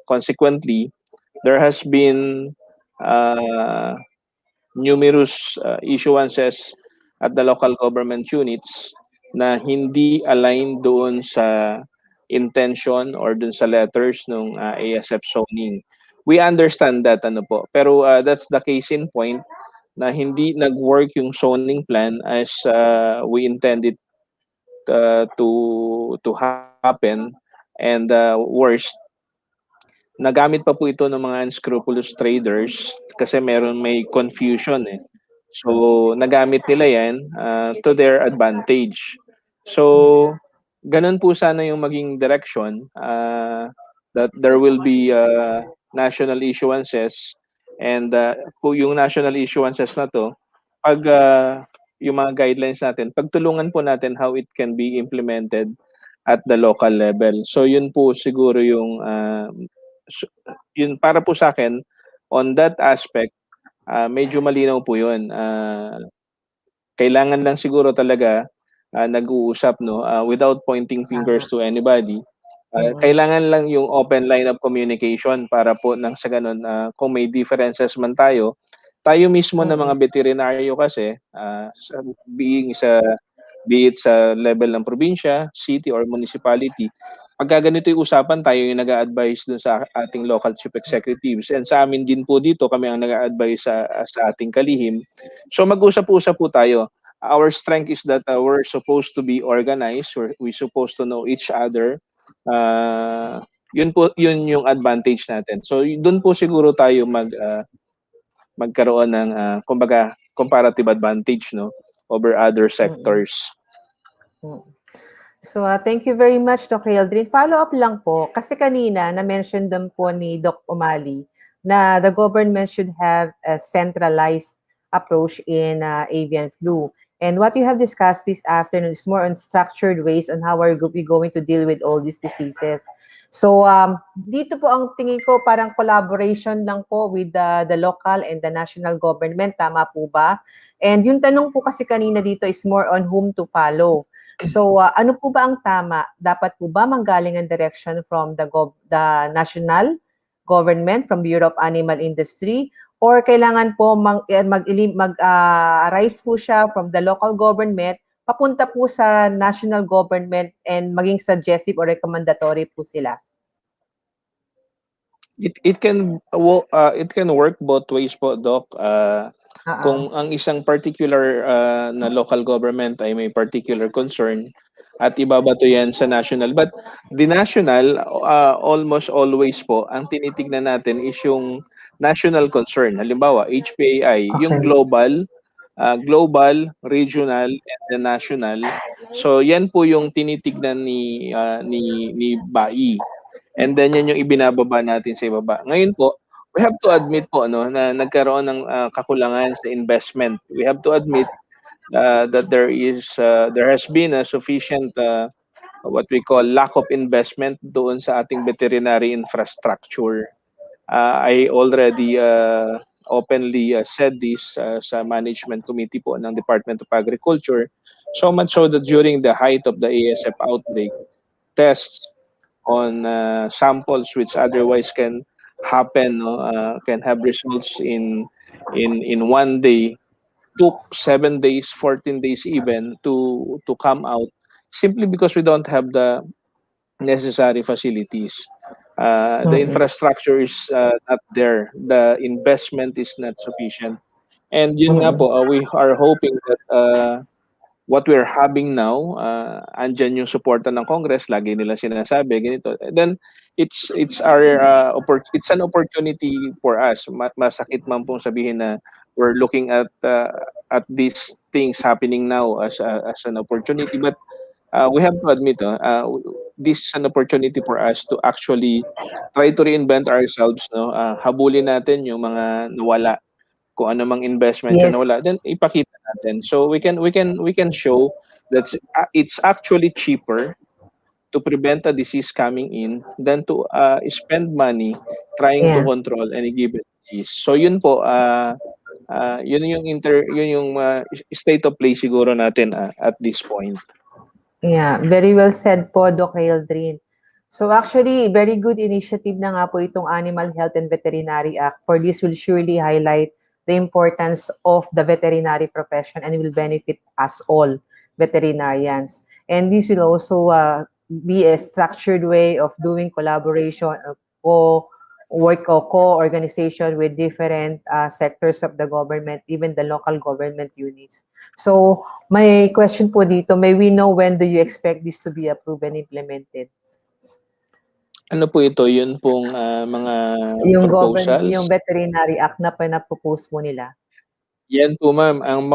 Consequently, there has been uh, numerous issuances at the local government units na hindi aligned doon sa intention or doon sa letters ng ASF zoning. We understand that ano po. Pero that's the case in point na hindi nag-work yung zoning plan as we intended to happen, and worst, nagamit pa po ito ng mga unscrupulous traders kasi may confusion eh. So nagamit nila yan to their advantage. So ganun po sana yung maging direction, that there will be national issuances, and kung yung national issuances na to, pag yung mga guidelines natin, pagtulungan po natin how it can be implemented at the local level. So yun po siguro yung yun para po sa akin on that aspect, medyo malinaw po yun. Kailangan lang siguro talaga nag-uusap, no, without pointing fingers to anybody. Kailangan lang yung open line of communication para po nang sa ganun, kung may differences man tayo mismo na mga veterinaryo kasi, be it sa level ng probinsya, city, or municipality, pagka ganito yung usapan, tayo yung nag-a-advise dun sa ating local chief executives. And sa amin din po dito, kami ang nag-a-advise sa ating kalihim. So mag-usap-usap po tayo. Our strength is that we're supposed to be organized, we're supposed to know each other. Yun yung advantage natin. So doon po siguro tayo magkaroon ng kumbaga comparative advantage, no, over other sectors. So, thank you very much, Dr. Eldrin. Follow-up lang po, kasi kanina na-mention din po ni Doc Umali na the government should have a centralized approach in avian flu. And what you have discussed this afternoon is more on structured ways on how are we going to deal with all these diseases. So, dito po ang tingin ko parang collaboration lang po with the local and the national government. Tama po ba? And yung tanong po kasi kanina dito is more on whom to follow. So, ano po ba ang tama? Dapat po ba manggaling ang direction from the national government, from Bureau of Animal Industry, or kailangan po mag-arise po siya from the local government, papunta po sa national government and maging suggestive or recommendatory po sila? It can work both ways po, Doc. Kung ang isang particular na local government ay may particular concern at ibabato yan sa national. But the national, almost always po, ang tinitignan natin is yung national concern. Halimbawa, HPAI, yung global, regional, and the national. So yan po yung tinitignan ni BAI. And then yan yung ibinababa natin sa ibaba. Ngayon po, we have to admit po na nagkaroon ng kakulangan sa investment. We have to admit that there has been a sufficient what we call lack of investment doon sa ating veterinary infrastructure. I already openly said this sa management committee po ng Department of Agriculture. So much so that during the height of the ASF outbreak, tests on samples which otherwise can happen, no, can have results in one day, took 7 days, 14 days even to come out, simply because we don't have the necessary facilities. The infrastructure is not there. The investment is not sufficient. And yun nga po, we are hoping that what we're having now, andyan yung suporta ng Congress, lagi nila sinasabi, ganito. Then, it's our, it's an opportunity for us. Masakit man pong sabihin na we're looking at these things happening now as an opportunity. But we have to admit, this is an opportunity for us to actually try to reinvent ourselves, no? Habulin natin yung mga nawala, kung ano mang investment yung nawala, then ipakita natin. So we can show that it's actually cheaper to prevent a disease coming in than to spend money trying to control any given disease. So yun po, yun yung state of play siguro natin at this point. Yeah, very well said po, Doc Aldrin. So actually, very good initiative na nga po itong Animal Health and Veterinary Act. For this will surely highlight the importance of the veterinary profession and will benefit us all veterinarians. And this will also be a structured way of doing collaboration or work or co-organization with different sectors of the government, even the local government units. So, my question po dito, may we know when do you expect this to be approved and implemented? Ano po ito? Yun pong mga Yung proposals? yung Veterinary Act na pinapropose mo nila. Yan po, ma'am. Ang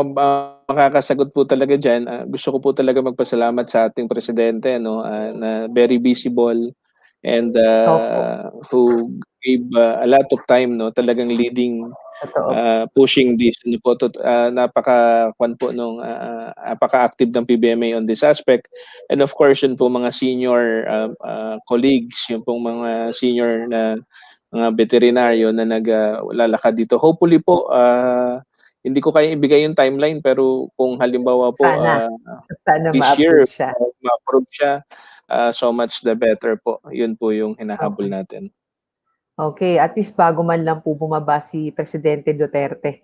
makakasagot po talaga dyan, gusto ko po talaga magpasalamat sa ating presidente, no, na very visible and who gave a lot of time, no, talagang leading, pushing this. Ano po, napaka-active ng PBMA on this aspect. And of course, yun po mga senior colleagues, yung pong mga senior na mga veterinaryo na naglalakad dito. Hopefully po, hindi ko kaya ibigay yung timeline, pero kung halimbawa po Sana this year ma-approve siya. ma-approve siya, so much the better po. Yun po yung hinahabol natin. Okay, at least bago man lang po bumaba si Presidente Duterte.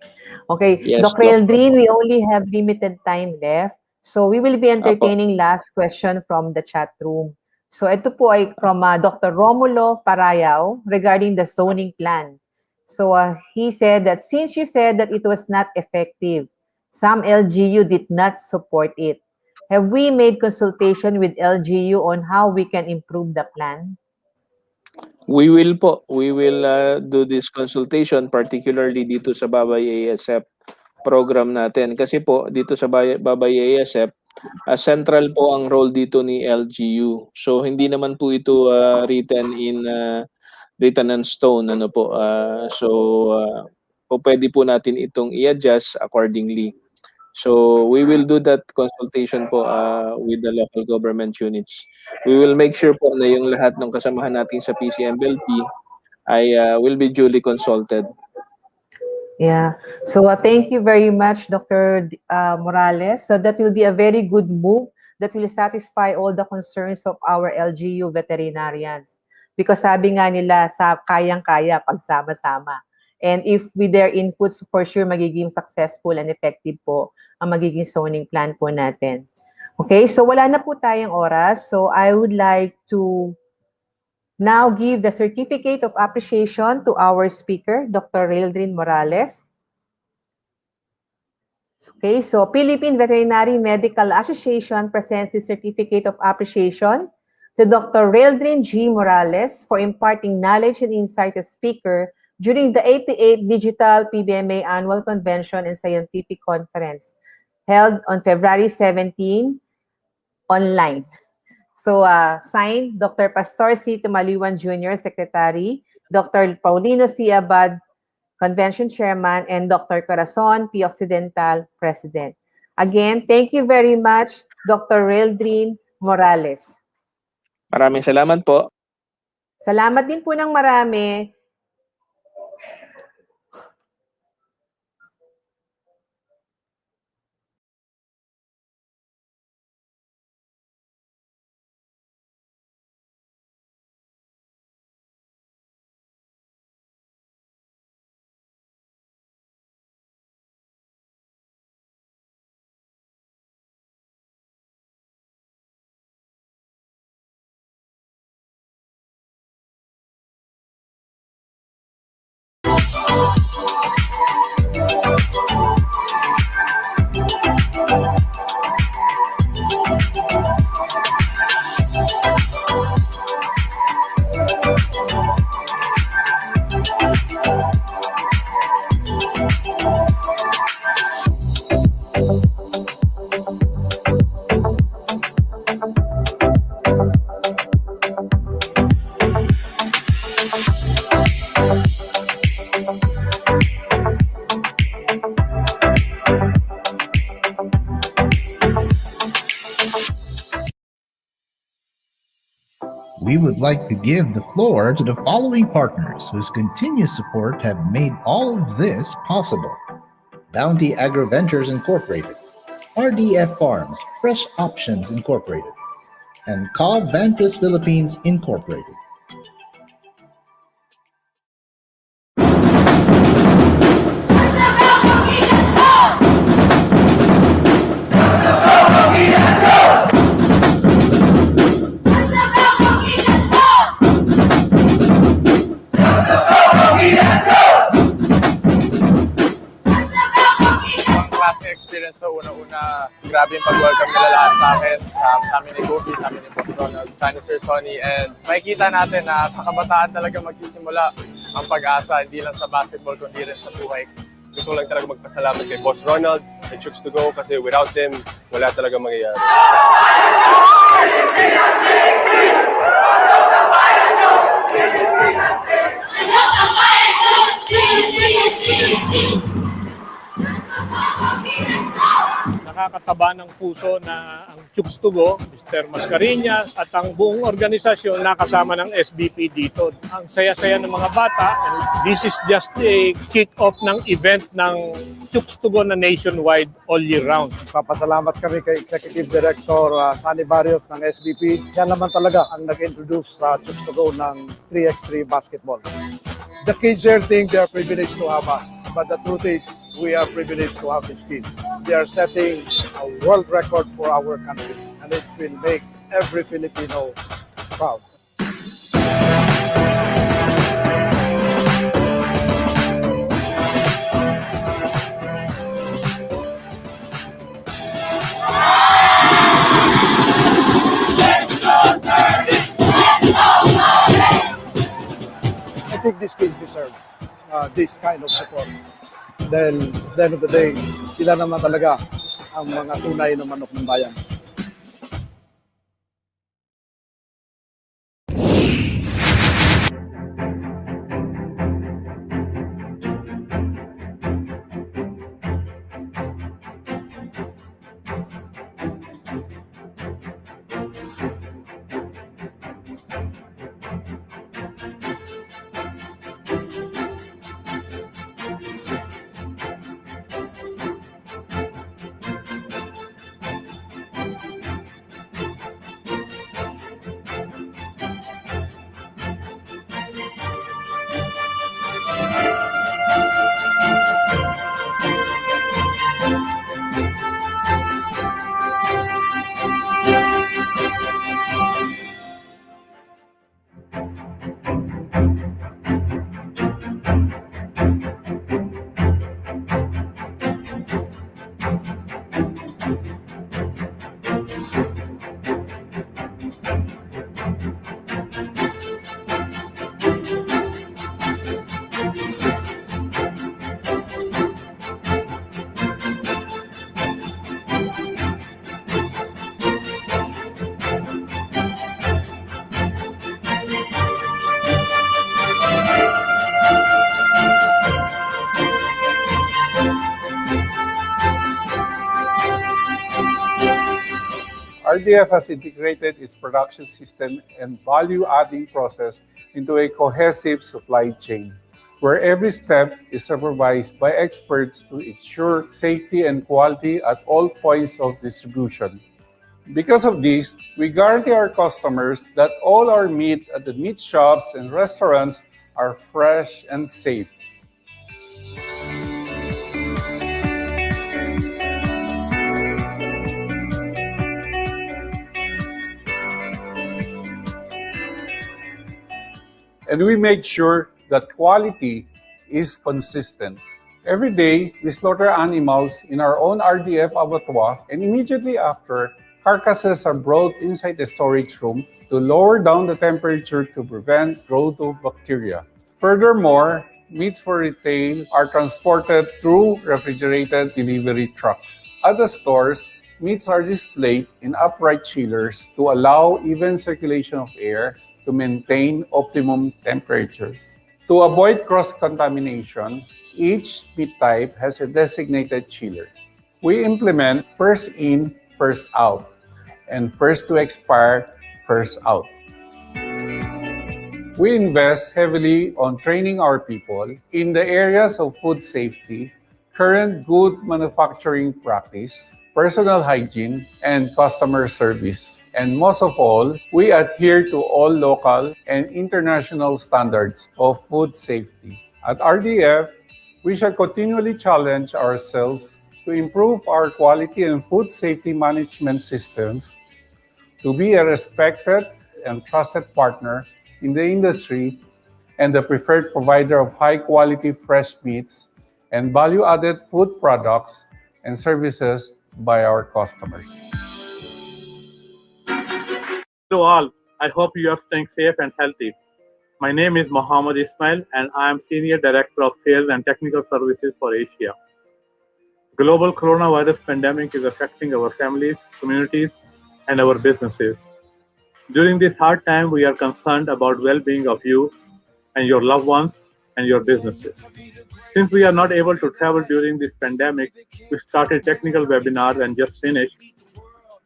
Okay, Yes, Dr. Eldrin, we only have limited time left. So we will be entertaining last question from the chat room. So ito po ay from Dr. Romulo Parayao regarding the zoning plan. So he said that since you said that it was not effective, some LGU did not support it. Have we made consultation with LGU on how we can improve the plan? We will po. We will do this consultation, particularly dito sa Babay ASF program natin. Kasi po, dito sa Babay ASF, central po ang role dito ni LGU. So, hindi naman po ito written on stone. Ano po. Po pwede po natin itong i-adjust accordingly. So we will do that consultation po with the local government units. We will make sure po na yung lahat ng kasamahan natin sa PCMBLP ay will be duly consulted. Yeah. So thank you very much, Dr. Morales. So that will be a very good move that will satisfy all the concerns of our LGU veterinarians. Because sabi nga nila, sa kayang-kaya pagsama-sama. And if with their inputs, for sure magiging successful and effective po ang magiging zoning plan po natin. Okay, so wala na po tayong oras. So I would like to now give the certificate of appreciation to our speaker, Dr. Reldrin Morales. Okay, so Philippine Veterinary Medical Association presents the certificate of appreciation to Dr. Reldrin G. Morales for imparting knowledge and insight as speaker during the 88th Digital PBMA Annual Convention and Scientific Conference held on February 17 online. So, signed, Dr. Pastor C. Tumaliwan Jr., Secretary, Dr. Paulino C. Abad, Convention Chairman, and Dr. Corazon P. Occidental, President. Again, thank you very much, Dr. Reldrin Morales. Maraming salamat po. Salamat din po ng marami. We would like to give the floor to the following partners whose continuous support have made all of this possible. Bounty Agro Ventures Incorporated, RDF Farms, Fresh Options Incorporated, and Cobb Ventures Philippines Incorporated. Experience na una-una, grabe yung pag-welcome nila lahat sa akin, sa amin ni Gopi, sa amin ni Boss Ronald, ni Sir Sonny, and makikita natin na sa kabataan talaga magsisimula ang pag-asa, hindi lang sa basketball, kundi rin sa buhay. Gusto ko lang talaga magpasalamat kay Boss Ronald, kay Chooks to Go, kasi without them, wala talaga mangyayari. Nakakataba ng puso na ang Chooks to Go, Mr. Mascareñas at ang buong organisasyon nakasama ng SBP dito. Ang saya-saya ng mga bata, and this is just a kick-off ng event ng Chooks to Go na nationwide all year round. Papasalamat kami kay Executive Director Sunny Barrios ng SBP. Siya naman talaga ang nag-introduce sa Chooks to Go ng 3x3 basketball. The kids here think they are privileged to have us, but the truth is, we are privileged to have these kids. They are setting a world record for our country, and it will make every Filipino proud. I think these kids deserve this kind of support. Then, at the end of the day, sila naman talaga ang mga tunay na manok ng bayan. RDF has integrated its production system and value-adding process into a cohesive supply chain, where every step is supervised by experts to ensure safety and quality at all points of distribution. Because of this, we guarantee our customers that all our meat at the meat shops and restaurants are fresh and safe. And we make sure that quality is consistent. Every day, we slaughter animals in our own RDF abattoir, and immediately after, carcasses are brought inside the storage room to lower down the temperature to prevent growth of bacteria. Furthermore, meats for retail are transported through refrigerated delivery trucks. At the stores, meats are displayed in upright chillers to allow even circulation of air to maintain optimum temperature. To avoid cross-contamination, each meat type has a designated chiller. We implement first in, first out, and first to expire, first out. We invest heavily on training our people in the areas of food safety, current good manufacturing practice, personal hygiene, and customer service. And most of all, we adhere to all local and international standards of food safety. At RDF, we shall continually challenge ourselves to improve our quality and food safety management systems, to be a respected and trusted partner in the industry and the preferred provider of high-quality fresh meats and value-added food products and services by our customers. To all, I hope you are staying safe and healthy. My name is Mohammed Ismail and I am Senior Director of Sales and Technical Services for Asia. Global coronavirus pandemic is affecting our families, communities, and our businesses. During this hard time, we are concerned about well-being of you and your loved ones and your businesses. Since we are not able to travel during this pandemic, we started technical webinars and just finished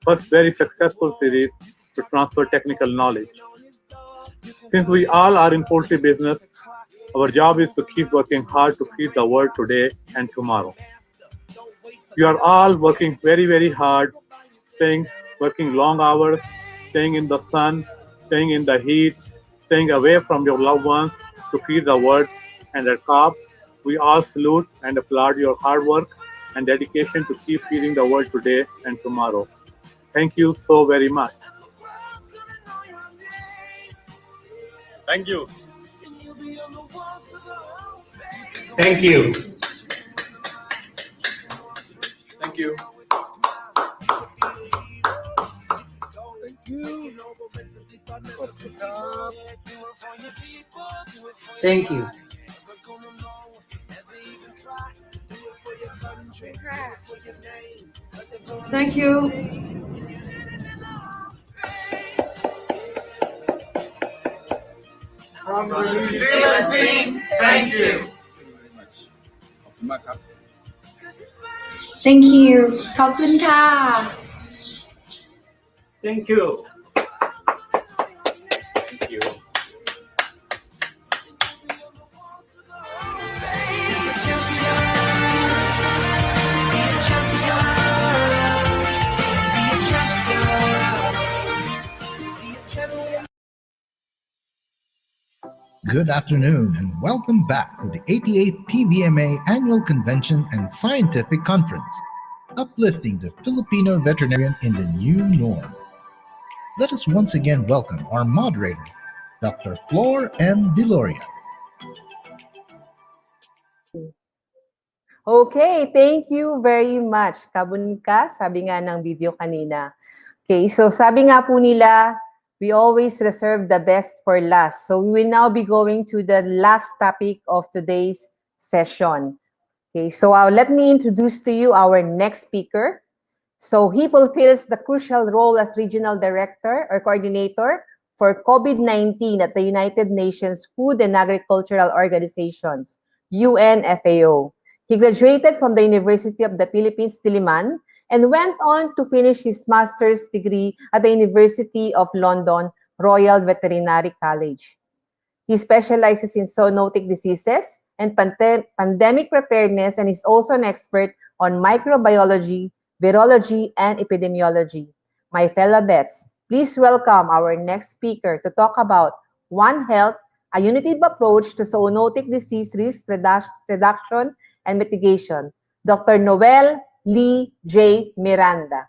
first very successful series to transfer technical knowledge. Since we all are in poultry business, our job is to keep working hard to feed the world today and tomorrow. You are all working very, very hard, working long hours, staying in the sun, staying in the heat, staying away from your loved ones to feed the world. And at COP, we all salute and applaud your hard work and dedication to keep feeding the world today and tomorrow. Thank you so very much. Thank you. Thank you. Thank you. Thank you. Thank you. From the New Zealand team, thank you. Thank you ขอบคุณค่ะ Thank you. Thank you. Good afternoon and welcome back to the 88th Pvma Annual Convention and Scientific Conference, uplifting the Filipino veterinarian in the new norm. Let us once again welcome our moderator, Dr. Flor M. Viloria. Okay, thank you very much. Kabunika, sabi nga ng video kanina. Okay, so sabi nga po nila, we always reserve the best for last. So we will now be going to the last topic of today's session. Okay, so let me introduce to you our next speaker. So he fulfills the crucial role as Regional Director or Coordinator for COVID-19 at the United Nations Food and Agricultural Organizations, UNFAO. He graduated from the University of the Philippines, Diliman, and went on to finish his master's degree at the University of London Royal Veterinary College. He specializes in zoonotic diseases and pandemic preparedness and is also an expert on microbiology, virology, and epidemiology. My fellow vets, please welcome our next speaker to talk about One Health, a unitive approach to zoonotic disease risk reduction and mitigation, Dr. Noel Lee J. Miranda.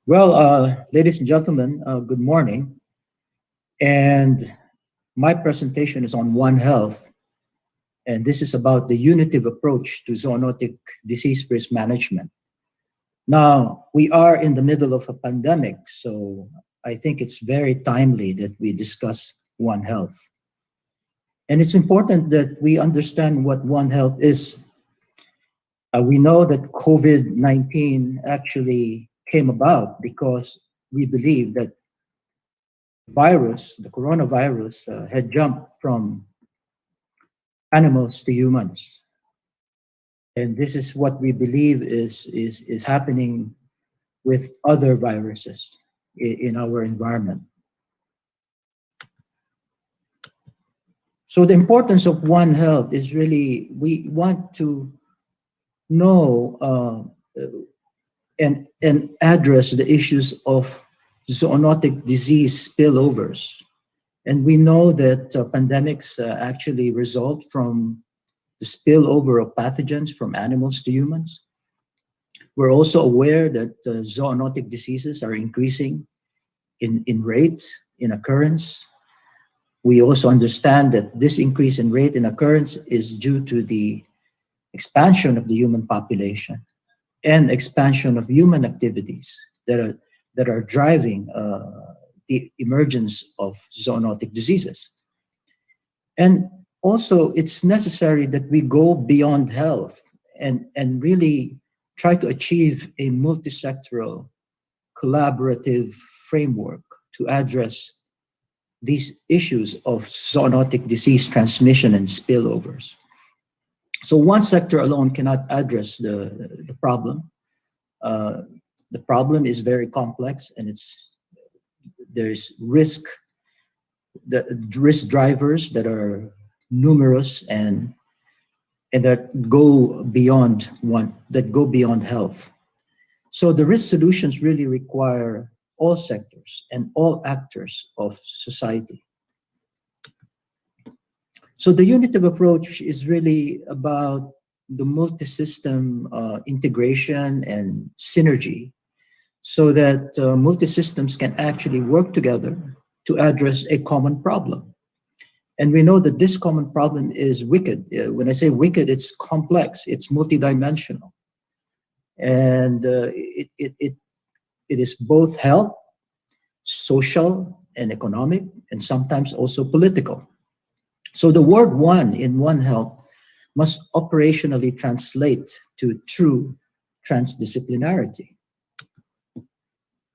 Well, ladies and gentlemen, good morning. And my presentation is on One Health. And this is about the unitive approach to zoonotic disease risk management. Now, we are in the middle of a pandemic, so I think it's very timely that we discuss One Health. And it's important that we understand what One Health is. We know that COVID-19 actually came about because we believe that the coronavirus, had jumped from animals to humans. And this is what we believe is happening with other viruses in our environment. So the importance of One Health is really, we want to know and address the issues of zoonotic disease spillovers. And we know that pandemics actually result from the spillover of pathogens from animals to humans. We're also aware that zoonotic diseases are increasing in rate, in occurrence. We also understand that this increase in rate in occurrence is due to the expansion of the human population and expansion of human activities that are driving the emergence of zoonotic diseases. And also, it's necessary that we go beyond health and really try to achieve a multisectoral collaborative framework to address these issues of zoonotic disease transmission and spillovers. So one sector alone cannot address the problem. The problem is very complex, and there's risk drivers that are numerous and that go beyond health. So the risk solutions really require all sectors and all actors of society. So the unitive approach is really about the multi-system integration and synergy so that multi-systems can actually work together to address a common problem. And we know that this common problem is wicked. When I say wicked, it's complex, it's multidimensional. And it is both health, social, and economic, and sometimes also political. So the word one in One Health must operationally translate to true transdisciplinarity.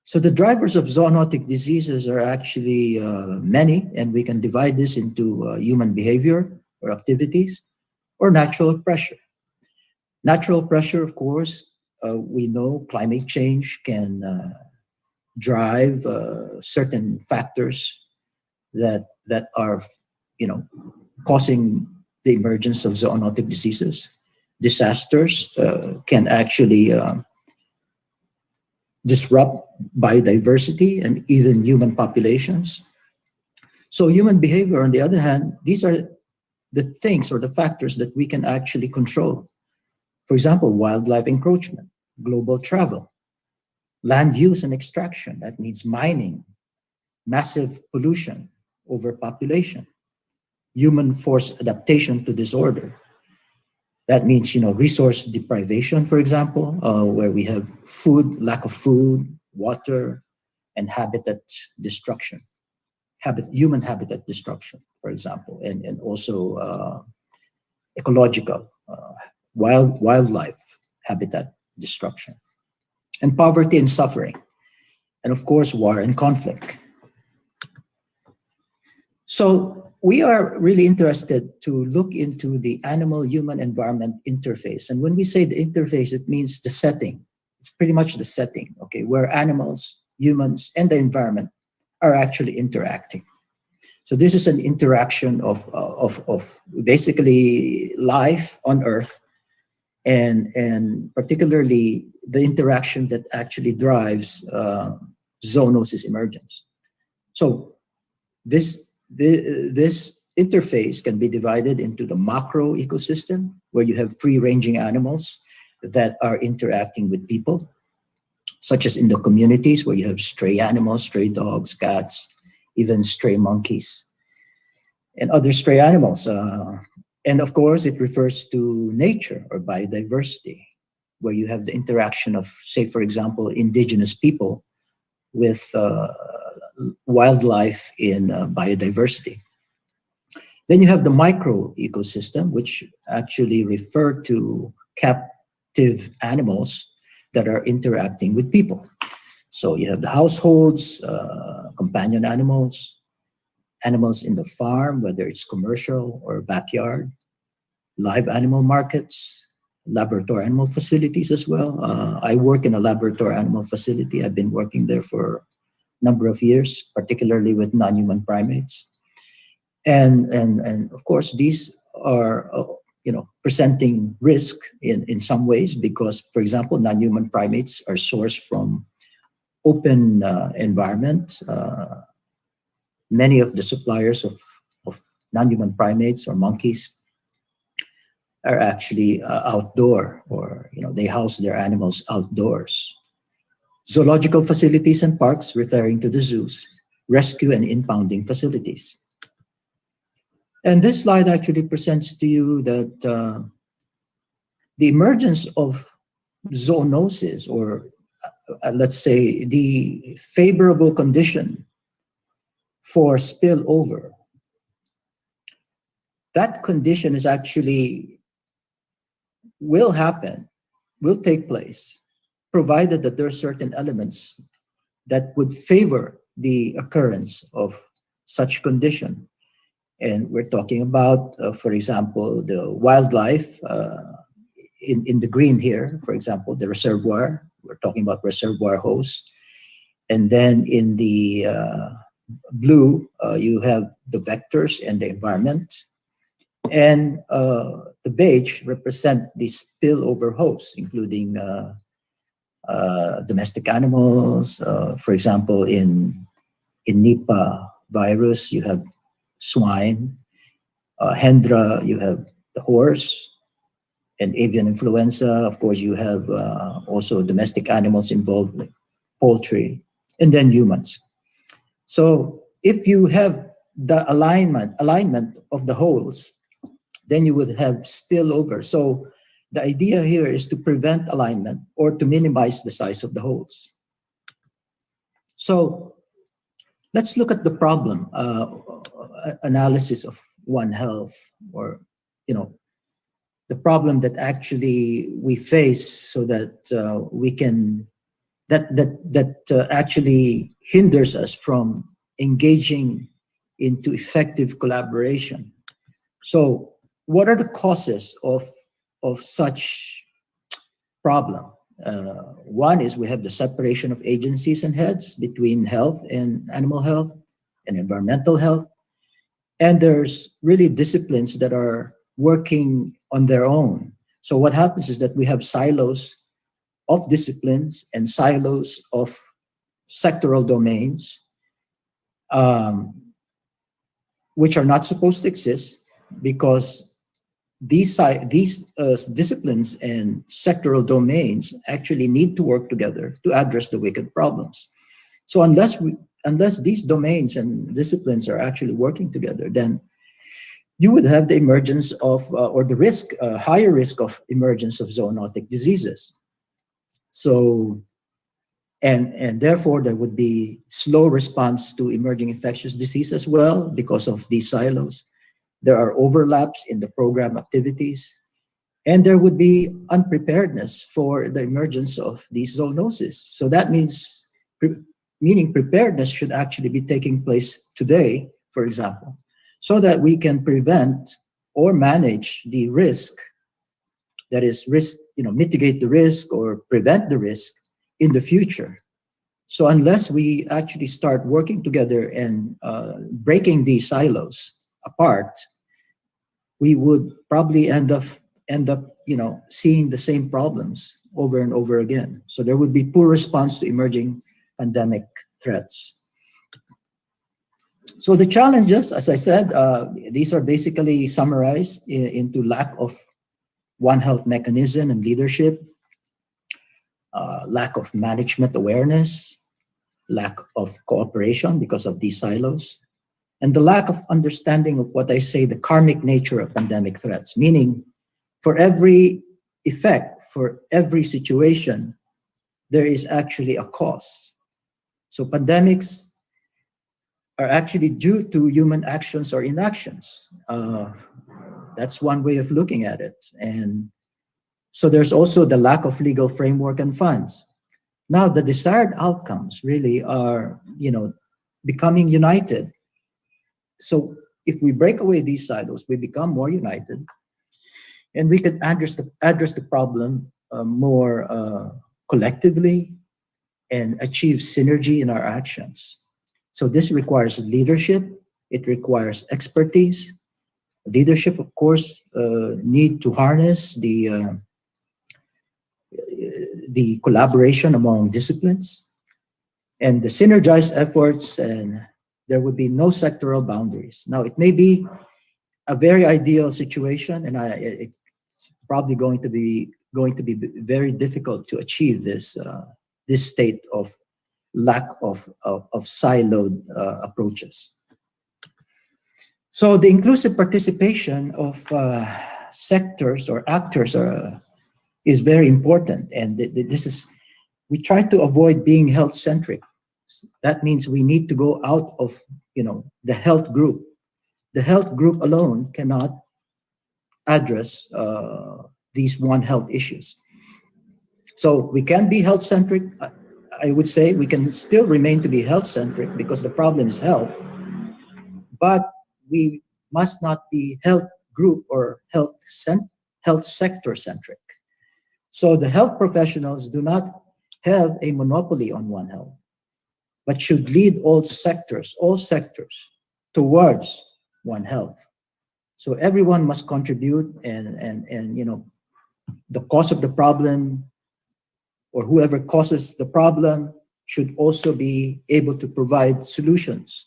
So the drivers of zoonotic diseases are actually many, and we can divide this into human behavior or activities or natural pressure. Natural pressure, of course, we know climate change can drive certain factors that are, causing the emergence of zoonotic diseases. Disasters can actually disrupt biodiversity and even human populations. So human behavior, on the other hand, these are the things or the factors that we can actually control. For example, wildlife encroachment, global travel, land use and extraction, that means mining, massive pollution, overpopulation, human forced adaptation to disorder. That means, resource deprivation, for example, where we have lack of food, water, and habitat destruction. human habitat destruction, for example, and also ecological wildlife habitat destruction, and poverty and suffering, and of course war and conflict. So we are really interested to look into the animal-human environment interface. And when we say the interface, it means the setting. It's pretty much the setting, okay, where animals, humans, and the environment are actually interacting. So this is an interaction of basically life on Earth, and particularly the interaction that actually drives zoonosis emergence. So this interface can be divided into the macro ecosystem, where you have free-ranging animals that are interacting with people, such as in the communities where you have stray animals, stray dogs, cats, even stray monkeys, and other stray animals. And of course, it refers to nature or biodiversity, where you have the interaction of, say, for example, indigenous people with wildlife in biodiversity. Then you have the micro ecosystem, which actually refer to captive animals that are interacting with people. So you have the households, companion animals, animals in the farm, whether it's commercial or backyard, live animal markets, laboratory animal facilities as well. I work in a laboratory animal facility. I've been working there for a number of years, particularly with non-human primates. And of course, these are presenting risk in some ways because, for example, non-human primates are sourced from open environment. Many of the suppliers of non-human primates or monkeys are actually outdoor, or they house their animals outdoors. Zoological facilities and parks, referring to the zoos, rescue and impounding facilities. And this slide actually presents to you that the emergence of zoonosis, or let's say the favorable condition for spillover, that condition is actually will take place, provided that there are certain elements that would favor the occurrence of such condition. And we're talking about, for example, the wildlife in the green here, for example, the reservoir. We're talking about reservoir hosts. And then in the blue, you have the vectors and the environment. And the beige represent the spillover hosts, including domestic animals. For example, in Nipah virus, you have swine. Hendra, you have the horse. And avian influenza, of course, you have also domestic animals involved, like poultry, and then humans. So if you have the alignment of the holes, then you would have spillover. So the idea here is to prevent alignment or to minimize the size of the holes. So let's look at the problem analysis of One Health, or the problem that actually we face, so that we can actually hinders us from engaging into effective collaboration. So what are the causes of such problem? One is we have the separation of agencies and heads between health and animal health and environmental health. And there's really disciplines that are working on their own. So what happens is that we have silos of disciplines and silos of sectoral domains, which are not supposed to exist, because these disciplines and sectoral domains actually need to work together to address the wicked problems. So unless these domains and disciplines are actually working together, then you would have the emergence of, or the risk, higher risk of emergence of zoonotic diseases. So And therefore there would be slow response to emerging infectious disease as well because of these silos. There are overlaps in the program activities, and there would be unpreparedness for the emergence of these zoonoses. So that means, meaning preparedness should actually be taking place today, for example, so that we can prevent or manage the risk, that is risk, mitigate the risk or prevent the risk in the future. So unless we actually start working together and breaking these silos apart, we would probably end up seeing the same problems over and over again. So there would be poor response to emerging pandemic threats. So the challenges, as I said, these are basically summarized into lack of One Health mechanism and leadership, lack of management awareness, lack of cooperation because of these silos, and the lack of understanding of what I say, the karmic nature of pandemic threats, meaning for every effect, for every situation, there is actually a cause. So pandemics are actually due to human actions or inactions. That's one way of looking at it. And so there's also the lack of legal framework and funds. Now, the desired outcomes really are, becoming united. So if we break away these silos, we become more united, and we can address the problem more collectively and achieve synergy in our actions. So this requires leadership. It requires expertise. Leadership, of course, need to harness the collaboration among disciplines and the synergized efforts, and there would be no sectoral boundaries. Now, it may be a very ideal situation, and it's probably going to be very difficult to achieve this state of lack of siloed approaches. So the inclusive participation of sectors or actors is very important, and we try to avoid being health-centric. That means we need to go out of the health group. The health group alone cannot address these One Health issues. So we can be health-centric. I would say we can still remain to be health-centric because the problem is health, but we must not be health group or health sector-centric. So the health professionals do not have a monopoly on One Health, but should lead all sectors towards One Health. So everyone must contribute, and the cause of the problem, or whoever causes the problem, should also be able to provide solutions,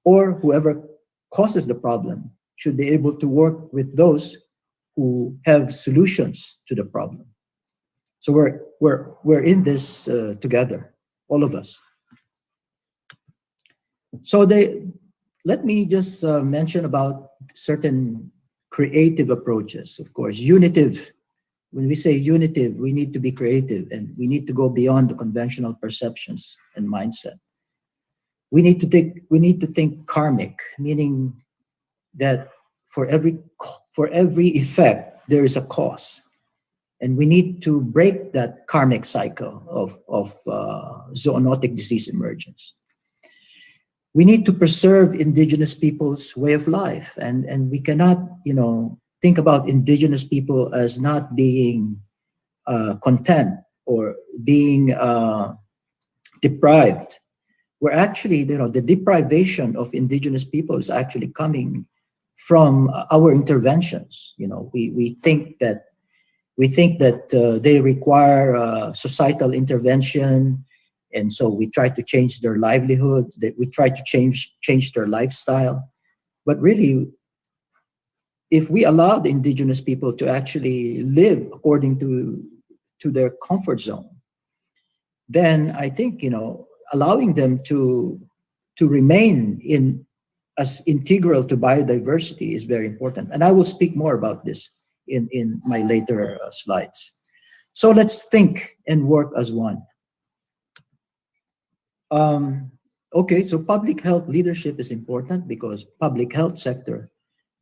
or whoever causes the problem should be able to work with those who have solutions to the problem. So we're in this together, all of us. So let me just mention about certain creative approaches. Of course, unitive. When we say unitive, we need to be creative, and we need to go beyond the conventional perceptions and mindset. We need to think karmic, meaning that for every effect there is a cause, and we need to break that karmic cycle of zoonotic disease emergence. We need to preserve indigenous people's way of life, and we cannot think about indigenous people as not being content or being deprived. We're actually, the deprivation of indigenous people is actually coming from our interventions. We think that they require societal intervention, and so we try to change their livelihood. That we try to change their lifestyle, but really, if we allow the indigenous people to actually live according to their comfort zone, then I think allowing them to remain as integral to biodiversity is very important. And I will speak more about this in my later slides. So let's think and work as one. Okay, so public health leadership is important because public health sector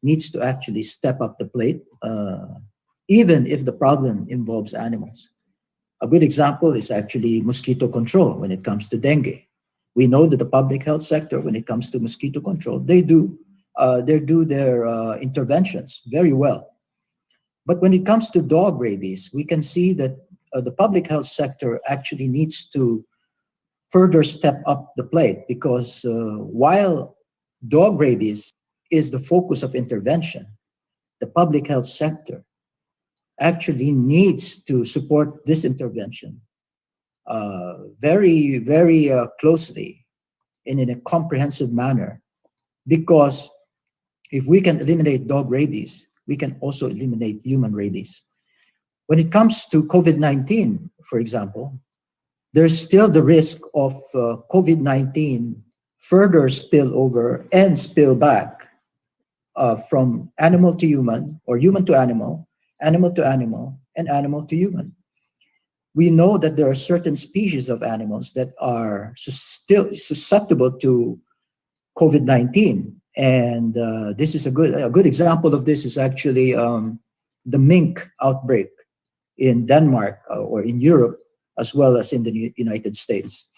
needs to actually step up the plate, even if the problem involves animals. A good example is actually mosquito control when it comes to dengue. We know that the public health sector, when it comes to mosquito control, they do their interventions very well. But when it comes to dog rabies, we can see that the public health sector actually needs to further step up the plate because while dog rabies is the focus of intervention, the public health sector actually needs to support this intervention very, very closely and in a comprehensive manner. Because if we can eliminate dog rabies, we can also eliminate human rabies. When it comes to COVID-19, for example, there's still the risk of COVID-19 further spill over and spill back from animal to human or human to animal to animal, and animal to human. We know that there are certain species of animals that are still susceptible to COVID-19. And this is a good example of this is actually the mink outbreak in Denmark or in Europe, as well as in the United States.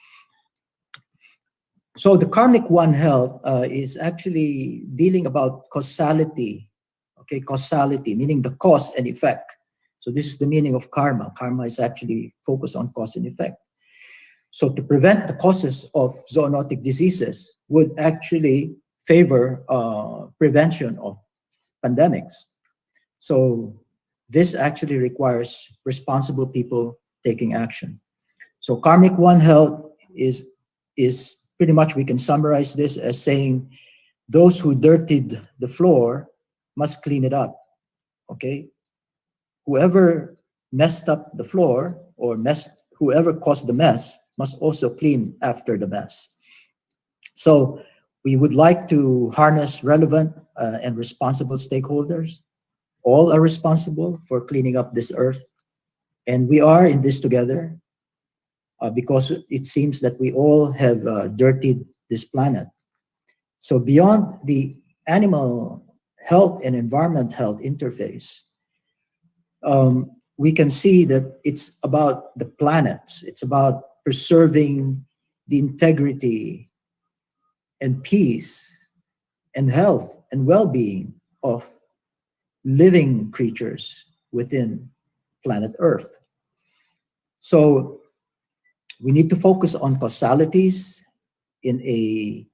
So the karmic One Health is actually dealing about causality. Okay, causality, meaning the cause and effect. So this is the meaning of karma. Karma is actually focused on cause and effect. So to prevent the causes of zoonotic diseases would actually favor prevention of pandemics. So this actually requires responsible people taking action. So karmic One Health is pretty much, we can summarize this as saying those who dirtied the floor must clean it up. Okay, whoever messed up the floor or whoever caused the mess must also clean after the mess. So we would like to harness relevant and responsible stakeholders. All are responsible for cleaning up this earth, and we are in this together because it seems that we all have dirtied this planet. So beyond the animal health and environment health interface, we can see that it's about the planet. It's about preserving the integrity and peace and health and well-being of living creatures within planet Earth. So we need to focus on causalities in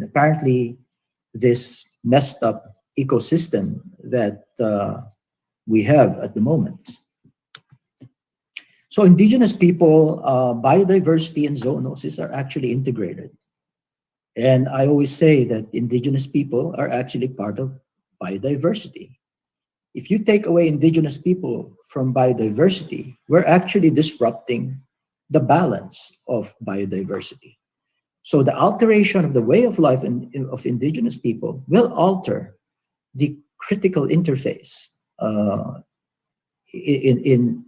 apparently this messed up ecosystem that we have at the moment. So indigenous people, biodiversity and zoonosis are actually integrated. And I always say that indigenous people are actually part of biodiversity. If you take away indigenous people from biodiversity, we're actually disrupting the balance of biodiversity. So the alteration of the way of life of indigenous people will alter the critical interface in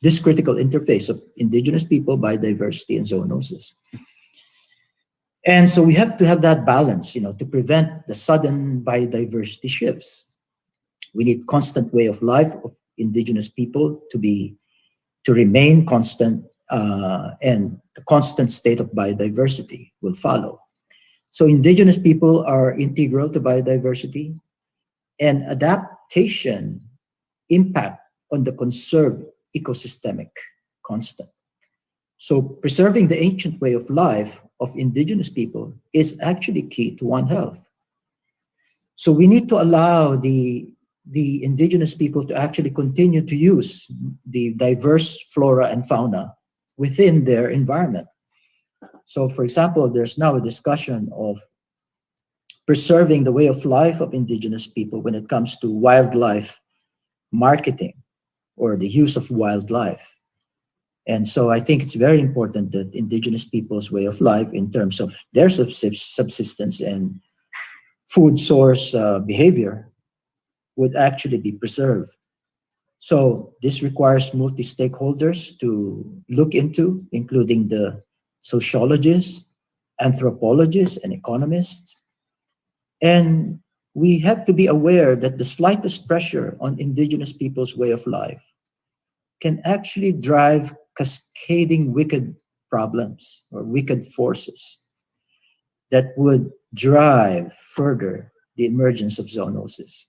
this critical interface of indigenous people, biodiversity, and zoonosis. And so we have to have that balance, to prevent the sudden biodiversity shifts. We need constant way of life of indigenous people to remain constant, and the constant state of biodiversity will follow. So indigenous people are integral to biodiversity, and adaptation impact on the conserved ecosystemic constant. So preserving the ancient way of life of indigenous people is actually key to One Health. So we need to allow the indigenous people to actually continue to use the diverse flora and fauna within their environment. So for example, there's now a discussion of preserving the way of life of indigenous people when it comes to wildlife marketing or the use of wildlife. And so I think it's very important that indigenous people's way of life in terms of their subsistence and food source behavior would actually be preserved. So this requires multi-stakeholders to look into, including the sociologists, anthropologists, and economists. And we have to be aware that the slightest pressure on indigenous people's way of life can actually drive cascading wicked problems or wicked forces that would drive further the emergence of zoonosis.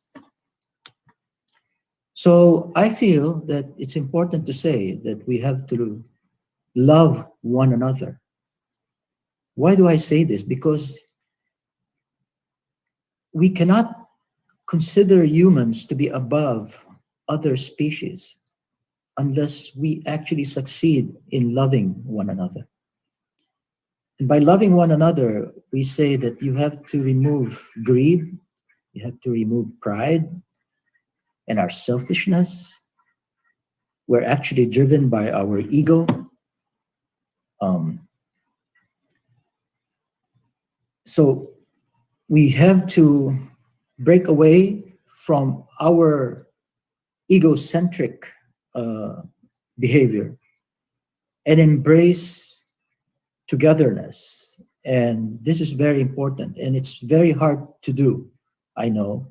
So I feel that it's important to say that we have to love one another. Why do I say this? Because we cannot consider humans to be above other species unless we actually succeed in loving one another. And by loving one another, we say that you have to remove greed, you have to remove pride and our selfishness. We're actually driven by our ego. So we have to break away from our egocentric behavior and embrace togetherness. And this is very important, and it's very hard to do, I know.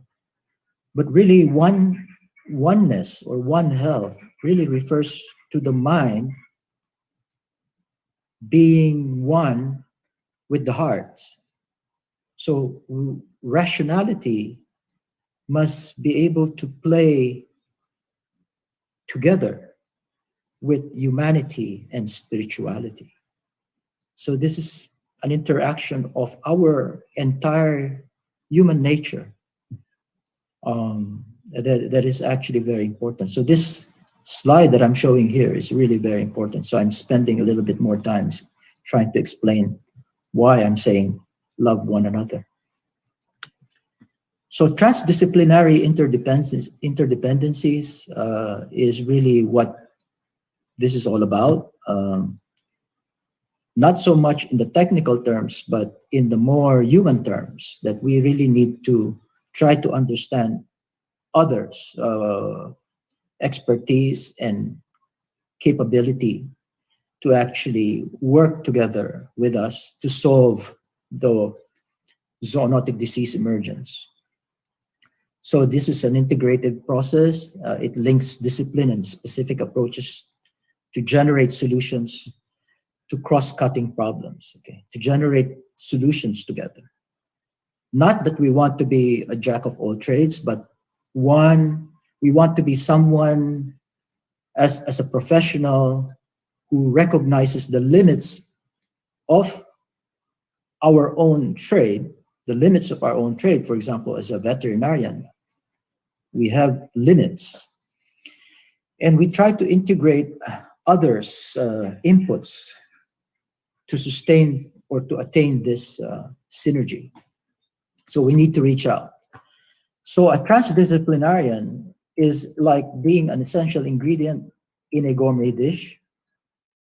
But really, oneness or one health really refers to the mind being one with the heart. So rationality must be able to play together with humanity and spirituality. So this is an interaction of our entire human nature that is actually very important. So this slide that I'm showing here is really very important. So I'm spending a little bit more time trying to explain why I'm saying love one another. So transdisciplinary interdependencies is really what this is all about. Not so much in the technical terms, but in the more human terms, that we really need to try to understand others' expertise and capability to actually work together with us to solve the zoonotic disease emergence. So this is an integrated process. It links discipline and specific approaches to generate solutions to cross-cutting problems, okay, to generate solutions together. Not that we want to be a jack of all trades, but we want to be someone as a professional who recognizes the limits of our own trade, the limits of our own trade. For example, as a veterinarian, we have limits. And we try to integrate others' inputs to sustain or to attain this synergy. So we need to reach out. So a transdisciplinarian is like being an essential ingredient in a gourmet dish,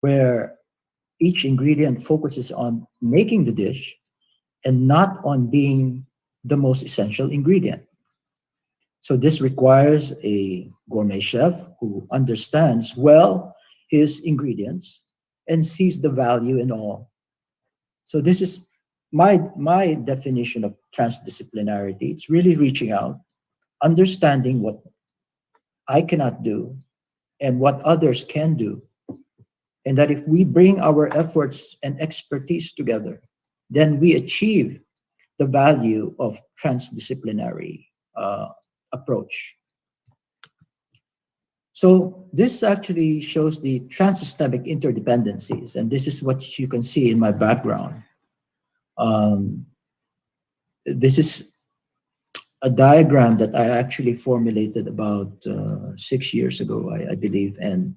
where each ingredient focuses on making the dish and not on being the most essential ingredient. So this requires a gourmet chef who understands well his ingredients and sees the value in all. So this is my definition of transdisciplinarity. It's really reaching out, understanding what I cannot do and what others can do. And that if we bring our efforts and expertise together, then we achieve the value of transdisciplinary approach. So this actually shows the transsystemic interdependencies, and this is what you can see in my background. This is a diagram that I actually formulated about 6 years ago, I believe, and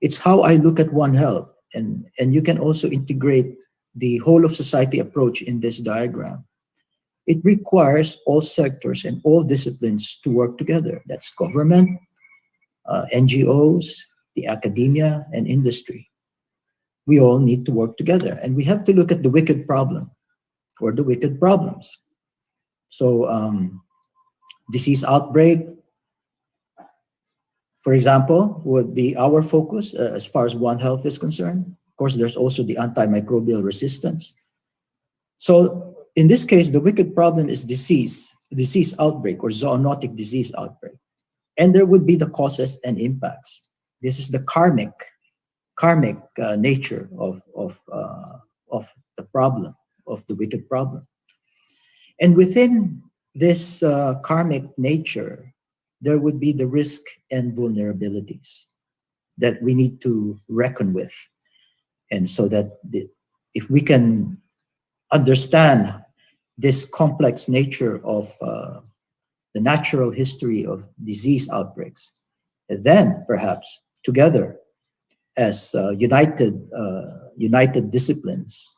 it's how I look at One Health, and you can also integrate the whole of society approach in this diagram. It requires all sectors and all disciplines to work together. That's government, NGOs, the academia, and industry. We all need to work together, and we have to look at the wicked problem or the wicked problems. So disease outbreak, for example, would be our focus as far as One Health is concerned. course, there's also the antimicrobial resistance. So in this case, the wicked problem is disease outbreak or zoonotic disease outbreak. And there would be the causes and impacts. This is the karmic nature of the problem, of the wicked problem. And within this karmic nature, there would be the risk and vulnerabilities that we need to reckon with. And so that if we can understand this complex nature of the natural history of disease outbreaks, then perhaps together as united disciplines,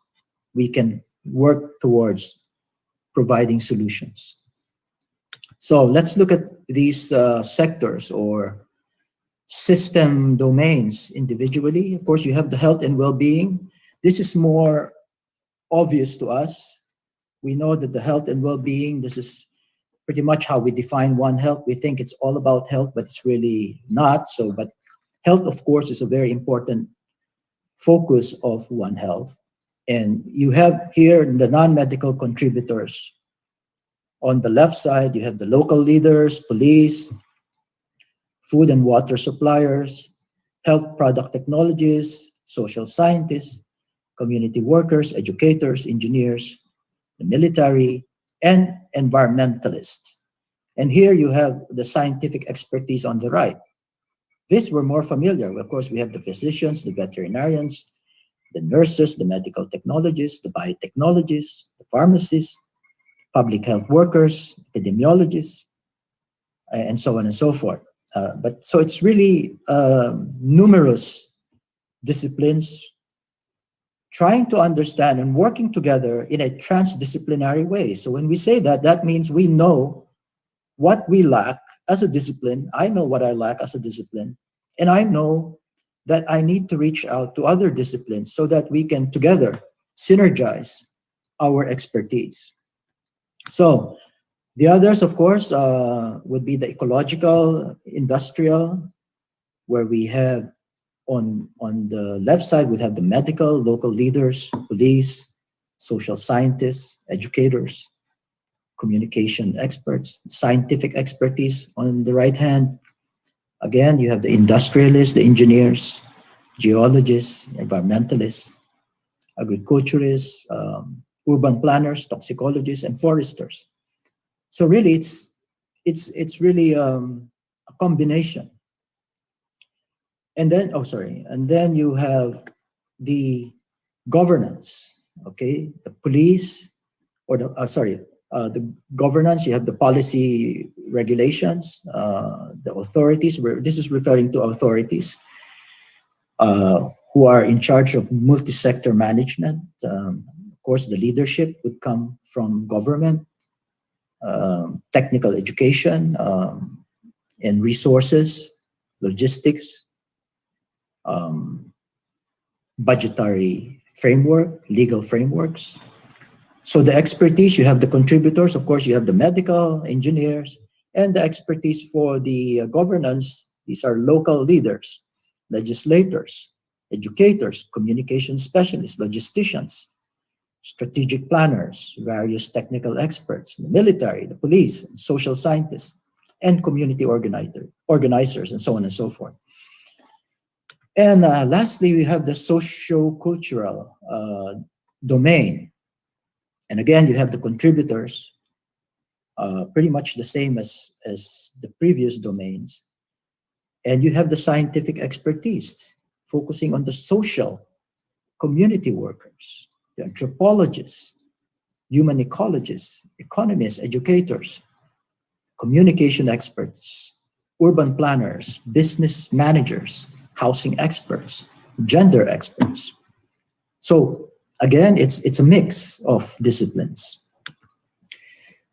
we can work towards providing solutions. So let's look at these sectors or system domains individually. Of course, you have the health and well-being. This is more obvious to us. We know that the health and well-being, this is pretty much how we define One Health. We think it's all about health, but it's really not. So, but health, of course, is a very important focus of One Health. And you have here the non-medical contributors. On the left side, you have the local leaders, police, food and water suppliers, health product technologists, social scientists, community workers, educators, engineers, the military, and environmentalists. And here you have the scientific expertise on the right. These we're more familiar. Of course, we have the physicians, the veterinarians, the nurses, the medical technologists, the biotechnologists, the pharmacists, public health workers, epidemiologists, and so on and so forth. But so it's really numerous disciplines trying to understand and working together in a transdisciplinary way. So when we say that, that means we know what we lack as a discipline. I know what I lack as a discipline, and I know that I need to reach out to other disciplines so that we can together synergize our expertise. So the others, of course, would be the ecological, industrial, where we have on the left side, we have the medical, local leaders, police, social scientists, educators, communication experts, scientific expertise on the right hand. Again, you have the industrialists, the engineers, geologists, environmentalists, agriculturists, urban planners, toxicologists, and foresters. So really, it's really a combination. And then, and then you have the governance, okay? The police, or the governance, you have the policy regulations, the authorities, this is referring to authorities who are in charge of multi-sector management. Of course, the leadership would come from government, technical education, and resources, logistics, budgetary framework, legal frameworks. So the expertise, you have the contributors, of course, you have the medical engineers, and the expertise for the governance, these are local leaders, legislators, educators, communication specialists, logisticians, strategic planners, various technical experts, the military, the police, social scientists, and community organizers, and so on and so forth. And lastly, we have the socio-cultural domain. And again, you have the contributors, pretty much the same as the previous domains. And you have the scientific expertise, focusing on the social community workers, the anthropologists, human ecologists, economists, educators, communication experts, urban planners, business managers, housing experts, gender experts. So again, it's a mix of disciplines.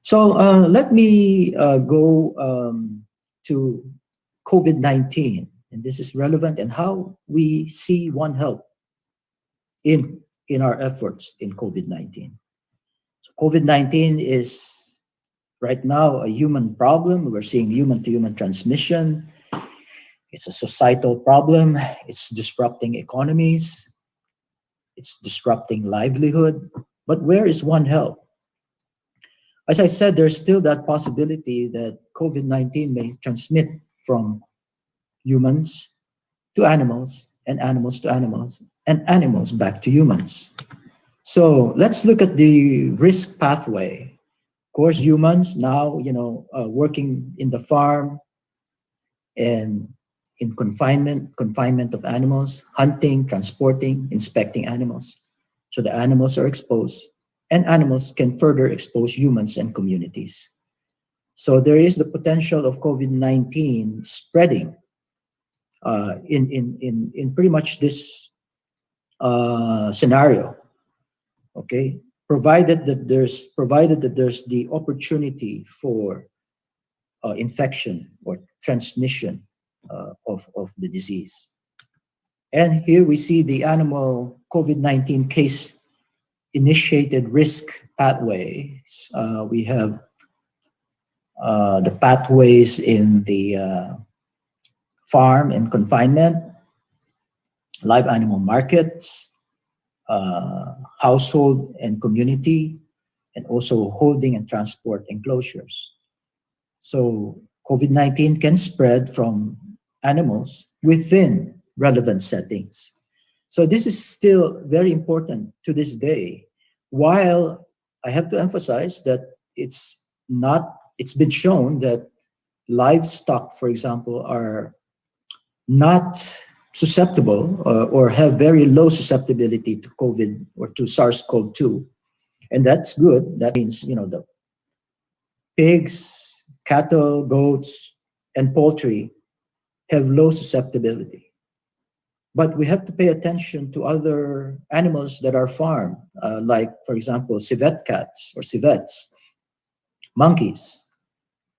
So let me go to COVID-19, and this is relevant and how we see One Health in our efforts in COVID-19. So COVID-19 is right now a human problem. We're seeing human-to-human transmission. It's a societal problem. It's disrupting economies. It's disrupting livelihood. But where is One Health? As I said, there's still that possibility that COVID-19 may transmit from humans to animals, and animals to animals, and animals back to humans. So let's look at the risk pathway. Of course, humans now, working in the farm and in confinement of animals, hunting, transporting, inspecting animals. So the animals are exposed, and animals can further expose humans and communities. So there is the potential of COVID-19 spreading in pretty much this scenario. Okay, provided that there's the opportunity for infection or transmission of the disease. And here we see the animal COVID-19 case initiated risk pathways. We have the pathways in the farm and confinement, live animal markets, household and community, and also holding and transport enclosures. So COVID-19 can spread from animals within relevant settings. So this is still very important to this day, while I have to emphasize that it's been shown that livestock, for example, are not susceptible or have very low susceptibility to COVID or to SARS-CoV-2. And that's good. That means, the pigs, cattle, goats, and poultry have low susceptibility. But we have to pay attention to other animals that are farmed, like, for example, civet cats or civets, monkeys,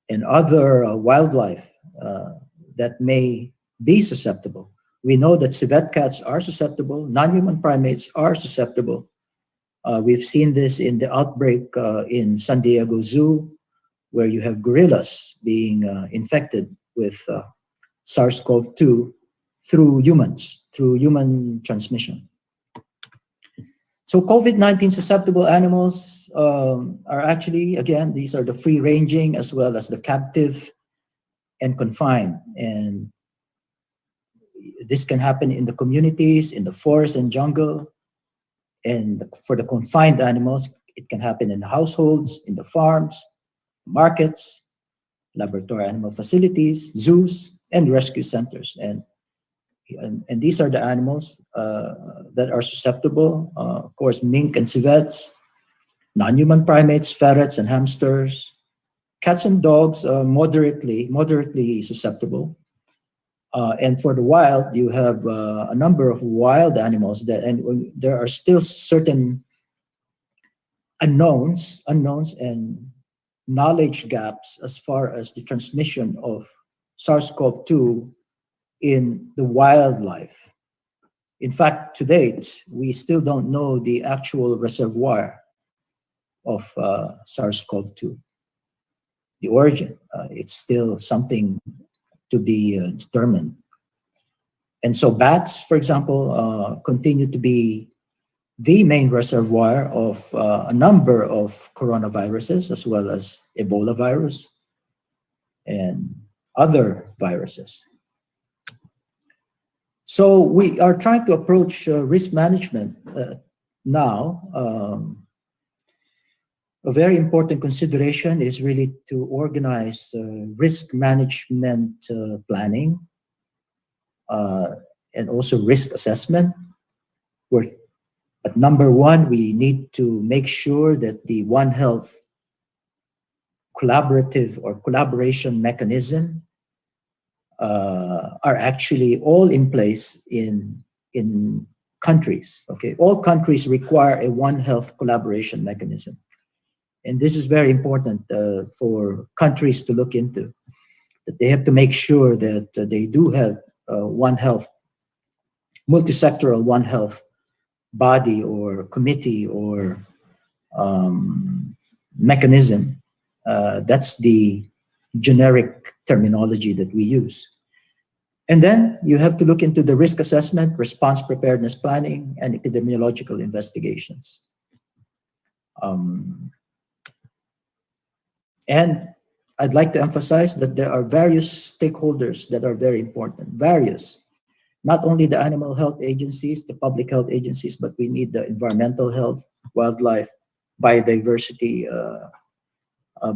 and other wildlife that may be susceptible. We know that civet cats are susceptible, non-human primates are susceptible. We've seen this in the outbreak in San Diego Zoo, where you have gorillas being infected with SARS-CoV-2 through humans, through human transmission. So COVID-19 susceptible animals are actually, again, these are the free-ranging as well as the captive and confined. And this can happen in the communities, in the forest and jungle. And for the confined animals, it can happen in the households, in the farms, markets, laboratory animal facilities, zoos, and rescue centers. And these are the animals that are susceptible. Of course, mink and civets, non-human primates, ferrets and hamsters. Cats and dogs are moderately susceptible. And for the wild, you have a number of wild animals and there are still certain unknowns and knowledge gaps as far as the transmission of SARS-CoV-2 in the wildlife. In fact, to date, we still don't know the actual reservoir of SARS-CoV-2, the origin. It's still something to be determined. And so bats, for example, continue to be the main reservoir of a number of coronaviruses, as well as Ebola virus and other viruses. So we are trying to approach risk management now. A very important consideration is really to organize risk management planning and also risk assessment. But number one, we need to make sure that the One Health collaborative or collaboration mechanism are actually all in place in countries. Okay, all countries require a One Health collaboration mechanism. And this is very important for countries to look into, that they have to make sure that they do have One Health, multi-sectoral One Health body or committee or mechanism. That's the generic terminology that we use. And then you have to look into the risk assessment, response preparedness planning, and epidemiological investigations. And I'd like to emphasize that there are various stakeholders that are very important, various. Not only the animal health agencies, the public health agencies, but we need the environmental health, wildlife, biodiversity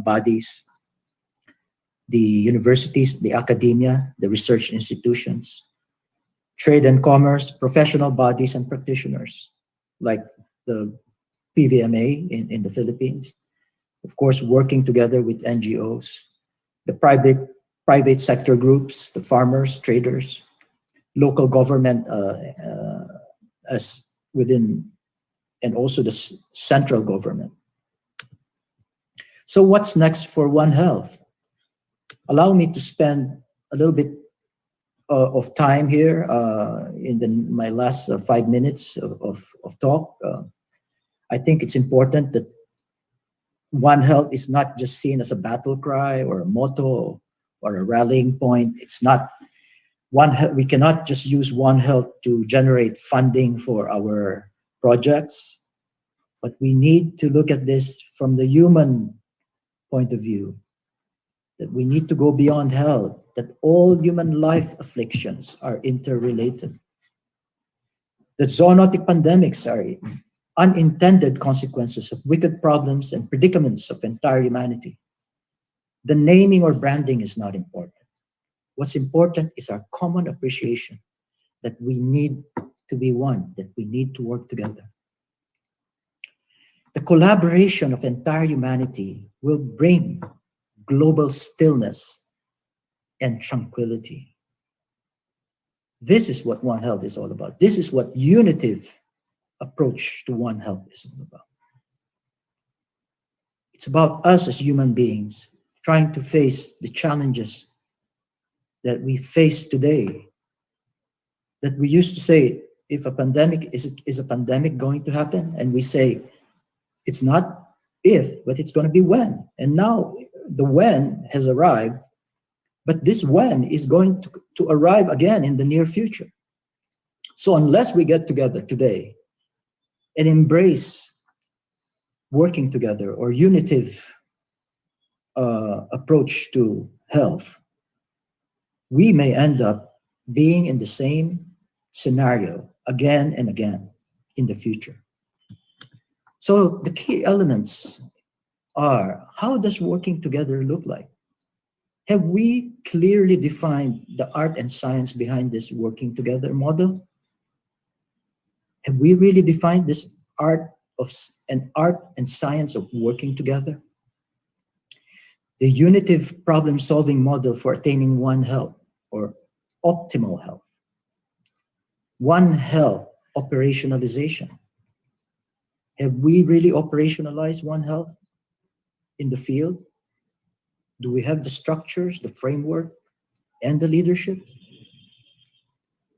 bodies, the universities, the academia, the research institutions, trade and commerce, professional bodies and practitioners, like the Pvma in the Philippines. Of course, working together with NGOs, the private sector groups, the farmers, traders, local government as within, and also the central government. So what's next for One Health? Allow me to spend a little bit of time here in my last 5 minutes of talk. I think it's important that One Health is not just seen as a battle cry or a motto or a rallying point. It's not we cannot just use One Health to generate funding for our projects, but we need to look at this from the human point of view, that we need to go beyond health, that all human life afflictions are interrelated, that zoonotic pandemics are unintended consequences of wicked problems and predicaments of entire humanity. The naming or branding is not important. What's important is our common appreciation that we need to be one, that we need to work together. The collaboration of entire humanity will bring global stillness and tranquility. This is what One Health is all about. This is what unitive approach to One Health is all about. It's about us as human beings trying to face the challenges that we face today. That we used to say, if a pandemic is a pandemic going to happen, and we say it's not if, but it's going to be when. And now the when has arrived, but this when is going to arrive again in the near future. So unless we get together today and embrace working together or unitive approach to health, we may end up being in the same scenario again and again in the future. So the key elements are, how does working together look like? Have we clearly defined the art and science behind this working together model? Have we really defined this art and science of working together? The unitive problem-solving model for attaining One Health or optimal health. One Health operationalization. Have we really operationalized One Health in the field? Do we have the structures, the framework, and the leadership?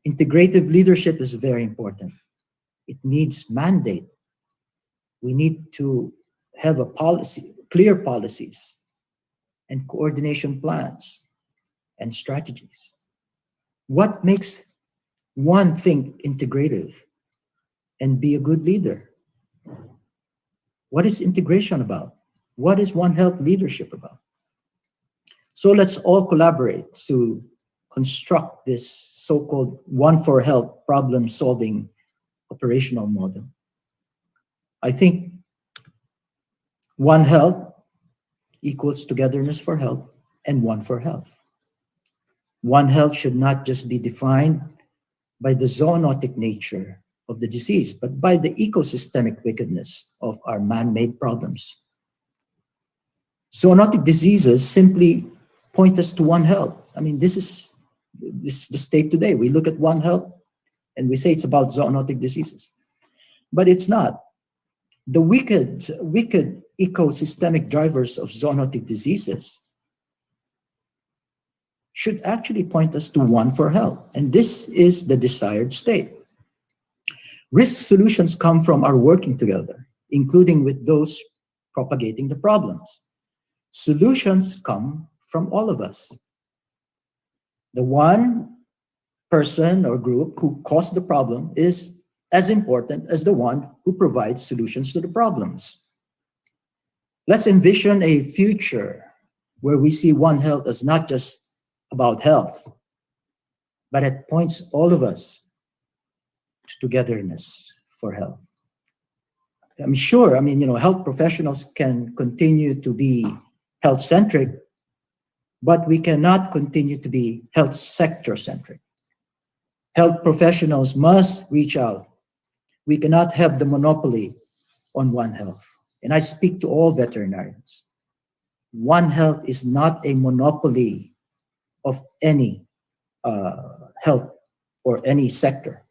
Integrative leadership is very important. It needs mandate. We need to have a policy, clear policies, and coordination plans and strategies. What makes one think integrative and be a good leader? What is integration about? What is One Health leadership about? So let's all collaborate to construct this so-called One for Health problem-solving operational model. I think One Health equals togetherness for health and One for Health. One Health should not just be defined by the zoonotic nature of the disease, but by the ecosystemic wickedness of our man-made problems. Zoonotic diseases simply point us to One Health. I mean, this is the state today. We look at One Health and we say it's about zoonotic diseases, but it's not. The wicked ecosystemic drivers of zoonotic diseases should actually point us to One for Health, and this is the desired state. Risk solutions come from our working together, including with those propagating the problems. Solutions come from all of us. The one person or group who caused the problem is as important as the one who provides solutions to the problems. Let's envision a future where we see One Health as not just about health, but it points all of us to togetherness for health. I'm sure, health professionals can continue to be health centric, but we cannot continue to be health sector centric. Health professionals must reach out. We cannot have the monopoly on One Health. And I speak to all veterinarians. One Health is not a monopoly of any health or any sector.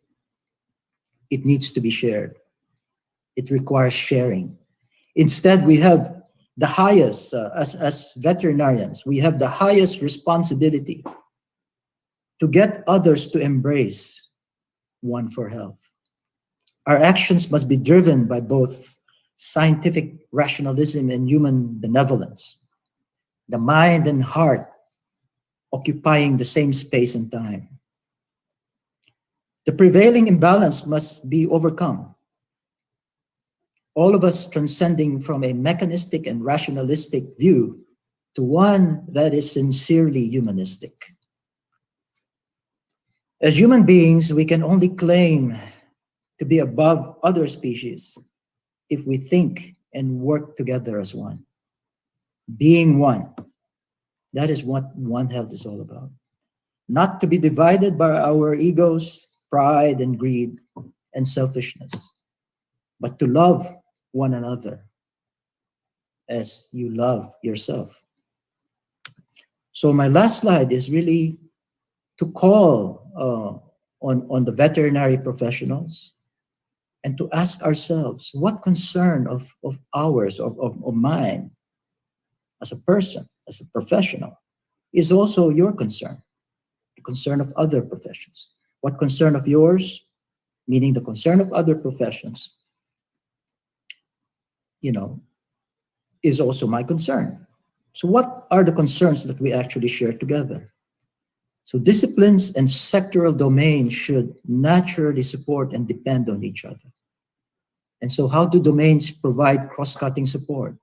It needs to be shared. It requires sharing. Instead, we have the highest, as veterinarians, we have the highest responsibility to get others to embrace One for Health. Our actions must be driven by both scientific rationalism and human benevolence, the mind and heart occupying the same space and time. The prevailing imbalance must be overcome. All of us transcending from a mechanistic and rationalistic view to one that is sincerely humanistic. As human beings, we can only claim to be above other species if we think and work together as one. Being one, that is what One Health is all about. Not to be divided by our egos, pride and greed and selfishness, but to love one another as you love yourself. So my last slide is really to call on the veterinary professionals and to ask ourselves, what concern of ours, of mine, as a person, as a professional, is also your concern, the concern of other professions. What concern of yours, meaning the concern of other professions, is also my concern. So what are the concerns that we actually share together? So disciplines and sectoral domains should naturally support and depend on each other. And so how do domains provide cross-cutting support?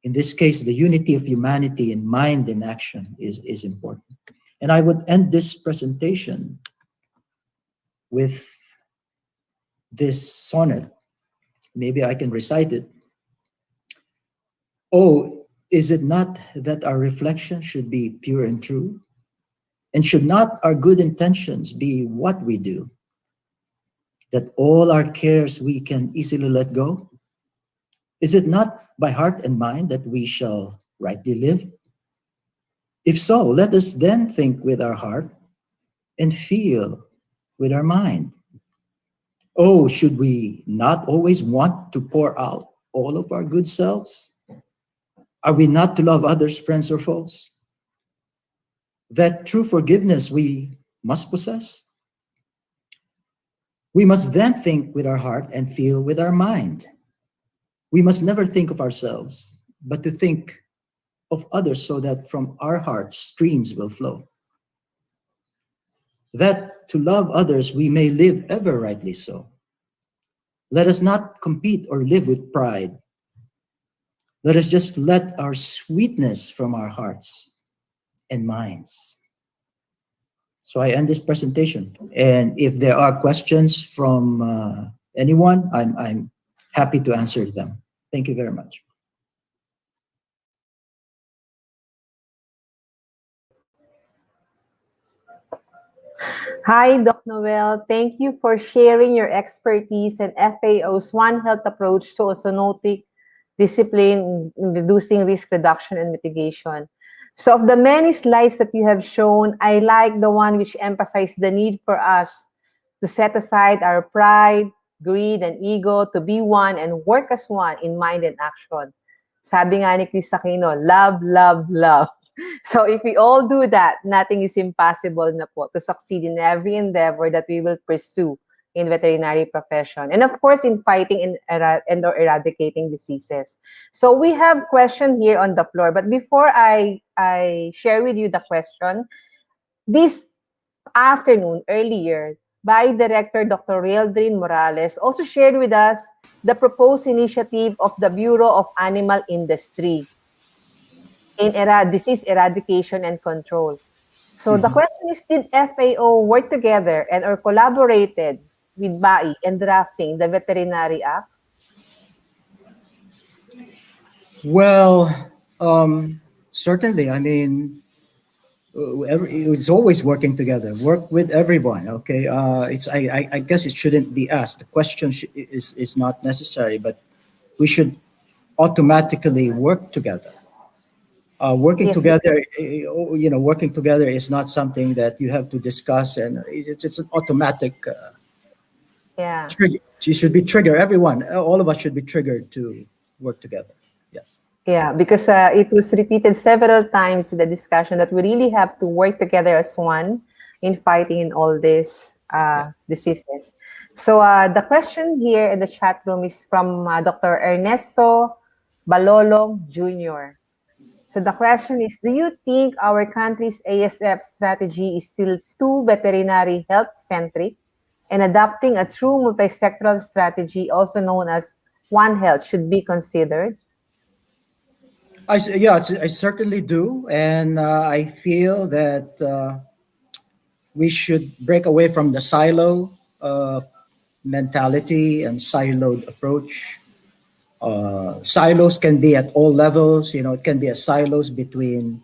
In this case, the unity of humanity in mind and action is important. And I would end this presentation with this sonnet. Maybe I can recite it. Oh, is it not that our reflection should be pure and true? And should not our good intentions be what we do? That all our cares we can easily let go? Is it not by heart and mind that we shall rightly live? If so, let us then think with our heart and feel with our mind. Oh, should we not always want to pour out all of our good selves? Are we not to love others, friends or foes? That true forgiveness we must possess? We must then think with our heart and feel with our mind. We must never think of ourselves, but to think of others so that from our hearts streams will flow. That to love others we may live ever rightly so. Let us not compete or live with pride. Let us just let our sweetness from our hearts and minds. So I end this presentation. And if there are questions from anyone, I'm happy to answer them. Thank you very much. Hi, Doc Noel. Thank you for sharing your expertise and FAO's One Health approach to zoonotic discipline in reducing risk reduction and mitigation. So of the many slides that you have shown, I like the one which emphasized the need for us to set aside our pride, greed, and ego to be one and work as one in mind and action. Sabi nga ni Chris Aquino, love, love, love. So if we all do that, nothing is impossible na po to succeed in every endeavor that we will pursue in veterinary profession. And of course, in fighting and or eradicating diseases. So we have question here on the floor. But before I share with you the question, this afternoon, earlier, by Director Dr. Realdrin Morales, also shared with us the proposed initiative of the Bureau of Animal Industry in disease eradication and control. So the question is, did FAO work together and or collaborated with BAI in drafting the Veterinary Act? Well, certainly. I mean, it's always working together. Work with everyone. Okay. I guess it shouldn't be asked. The question is not necessary, but we should automatically work together. Working Yes, together, working together is not something that you have to discuss, and it's an automatic yeah. trigger. You should be triggered. Everyone, all of us should be triggered to work together. Yeah. Yeah, because it was repeated several times in the discussion that we really have to work together as one in fighting in all these diseases. So the question here in the chat room is from Dr. Ernesto Balolong Jr. So the question is, do you think our country's ASF strategy is still too veterinary health centric, and adopting a true multi-sectoral strategy, also known as One Health, should be considered? I certainly do, and I feel that we should break away from the silo mentality and siloed approach. Silos can be at all levels. It can be a silos between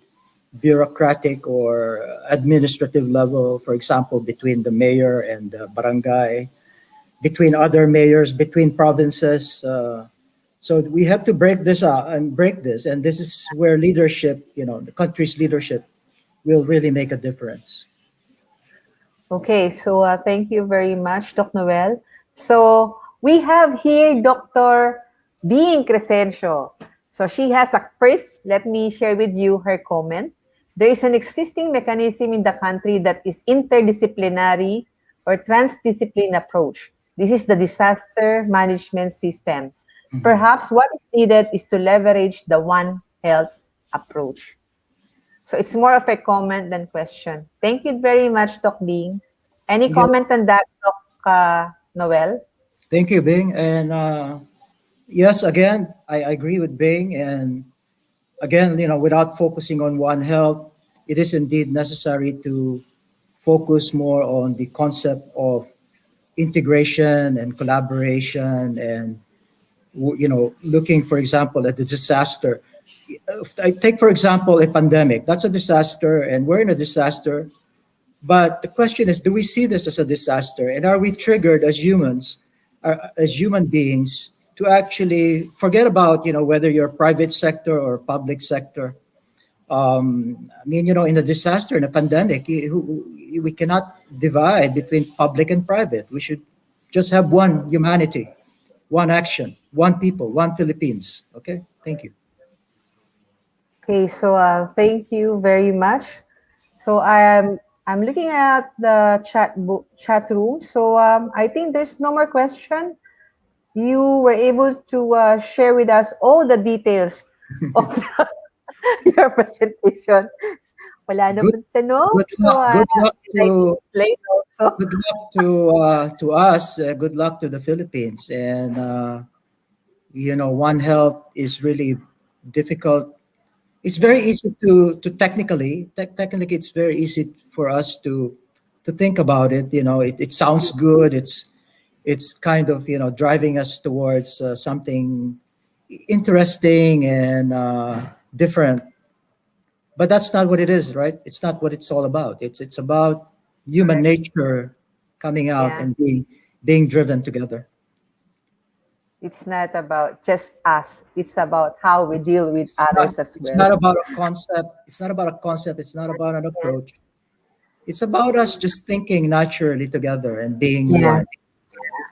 bureaucratic or administrative level, for example, between the mayor and the barangay, between other mayors, between provinces. So we have to break this up and break this, and this is where leadership, the country's leadership, will really make a difference. Okay, so thank you very much, Doc Noel. So we have here Dr. Bing Crescencio. So she has a first, let me share with you her comment. There is an existing mechanism in the country that is interdisciplinary or transdiscipline approach. This is the disaster management system. Perhaps what is needed is to leverage the One Health approach. So it's more of a comment than question. Thank you very much, Doc Bing. Any comment on that, Doc Noel? Thank you, Bing. And yes, again, I agree with Bing. And again, without focusing on One Health, it is indeed necessary to focus more on the concept of integration and collaboration, and looking, for example, at the disaster. I take, for example, a pandemic. That's a disaster, and we're in a disaster. But the question is, do we see this as a disaster? And are we triggered as humans, as human beings, to actually forget about, whether you're private sector or public sector? In a disaster, in a pandemic, we cannot divide between public and private. We should just have one humanity, one action, one people, one Philippines. Okay, thank you. Okay, so thank you very much. So I'm looking at the chat room. So I think there's no more question. You were able to share with us all the details of your presentation. Wala na pong tanong. Good luck to explain also. good luck to us. Good luck to the Philippines. And One Health is really difficult. It's very easy to technically it's very easy for us to think about it. It sounds good. It's kind of driving us towards something interesting and different. But that's not what it is, right? It's not what it's all about. It's about human nature coming out and being driven together. It's not about just us. It's about how we deal with others as well. It's not about a concept. It's not about a concept. It's not about an approach. It's about us just thinking naturally together and being one.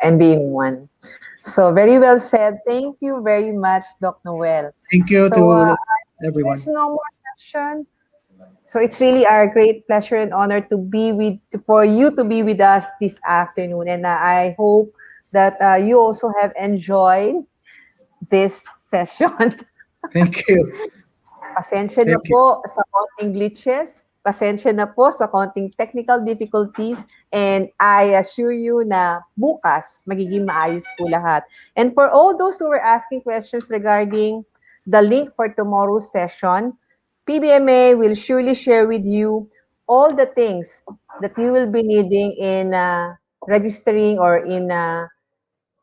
And being one. So very well said. Thank you very much, Doc Noel. Thank you to everyone. There's no more question. So it's really our great pleasure and honor for you to be with us this afternoon. And I hope that you also have enjoyed this session. Thank you. Pasensya na po sa konting glitches. Pasensya na po sa konting technical difficulties and I assure you na bukas magiging maayos po lahat. And for all those who were asking questions regarding the link for tomorrow's session, PBMA will surely share with you all the things that you will be needing in registering or in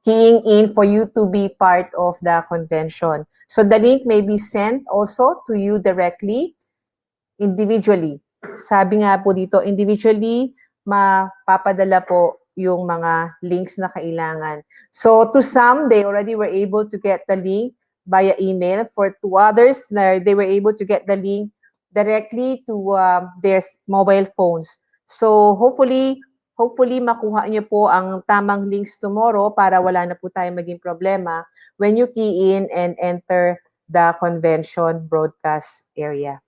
keying in for you to be part of the convention. So the link may be sent also to you directly, individually. Sabi nga po dito, individually, mapapadala po yung mga links na kailangan. So to some, they already were able to get the link via email. For two others, they were able to get the link directly to their mobile phones. So hopefully makuha nyo po ang tamang links tomorrow para wala na po tayo maging problema when you key in and enter the convention broadcast area.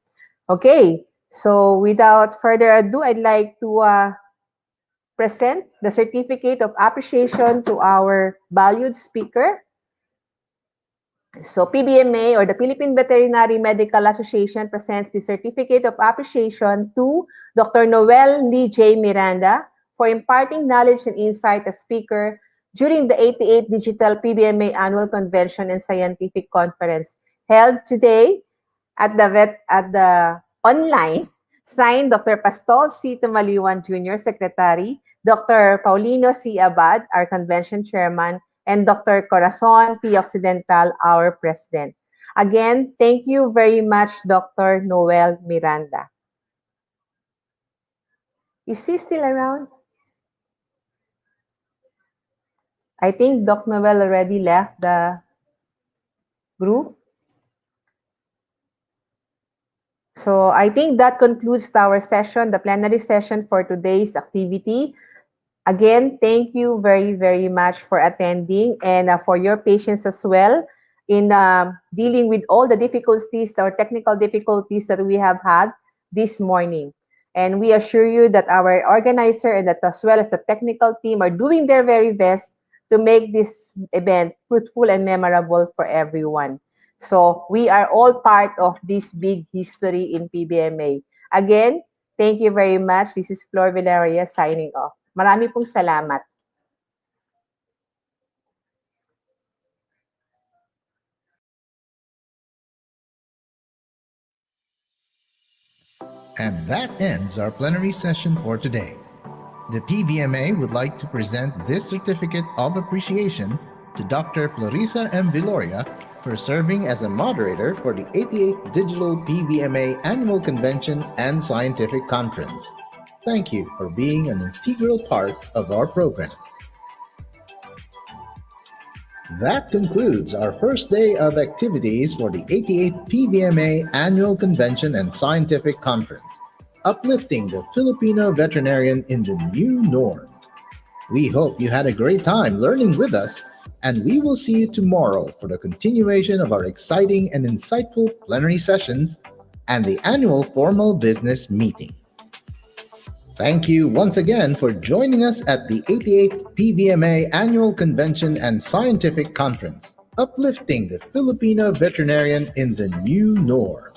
Okay, so without further ado, I'd like to present the Certificate of Appreciation to our valued speaker. So PBMA, or the Philippine Veterinary Medical Association, presents the Certificate of Appreciation to Dr. Noel Lee J. Miranda for imparting knowledge and insight as speaker during the 88th Digital PBMA Annual Convention and Scientific Conference held today at the online. Signed, Dr. Pastol C. Tumaliwan Jr., Secretary, Dr. Paulino C. Abad, our Convention Chairman, and Dr. Corazon P. Occidental, our President. Again, thank you very much, Dr. Noel Miranda. Is he still around? I think Doc Noel already left the group. So I think that concludes our session, the plenary session for today's activity. Again, thank you very, very much for attending and for your patience as well in dealing with all the difficulties or technical difficulties that we have had this morning. And we assure you that our organizer and that as well as the technical team are doing their very best to make this event fruitful and memorable for everyone. So we are all part of this big history in PBMA. Again, thank you very much. This is Flor Villaria signing off. Marami pong salamat. And that ends our plenary session for today. The PBMA would like to present this certificate of appreciation to Dr. Florisa M. Viloria for serving as a moderator for the 88th Digital PBMA Annual Convention and Scientific Conference. Thank you for being an integral part of our program. That concludes our first day of activities for the 88th PVMA Annual Convention and Scientific Conference, uplifting the Filipino veterinarian in the new norm. We hope you had a great time learning with us, and we will see you tomorrow for the continuation of our exciting and insightful plenary sessions and the annual formal business meeting. Thank you once again for joining us at the 88th PVMA Annual Convention and Scientific Conference, uplifting the Filipino veterinarian in the new norm.